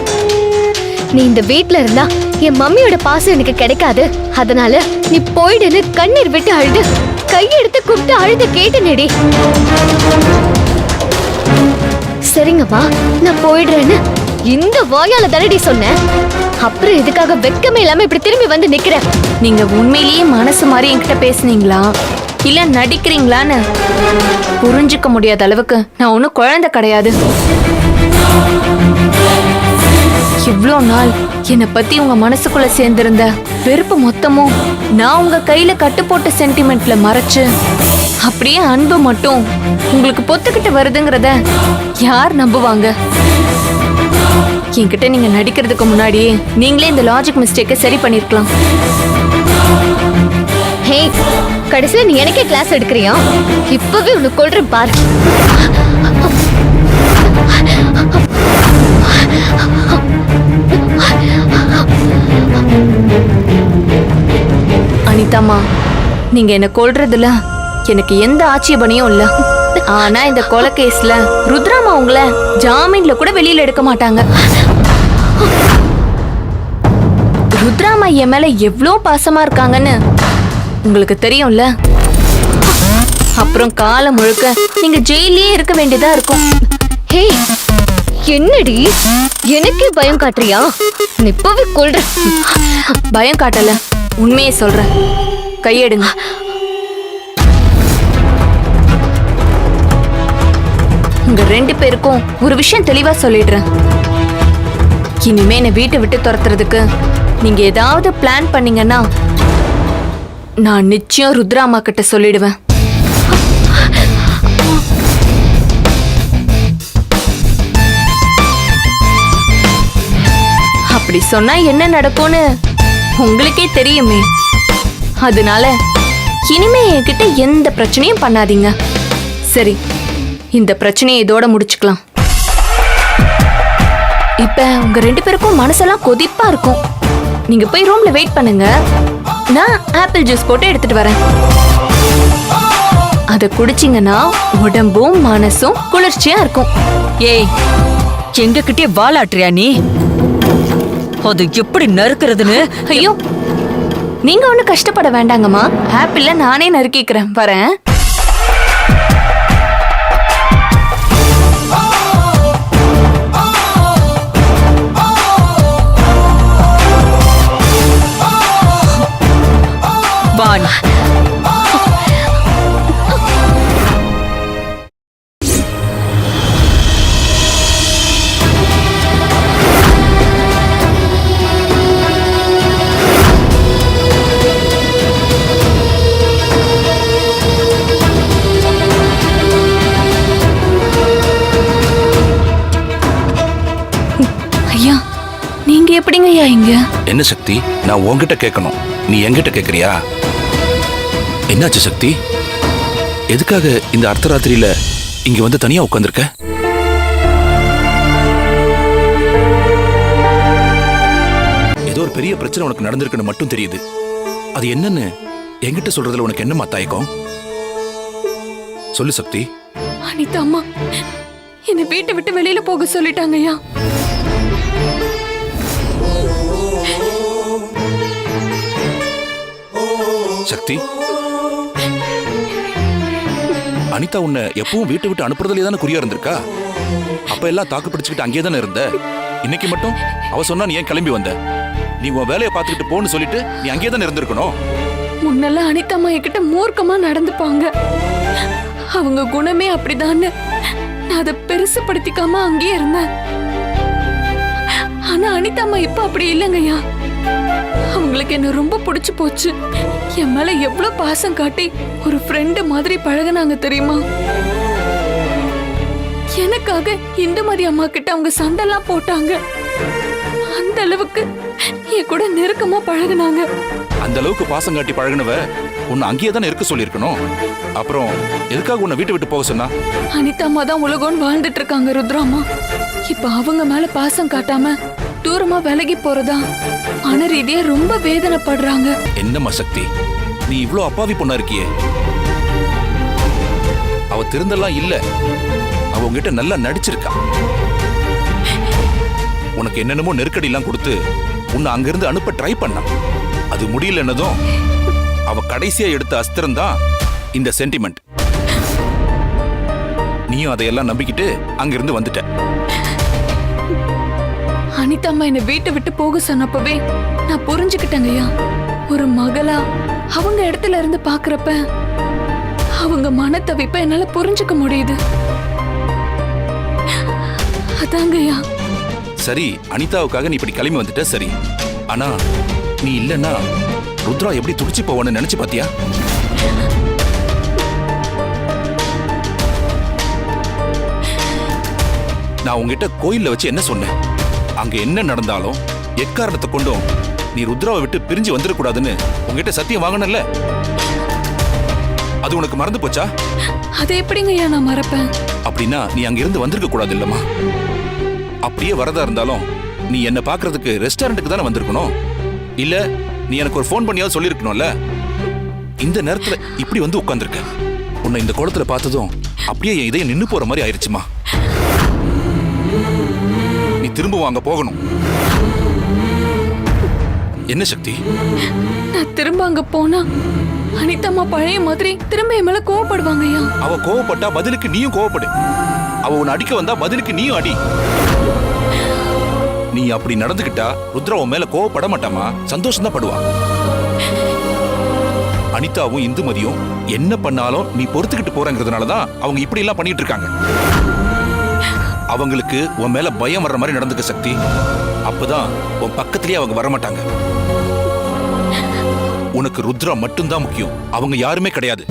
நீ இந்த வீட்ல இருந்தா என் மம்மியோட பாசம் எனக்கு கிடைக்காது, அதனால நீ போயிடுன்னு கண்ணீர் விட்டு அழுது கையெடுத்து கூப்பிட்டு அழுது கேட்டனேடி. சரிங்கம்மா நான் போயிடுறேன்னு இந்த வாயால தானடி சொன்னேன். அப்புறம் எதுக்காக வெக்கமே இல்லாம இப்படி திரும்பி வந்து நிக்கிற? நீங்க உண்மையிலேயே மனசு மாதிரி என்கிட்ட பேசுனீங்களா இல்ல நடிக்கிறீங்களான்னு புரிஞ்சுக்க முடியாத அளவுக்கு நான் ஒன்னும் குழந்தை கிடையாது. இவ்ளோ நாள் என்னை பத்தி உங்க மனசுக்குள்ள சேர்ந்திருந்த வெறுப்பு மொத்தமும் நான் உங்க கையில கட்டு போட்ட சென்டிமெண்ட்ல மறைச்சு அப்படியே அன்பு மட்டும் உங்களுக்கு பொத்துக்கிட்டு வருதுங்கிறத யார் நம்புவாங்க? என்கிட்ட நீங்க நடிக்கிறதுக்கு முன்னாடியே நீங்களே இந்த லாஜிக் மிஸ்டேக்கை சரி பண்ணிருக்கலாம். ஹே, கடைசியில நீ எனக்கே கிளாஸ் எடுக்கிறியா? இப்பவே உனக்கு கொல்றேன் பாரு. அனிதாம்மா, நீங்க என்ன கொல்றதுல எனக்கு எந்த ஆட்சேபனையும் இல்ல. ஆனா இந்த கொலை கேஸ்ல ருத்ராமா உங்களை ஜாமீன்ல கூட வெளியில எடுக்க மாட்டாங்க. ருத்ராமா என் மேல எவ்வளோ பாசமா இருக்காங்கன்னு உங்களுக்கு தெரியும்ல. அப்புறம் காலம் முழுக்க நீங்க ஜெயிலே இருக்க வேண்டியதா இருக்கும். ஹே, என்னடி எனக்கே பயம் காட்டுறியா? நீ இப்பவே கொல்ற. பயம் காட்டல, உண்மையை சொல்றேன். கையெடுங்க. உங்க 2 பேருக்கும் ஒரு விஷயம் தெளிவா சொல்லிடுறேன். இனிமே என்னை வீட்டை விட்டு துரத்துறதுக்கு நீங்க ஏதாவது பிளான் பண்ணீங்கன்னா நான் நிச்சயம் ருத்ராமா கிட்ட சொல்லிடுவேன். அப்படி சொன்னா என்ன நடக்கும்னு உங்களுக்கே தெரியுமே. அதனால இனிமே என்கிட்ட எந்த பிரச்சனையும் பண்ணாதீங்க. சரி, இந்த பிரச்சனையை இதோட முடிச்சுக்கலாம். இப்ப உங்க 2 பேருக்கும் மனசெல்லாம் கொதிப்பா இருக்கும். நீங்க போய் ரூம்ல வெயிட் பண்ணுங்க, நான் ஆப்பிள் ஜூஸ் போட்டு எடுத்துட்டு வரேன். அத குடிச்சிங்கன்னா உடம்பும் மனசும் குளிர்ச்சியா இருக்கும். ஏய், எங்க கிட்டே வாலாட்டுறியா நீ? அது எப்படி நறுக்கிறதுன்னு? ஐயோ, நீங்க ஒண்ணு கஷ்டப்பட வேண்டாங்கம்மா. ஆப்பிள்ல நானே நறுக்கிக்கிறேன். வரேன். வான். ஐயா, நீங்க எப்படிங்க ஐயா இங்க? என்ன சக்தி, நான் உன்கிட்ட கேட்கணும், நீ என்கிட்ட கேக்குறியா? என்னாச்சு சக்தி? எதுக்காக இந்த அர்த்தராத்திரியில இங்க வந்து தனியா உட்கார்ந்திருக்க? ஏதோ ஒரு பெரிய பிரச்சனை உனக்கு நடந்திருக்குன்னு மட்டும் தெரியுது. அது என்னன்னு என்கிட்ட சொல்றதுல உனக்கு என்னமா தயக்கம்? சொல்லு சக்தி. அனிதா அம்மா என்னை வீட்டை விட்டு வெளியில போக சொல்லிட்டாங்க ஐயா. சக்தி, அனிதா உன்னை எப்பவும் வீட்டை விட்டு அனுப்புறதுல தானே குறியா இருந்திருக்கா? அப்ப எல்லாம் தாக்கு பிடிச்சுக்கிட்டு அங்கேயே தானே இருந்த. இன்னைக்கு மட்டும் அவ சொன்னா நீ ஏன் கிளம்பி வந்த? நீ உன் வேலையை பார்த்துக்கிட்டு போன்னு சொல்லிட்டு நீ அங்கேயே தானே இருந்திருக்கணும். முன்னெல்லாம் அனிதா அம்மா என்கிட்ட மூர்க்கமா நடந்துப்பாங்க. அவங்க குணமே அப்படிதான்னு நான் அதை பெருசுப்படுத்திக்காம அங்கேயே இருந்தேன். ஆனா அனிதா அம்மா இப்ப அப்படி இல்லைங்கய்யா. அவங்களுக்கு என்ன ரொம்ப பிடிச்சு போச்சு. என் மேல எவ்வளவு பாசம் காட்டி ஒரு ஃப்ரெண்டு மாதிரி பழகுனாங்க தெரியுமா? எனக்காக இந்துமதி அம்மா கிட்ட அவங்க சண்டைலாம் போட்டாங்க. அந்த அளவுக்கு என் கூட நெருக்கமா பழகுனாங்க. அந்த அளவுக்கு பாசம் காட்டி பழகுனவ உன்னை அங்கேயே தானே இருக்க சொல்லியிருக்கணும். அப்புறம் எதுக்காக உன்னை வீட்டை விட்டு போக சொன்னா? அனிதா அம்மா தான் உலகம்னு வாழ்ந்துட்டு இருக்காங்க ருத்ராமா. இப்ப அவங்க மேல பாசம் காட்டாம தூரமா விலகி போறதா மன ரீதியா ரொம்ப வேதனைப்படுறாங்க. என்னம்மா சக்தி, நீ இவ்ளோ அப்பாவி பொண்ணா இருக்கியே. அவ திருந்தெல்லாம் இல்ல, அவ உங்ககிட்ட நல்லா நடிச்சிருக்கா. உனக்கு என்னென்னமோ நெருக்கடி எல்லாம் கொடுத்து உன்னை அங்கிருந்து அனுப்ப ட்ரை பண்ணா. அது முடியலன்னதும் அவ கடைசியா எடுத்த அஸ்திரம் தான் இந்த சென்டிமெண்ட். நீயும் அதையெல்லாம் நம்பிக்கிட்டு அங்கிருந்து வந்துட்ட. அனிதா அம்மா என்னை வீட்டை விட்டு போக சொன்னப்பவே நான் புரிஞ்சுக்கிட்டேங்கய்யா. ஒரு மகளா அவங்க இடத்துல இருந்து பாக்குறப்ப அவங்க மனத்தவிப்ப என்னால புரிஞ்சுக்க முடியுது. அதாங்கய்யா. சரி, அனிதாவுக்காக நீ இப்படி கிளம்பி வந்துட்ட சரி. ஆனா நீ இல்லன்னா ருத்ரா எப்படி துடிச்சு போவான்னு நினைச்சு பாத்தியா? நான் உங்ககிட்ட கோயில்ல வச்சு என்ன சொன்னேன்? அங்க என்ன நடந்தாலும் எக்காரணத்தை கொண்டும் நீ ருத்ராவை விட்டு பிரிஞ்சு வந்துடக்கூடாதுன்னு உங்ககிட்ட சத்தியம் வாங்கணும்ல. அது உனக்கு மறந்து போச்சா? அது எப்படிங்கய்யா நான் மறப்பேன்? அப்படின்னா நீ அங்க இருந்து வந்திருக்க கூடாது இல்லம்மா. அப்படியே வரதா இருந்தாலும் நீ என்ன பாக்குறதுக்கு ரெஸ்டாரண்ட்டுக்கு தானே வந்திருக்கணும். இல்ல நீ எனக்கு ஒரு ஃபோன் பண்ணியாவது சொல்லிருக்கணும்ல. இந்த நேரத்துல இப்படி வந்து உட்கார்ந்துருக்க. உன்னை இந்த கோலத்துல பார்த்ததும் அப்படியே என் இதயம் நின்னு போற மாதிரி ஆயிருச்சுமா. நீ திரும்ப அங்க போகணும். என்ன சக்தி? நான் திரும்ப அங்க போனா அனிதா அம்மா பழைய மாதிரி திரும்ப என் மேல கோவப்படுவாங்கய்யா. அவ கோவப்பட்டா பதிலுக்கு நீயும் கோவப்படு. அவ உன்னை அடிக்க வந்தா பதிலுக்கு நீயும் அடி. நீ அப்படி நடந்துகிட்டா ருத்ரா உன் மேல கோவப்பட மாட்டாமா, சந்தோஷம் தான் படுவா. அனிதாவும் இந்துமதியும் என்ன பண்ணாலும் நீ பொறுத்துக்கிட்டு போறங்கிறதுனாலதான் அவங்க இப்படி எல்லாம் பண்ணிட்டு இருக்காங்க. அவங்களுக்கு உன் மேல பயம் வர்ற மாதிரி நடந்துக்க சக்தி. அப்பதான் உன் பக்கத்திலேயே அவங்க வரமாட்டாங்க. உனக்கு ருத்ரா மட்டும்தான் முக்கியம், அவங்க யாருமே கிடையாது.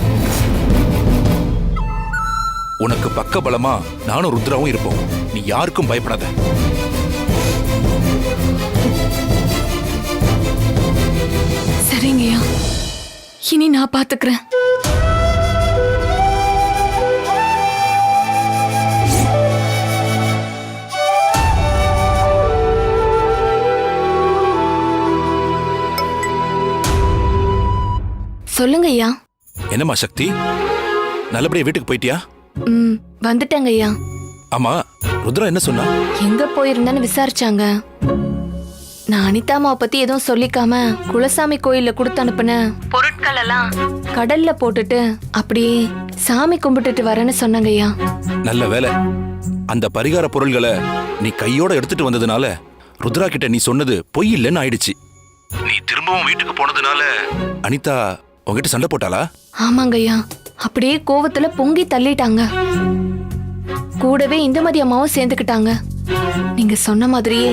உனக்கு பக்க பலமா நானும் ருத்ராவும் இருப்போம். நீ யாருக்கும் பயப்படாத. சரிங்கய்யா, இனி நான் பாத்துக்கிறேன். சொல்லுங்க ஐயா. என்னம்மா சக்தி, நல்லபடியா வீட்டுக்கு போயிட்டியா? வந்துட்டேங்க ஐயா. ஆமா, ருத்ரா என்ன சொன்னா? எங்க போயிருந்தேன்னு விசாரிச்சாங்க. நான் அனிதா அம்மாவை பத்தி எதுவும் சொல்லிக்காம குலசாமி கோயில்ல கொடுத்து அனுப்புன பொருட்கள் எல்லாம் கடல்ல போட்டுட்டு அப்படியே சாமி கும்பிட்டுட்டு வரேன்னு சொன்னாங்க ஐயா. நல்ல வேலை, அந்த பரிகார பொருள்களை நீ கையோட எடுத்துட்டு வந்ததுனால ருத்ரா கிட்ட நீ சொன்னது பொய் இல்லைன்னு ஆயிடுச்சு. நீ திரும்பவும் வீட்டுக்கு போனதுனால அனிதா உங்ககிட்ட சண்டை போட்டாளா? ஆமாங்க ஐயா, அப்படியே கோவத்துல பொங்கி தள்ளிட்டாங்க. கூடவே இந்துமதி அம்மாவும் சேர்ந்துக்கிட்டாங்க. நீங்க சொன்ன மாதிரியே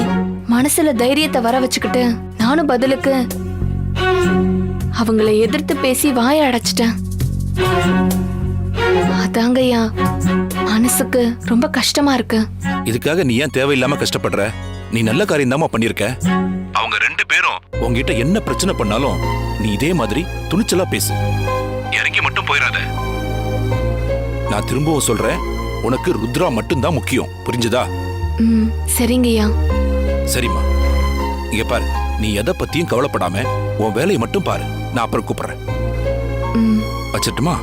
மனசுல தைரியத்தை வர வச்சுக்கிட்டு நானும் பதிலுக்கு அவங்கள எதிர்த்து பேசி வாய அடைச்சிட்டேன். அதாங்கய்யா மனசுக்கு ரொம்ப கஷ்டமா இருக்கு. இதுக்காக நீ ஏன் தேவையில்லாம கஷ்டப்படுற? நீ நல்ல காரியம் தாமா பண்ணிருக்க. அவங்க ரெண்டு பேரும் உங்ககிட்ட என்ன பிரச்சனை பண்ணாலும் நீ இதே மாதிரி துணிச்சலா பேசு, இறங்கி மட்டும் போயிடாத. நான் திரும்பவும் சொல்றேன், உனக்கு ருத்ரா மட்டும்தான் முக்கியம், புரிஞ்சுதா? சரிங்கய்யா. சரிம்மா, இங்க பாரு, நீ எதை பத்தியும் கவலைப்படாம உன் வேலையை மட்டும் பாரு. நான் அப்புறம் கூப்பிடுறேன். வச்சிட்டுமா?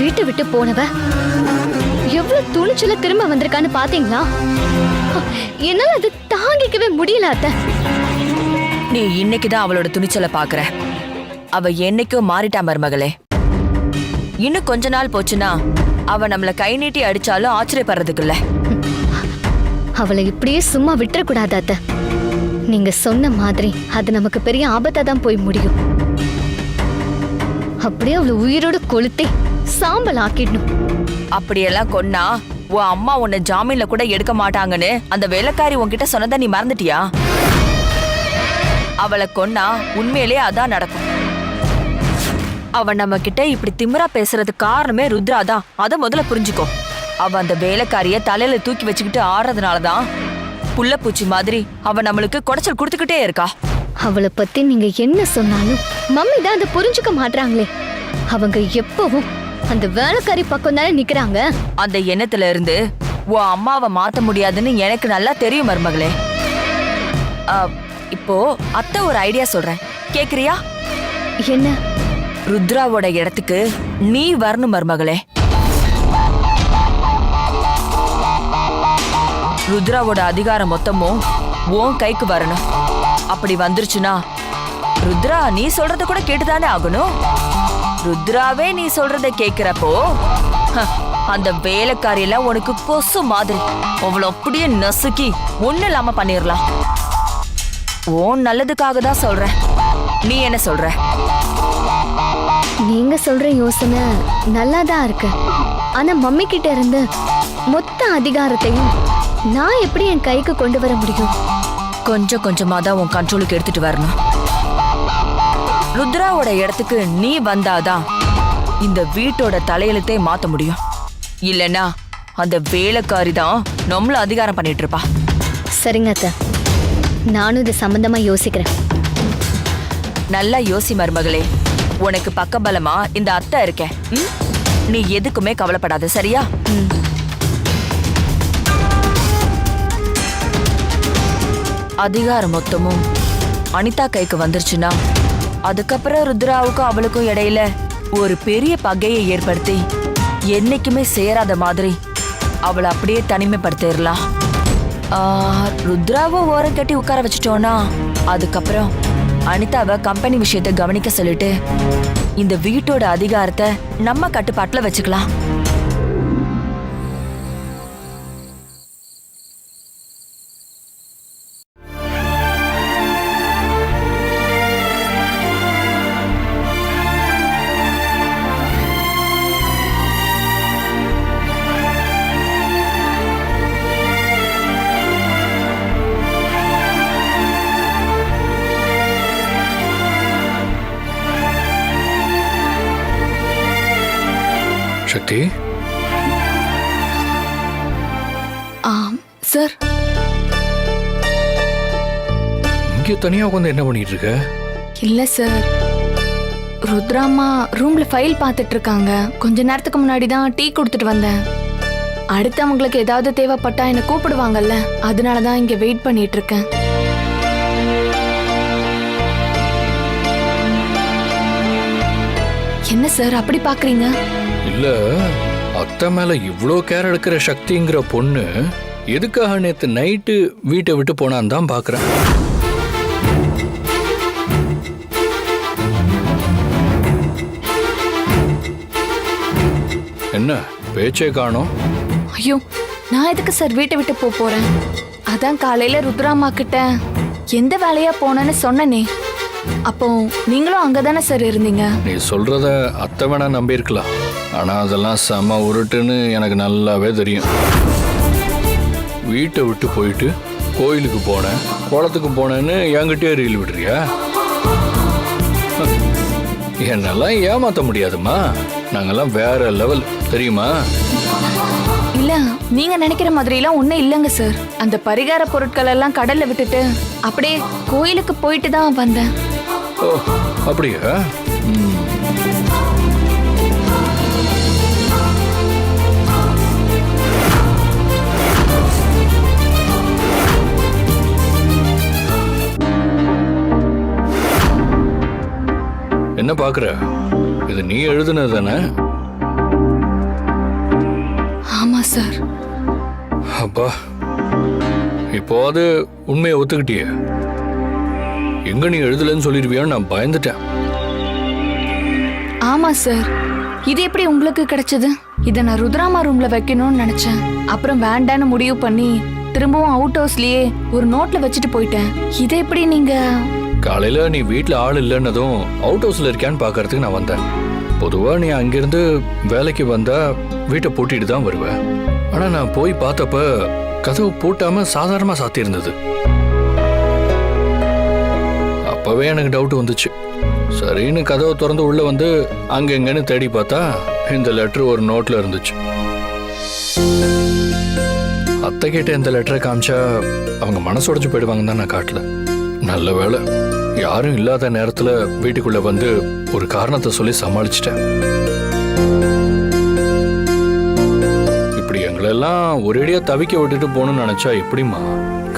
வீட்டை விட்டு போனவ எவ்வளவு துணிச்சல திரும்ப வந்திருக்கான்னு பாத்தீங்களா? என்னால அது தாங்கிக்கவே முடியல அத்தை. நீ இன்னைக்குதான் அவளோட துணிச்சலை பாக்குற. அவ என்னைக்கும் மாறிட்டா மருமகளே. இன்னும் கொஞ்ச நாள் போச்சுன்னா அவ நம்மள கை நீட்டி அடிச்சாலும் ஆச்சரியப்படுறதுக்கு இல்ல. அவளை இப்படியே சும்மா விட்டுறக்கூடாது அத்தை. நீங்க சொன்ன மாதிரி அது நமக்கு பெரிய ஆபத்தா தான் போய் முடியும். அப்படியே அவளை உயிரோட கொளுத்தி சாம்பல் ஆக்கிடணும். அப்படியெல்லாம் கொன்னா உன் அம்மா உன்னை ஜாமீன்ல கூட எடுக்க மாட்டாங்கன்னு அந்த வேலைக்காரி உன்கிட்ட சொன்னதை நீ மறந்துட்டியா? அவளை கொன்னா உண்மையிலே அதான் நடக்கும். அவ நம்ம கிட்ட இப்படி திமிரா பேசுறதுக்கு காரணமே ருத்ரா தான். அத முதல்ல புரிஞ்சுக்கோ. அவ அந்த வேலைக்காரிய தலையில தூக்கி வச்சுக்கிட்டு ஆடுறதுனாலதான் புள்ளப்பூச்சி மாதிரி அவ நம்மளுக்கு குடைச்சல் கொடுத்துக்கிட்டே இருக்கா. அவளை பத்தி நீங்க என்ன சொன்னாலும் மம்மி தான் அதை புரிஞ்சுக்க மாட்டாங்களே. அவங்க எப்பவும் அந்த வேலைக்காரி பக்கம் தானே நிக்கிறாங்க. அந்த எண்ணத்துல இருந்து உன் அம்மாவை மாத்த முடியாதுன்னு எனக்கு நல்லா தெரியும் மருமகளே. இப்போ அத்தை ஒரு ஐடியா சொல்றேன், கேக்குறியா? என்ன? ருத்ராவோட இடத்துக்கு நீ வரணும் மருமகளே. ருத்ராவோட அதிகாரம் மொத்தமும் உன் கைக்கு வரணும். அப்படி வந்துருச்சுன்னா ருத்ரா நீ சொல்றத கூட கேட்டுதானே ஆகணும். ருத்ராவே நீ சொல்றத கேக்குறப்போ அந்த வேலைக்காரியெல்லாம் உனக்கு கொசு மாதிரி அவ்வளவு அப்படியே நசுக்கி ஒண்ணு இல்லாம பண்ணிரலாம். உன் நல்லதுக்காக தான் சொல்றேன். நீ என்ன சொல்ற? நீங்க சொல்ற யோசனை நல்லாதான் இருக்கு. ஆனா மம்மி கிட்ட இருந்து மொத்த அதிகாரத்தையும் நான் எப்படி என் கைக்கு கொண்டு வர முடியும்? கொஞ்சம் கொஞ்சமா தான் உன் கண்ட்ரோலுக்கு எடுத்துட்டு வரணும். ருத்ராவோட இடத்துக்கு நீ வந்தாதான் இந்த வீட்டோட தலையெழுத்தே மாத்த முடியும். இல்லனா அந்த வேலைக்காரி தான் நம்மள அதிகாரம் பண்ணிட்டு இருப்பா. சரிங்க அத்தை, நானும் இது சம்பந்தமா யோசிக்கிறேன். நல்லா யோசி மருமகளே. உனக்கு பக்கபலமா இந்த அத்தை இருக்கேன். நீ எதுக்குமே கவலைப்படாத, சரியா? அதிகாரம் மொத்தமும் அனிதா கைக்கு வந்துருச்சுன்னா அதுக்கப்புறம் ருத்ராவுக்கும் அவளுக்கும் இடையில ஒரு பெரிய பகையை ஏற்படுத்தி என்னைக்குமே சேராத மாதிரி அவளை அப்படியே தனிமைப்படுத்திடலாம். ருத்ராவை ஓரம் கட்டி உட்கார வச்சுட்டோன்னா அதுக்கப்புறம் அனிதாவை கம்பெனி விஷயத்தை கவனிக்க சொல்லிட்டு இந்த வீட்டோட அதிகாரத்தை நம்ம கட்டுப்பாட்டுல வச்சுக்கலாம். சக்தி, சார் இங்கே தனியா உட்காந்து என்ன பண்ணிட்டு இருக்க? இல்ல சார், ருத்ராமா ரூம்ல ஃபைல் பார்த்துட்டு இருக்காங்க. கொஞ்ச நேரத்துக்கு முன்னாடி தான் டீ கொடுத்துட்டு வந்தேன். அடுத்து அவங்களுக்கு ஏதாவது தேவைப்பட்டா என்ன கூப்பிடுவாங்கல்ல, அதனாலதான் இங்க வெயிட் பண்ணிட்டு இருக்கேன். என்ன சார் அப்படி பாக்குறீங்க? இல்ல, அத்தை மேல இவ்ளோ கேர் எடுக்கிற சக்திங்கிற பொண்ணு எதுக்காக நேத்து நைட்டு வீட்டை விட்டு போனான்னு தான் பாக்குறேன். என்ன பேச்சே காணோம்? ஐயோ, நான் எதுக்கு சார் வீட்டை விட்டு போறேன்? அதான் காலையில ருத்ராமா கிட்ட எந்த வேலையா போனேன்னு சொன்னனே. அப்போ நீங்களும் அங்கதானே சார் இருந்தீங்க? நீ சொல்றத அத்தை வேணா நம்பி இருக்கலாம், ஆனா அதெல்லாம் செம உருட்டுன்னு எனக்கு நல்லாவே தெரியும். வீட்டை விட்டு போயிட்டு கோயிலுக்கு போனேன், குளத்துக்கு போனேன்னு என்கிட்டயே ரீல் விடுறியா? என்னெல்லாம் ஏமாத்த முடியாதுமா. நாங்கெல்லாம் வேற லெவல், தெரியுமா? இல்ல, நீங்க நினைக்கிற மாதிரி எல்லாம் ஒண்ணும் இல்லங்க சார். அந்த பரிகார பொருட்கள் எல்லாம் கடல்ல விட்டுட்டு அப்படியே கோயிலுக்கு போயிட்டு தான் வந்தேன். ஓ, அப்படியா? என்ன பாக்குற? இது நீ எழுதுனது தானே? ஆமா சார். அப்பா, இப்போது உண்மையை ஒத்துக்கிட்டியே. எங்க நீ எழுதலன்னு சொல்லிடுவியான்னு நான் பயந்துட்டேன். ஆமா சார். இது எப்படி உங்களுக்கு கிடைச்சது? இதை நான் ருத்ராமா ரூம்ல வைக்கணும்னு நினைச்சேன். அப்புறம் வேண்டான்னு முடிவு பண்ணி திரும்பவும் அவுட் ஹவுஸ்லயே ஒரு நோட்ல வச்சுட்டு போயிட்டேன். இதை எப்படி நீங்க? காலையில நீ வீட்டுல ஆள் இல்லைன்னதும் அவுட் ஹவுஸ்ல இருக்கான்னு பாக்குறதுக்கு நான் வந்தேன். பொதுவா நீ அங்கிருந்து வேலைக்கு வந்தா வீட்டை பூட்டிட்டு தான் வருவேன். ஆனா நான் போய் பார்த்தப்ப கதவு பூட்டாம சாதாரணமா சாத்தி இருந்தது. அப்பவே எனக்கு டவுட் வந்துச்சு. சரின்னு கதவை திறந்து உள்ள வந்து அங்கெங்கன்னு தேடி பார்த்தா இந்த லெட்டர் ஒரு நோட்ல இருந்துச்சு. அத்தை கிட்ட இந்த லெட்டரை காமிச்சா அவங்க மனசு உடைஞ்சு போயிடுவாங்கன்னு தான் நான் காட்டல. நல்ல வேலை, யாரும் இல்லாத நேரத்துல வீட்டுக்குள்ள வந்து ஒரு காரணத்தை சொல்லி சமாளிச்சிட்டேன். இப்படி எங்களெல்லாம் ஒரேடியா தவிக்க விட்டுட்டு போகணும்னு நினைச்சா எப்படிமா?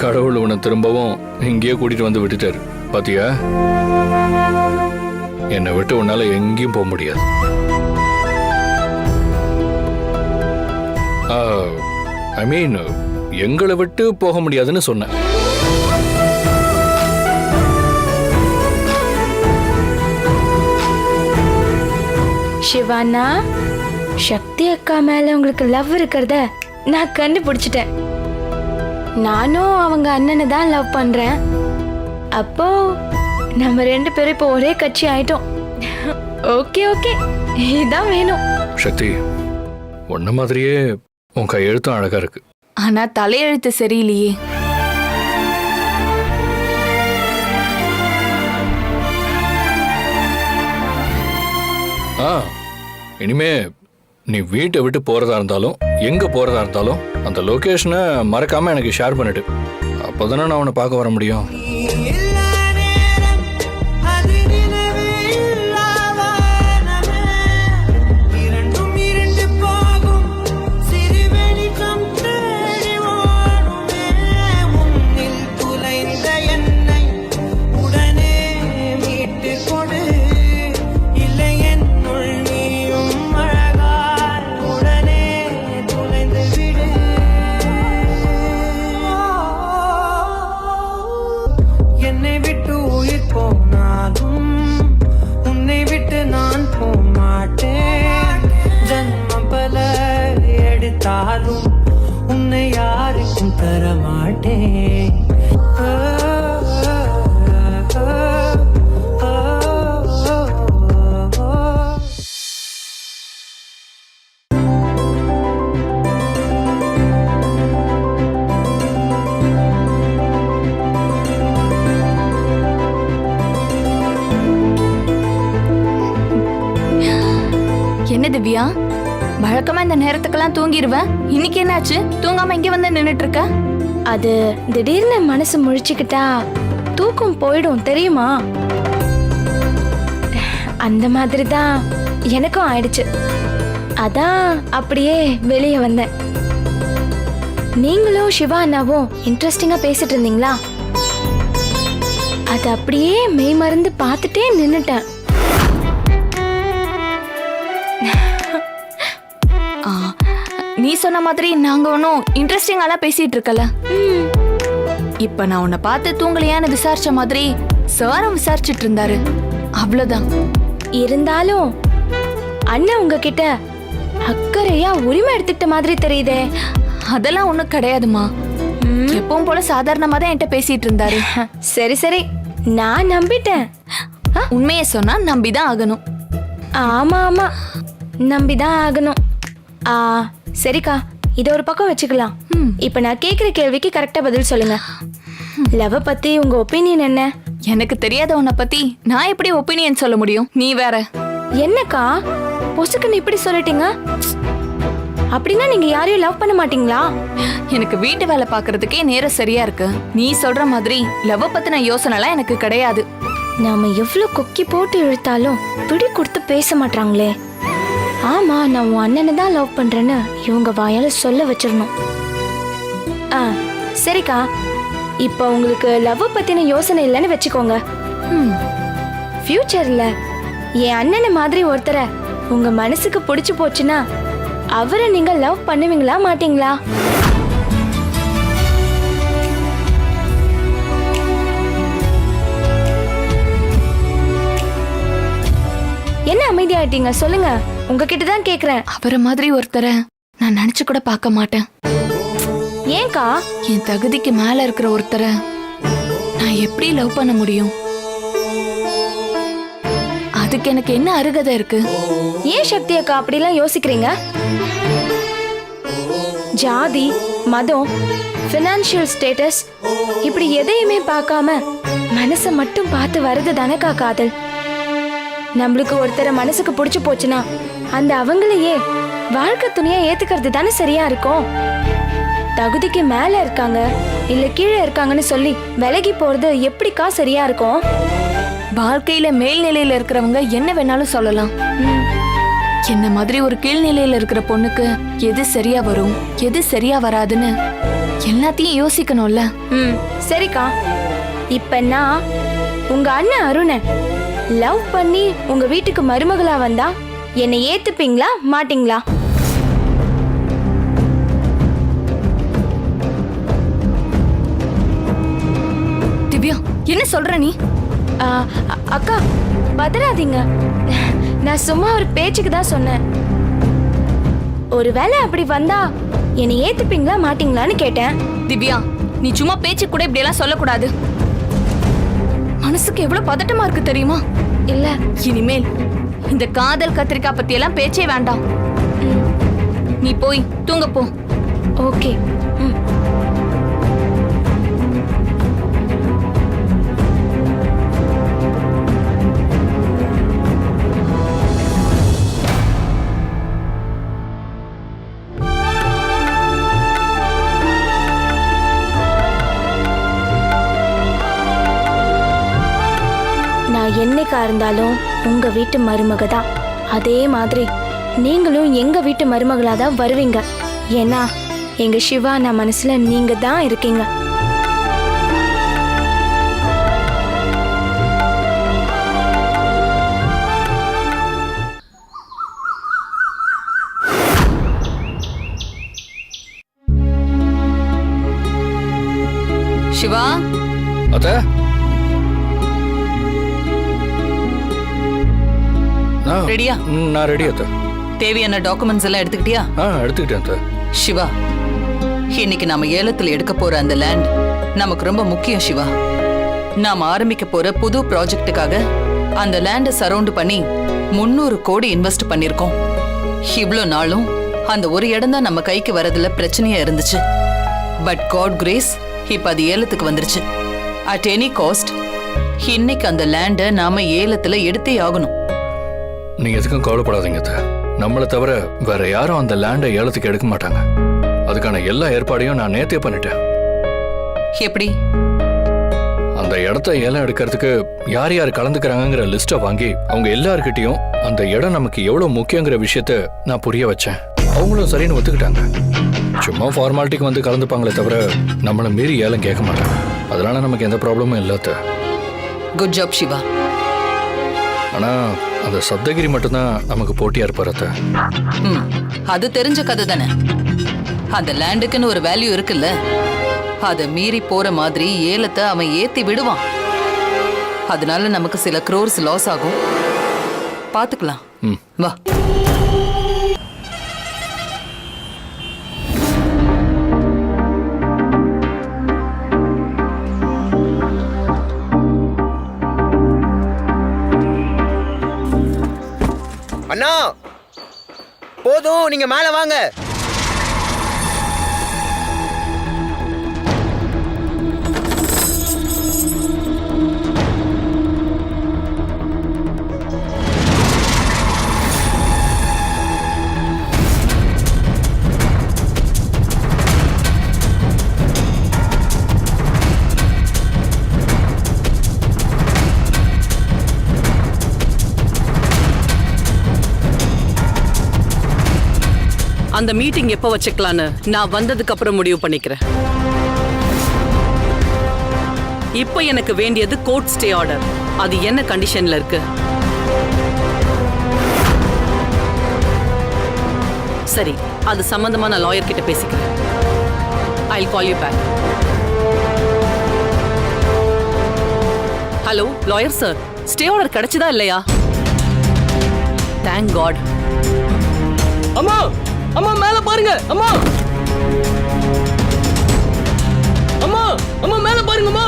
கடவுள் உன்னை திரும்பவும் இங்கேயே கூட்டிட்டு வந்து விட்டுட்டாரு பாத்தியா? என்னை விட்டு உன்னால எங்கேயும் போக முடியாது. ஐ மீன் எங்களை விட்டு போக முடியாதுன்னு சொன்னேன். சிவானா, சக்தி அக்கா மேல உங்களுக்கு லவ் இருக்கிறத நான் கண்டுபிடிச்சிட்டேன். நானும் அவங்க அண்ணனை தான் லவ் பண்றேன். அப்போ நம்ம 2 பேரும் இப்போ ஒரே கட்சி ஆயிட்டோம். ஓகே ஓகே, இதான் வேணும். சக்தி, உன்ன மாதிரியே உன் கையெழுத்தும் அழகா இருக்கு. ஆனா தலையெழுத்து சரியில்லையே. இனிமே நீ வீட்டை விட்டு போறதா இருந்தாலும் எங்க போறதா இருந்தாலும் அந்த லொகேஷனை மறக்காம எனக்கு ஷேர் பண்ணிடு. அப்போதானே நான் உன்னை பார்க்க வர முடியும். உன்னை யாருக்கும் தர மாட்டேன். என்ன திவ்யா, வழக்கமா இந்த நேரத்துக்கெல்லாம் தூங்கிடுவேன். இன்னைக்கு என்னாச்சு? தூங்காம இங்க வந்து நின்னுட்டு இருக்க? அது திடீர்னு மனசு முழிச்சுக்கிட்டா தூக்கம் போயிடும் தெரியுமா? அந்த மாதிரி தான் எனக்கும் ஆயிடுச்சு. அதான் அப்படியே வெளியே வந்தேன். நீங்களும் சிவா அண்ணாவும் இன்ட்ரெஸ்டிங்கா பேசிட்டு இருந்தீங்களா? அது அப்படியே மெய் மறந்து பார்த்துட்டே நின்னுட்டேன். நீ சொன்ன மாதிரி நாங்க ஒன்னும் இன்ட்ரெஸ்டிங்காலாம் பேசிட்டு இருக்கல. இப்ப நான் உன்னை பார்த்து தூங்கலையான்னு விசாரிச்ச மாதிரி சாரும் விசாரிச்சுட்டு இருந்தாரு. அவ்வளவுதான். இருந்தாலும் அண்ணன் உங்ககிட்ட அக்கறையா உரிமை எடுத்துக்கிட்ட மாதிரி தெரியுதே. அதெல்லாம் ஒண்ணும் கிடையாதுமா. எப்பவும் போல சாதாரணமா தான் என்கிட்ட பேசிட்டு இருந்தாரு. சரி சரி, நான் நம்பிட்டேன். உண்மையை சொன்னா நம்பிதான் ஆகணும். ஆமா ஆமா, நம்பிதான் ஆகணும். சரிக்கா, இத ஒரு பக்கம் வச்சுக்கலாம். இப்ப நான் கேக்குற கேள்விக்கு கரெக்டா பதில் சொல்லுங்க. லவ் பத்தி உங்க ஒப்பீனியன் என்ன? எனக்கு தெரியாத உன்னை பத்தி நான் எப்படி ஒப்பீனியன் சொல்ல முடியும்? நீ வேற. என்னக்கா பொசுக்குன்னு இப்படி சொல்லிட்டீங்க? அப்படின்னா நீங்க யாரையும் லவ் பண்ண மாட்டீங்களா? எனக்கு வீட்டு வேலை பாக்குறதுக்கே நேரம் சரியா இருக்கு. நீ சொல்ற மாதிரி லவ் பத்தின யோசனைலாம் எனக்கு கிடையாது. நாம எவ்வளவு கொக்கி போட்டு இழுத்தாலும் பிடி கொடுத்து பேச மாட்டாங்களே. ஆமா, நான் உன் அண்ணனை தான் லவ் பண்றேன்னு இவங்க வாயால சொல்ல வச்சிடணும். சரிக்கா, இப்ப உங்களுக்கு லவ் பத்தின யோசனை இல்லைன்னு வச்சுக்கோங்க. ஃபியூச்சர்ல என் அண்ணனை மாதிரி ஒருத்தரை உங்க மனசுக்கு பிடிச்சு போச்சுன்னா அவரை நீங்க லவ் பண்ணுவீங்களா மாட்டீங்களா? என்ன அமைதியாயிட்டீங்க? சொல்லுங்க, உங்ககிட்ட தான் கேக்குறேன். அவரை மாதிரி ஒருத்தரை நான் நினைச்சு கூட பார்க்க மாட்டேன். ஏன்கா? என் தகுதிக்கு மேல இருக்கிற ஒருத்தரை நான் எப்படி லவ் பண்ண முடியும்? அதுக்கு எனக்கு என்ன அருகதை இருக்கு? ஏன் சக்தி அக்கா அப்படிலாம் யோசிக்கிறீங்க? ஜாதி, மதம், ஃபினான்ஷியல் ஸ்டேட்டஸ் இப்படி எதையுமே பார்க்காம மனசை மட்டும் பார்த்து வருது தானேக்கா காதல். நம்மளுக்கு ஒருத்தரை மனசுக்கு பிடிச்சு போச்சுன்னா அந்த அவங்களையே வாழ்க்கை துணையா ஏத்துக்கிறது தானே சரியா இருக்கும். தகுதிக்கு மேல இருக்காங்க இல்ல கீழே இருக்காங்கன்னு சொல்லி விலகி போறது எப்படிக்கா சரியா இருக்கும்? வாழ்க்கையில மேல்நிலையில இருக்கிறவங்க என்ன வேணாலும் சொல்லலாம். என்ன மாதிரி ஒரு கீழ்நிலையில இருக்கிற பொண்ணுக்கு எது சரியா வரும் எது சரியா வராதுன்னு எல்லாத்தையும் யோசிக்கணும்ல. சரிக்கா, இப்ப நான் உங்க அண்ணன் அருண லவ் பண்ணி உங்க வீட்டுக்கு மருமகளா வந்தா என்னை ஏத்துப்பீங்களா மாட்டீங்களா? திவ்யா என்ன சொல்ற நீ? அக்கா பதறாதீங்க, நான் சும்மா ஒரு பேச்சுக்கு தான் சொன்னேன். ஒருவேளை அப்படி வந்தா என்னை ஏத்துப்பீங்களா மாட்டீங்களான்னு கேட்டேன். திவ்யா நீ சும்மா பேச்சு கூட இப்படி எல்லாம் சொல்லக்கூடாது. மனசுக்கு எவ்வளவு பதட்டமா இருக்கு தெரியுமா? இல்ல இனிமேல் இந்த காதல் கத்திரிக்காய் பத்தி எல்லாம் பேச்சே வேண்டாம். நீ போய் தூங்க போ. ஓகே. நான் என்னைக்கா இருந்தாலும் உங்க வீட்டு மருமக தான். அதே மாதிரி நீங்களும் எங்க வீட்டு மருமகளா தான் வருவீங்க. ஏன்னா எங்க சிவா நான் மனசுல நீங்க தான் இருக்கீங்க. சிவா அத்த ரெடியா? நான் ரெடி அத்த. தேவையான டாக்குமெண்ட்ஸ் எல்லாம் எடுத்துக்கிட்டியா? எடுத்துக்கிட்டேன் அத்த. சிவா, இன்னைக்கு நாம ஏலத்துல எடுக்க போற அந்த லேண்ட் நமக்கு ரொம்ப முக்கியம் சிவா. நாம ஆரம்பிக்க போற புது ப்ராஜெக்டுக்காக அந்த லேண்டை சரவுண்ட் பண்ணி 300 கோடி இன்வெஸ்ட் பண்ணிருக்கோம். இவ்ளோ நாளும் அந்த ஒரு இடம் தான் நம்ம கைக்கு வரதுல பிரச்சனையா இருந்துச்சு. பட் காட் கிரேஸ் இப்ப அது ஏலத்துக்கு வந்துருச்சு. அட் எனி காஸ்ட் இன்னைக்கு அந்த லேண்டை நாம ஏலத்துல எடுத்தே ஆகணும். நீங்க எதுக்கும் கவலைப்படாதீங்க அத்த. நம்மளை தவிர வேற யாரும் அந்த லேண்டை ஏலத்துக்கு எடுக்க மாட்டாங்க. அதுக்கான எல்லா ஏற்பாடையும் நான் நேத்தே பண்ணிட்டேன். எப்படி? அந்த இடத்த ஏலம் எடுக்கிறதுக்கு யார் யார் கலந்துக்கிறாங்கிற லிஸ்ட்டை வாங்கி அவங்க எல்லார்கிட்டையும் அந்த இடம் நமக்கு எவ்வளவு முக்கியங்கிற விஷயத்த நான் புரிய வச்சேன். அவங்களும் சரின்னு ஒத்துக்கிட்டாங்க. சும்மா ஃபார்மாலிட்டிக்கு வந்து கலந்துப்பாங்களே தவிர நம்மளை மீறி ஏலம் கேட்க மாட்டாங்க. அதனால நமக்கு எந்த ப்ராப்ளமும் இல்லாத. Good job Shiva. ஆனா அந்த சப்தகிரி மட்டும்தான் நமக்கு போட்டியா இருப்பார் அத்த. அது தெரிஞ்ச கதை தானே. அந்த லேண்டுக்குன்னு ஒரு வேல்யூ இருக்குல்ல, அதை மீறி போற மாதிரி ஏலத்தை அவன் ஏத்தி விடுவான். அதனால நமக்கு சில க்ரோர்ஸ் லாஸ் ஆகும். பாத்துக்கலாம். வா. அண்ணா போதும், நீங்க மேல வாங்க. அந்த மீட்டிங் எப்ப வச்சுக்கலான்னு நான் வந்ததுக்கு அப்புறம் முடிவு பண்ணிக்கிறேன். இப்போ எனக்கு வேண்டியது கோர்ட் ஸ்டே ஆர்டர். அது என்ன கண்டிஷன்ல இருக்கு? சரி, அது சம்பந்தமா நான் லாயர் கிட்ட பேசிக்கிறேன். I'll call you back. Hello lawyer sir, stay order கிடைச்சதா இல்லையா? Thank God. அம்மா அம்மா மேல பாருங்க. அம்மா அம்மா அம்மா மேல பாருங்க அம்மா.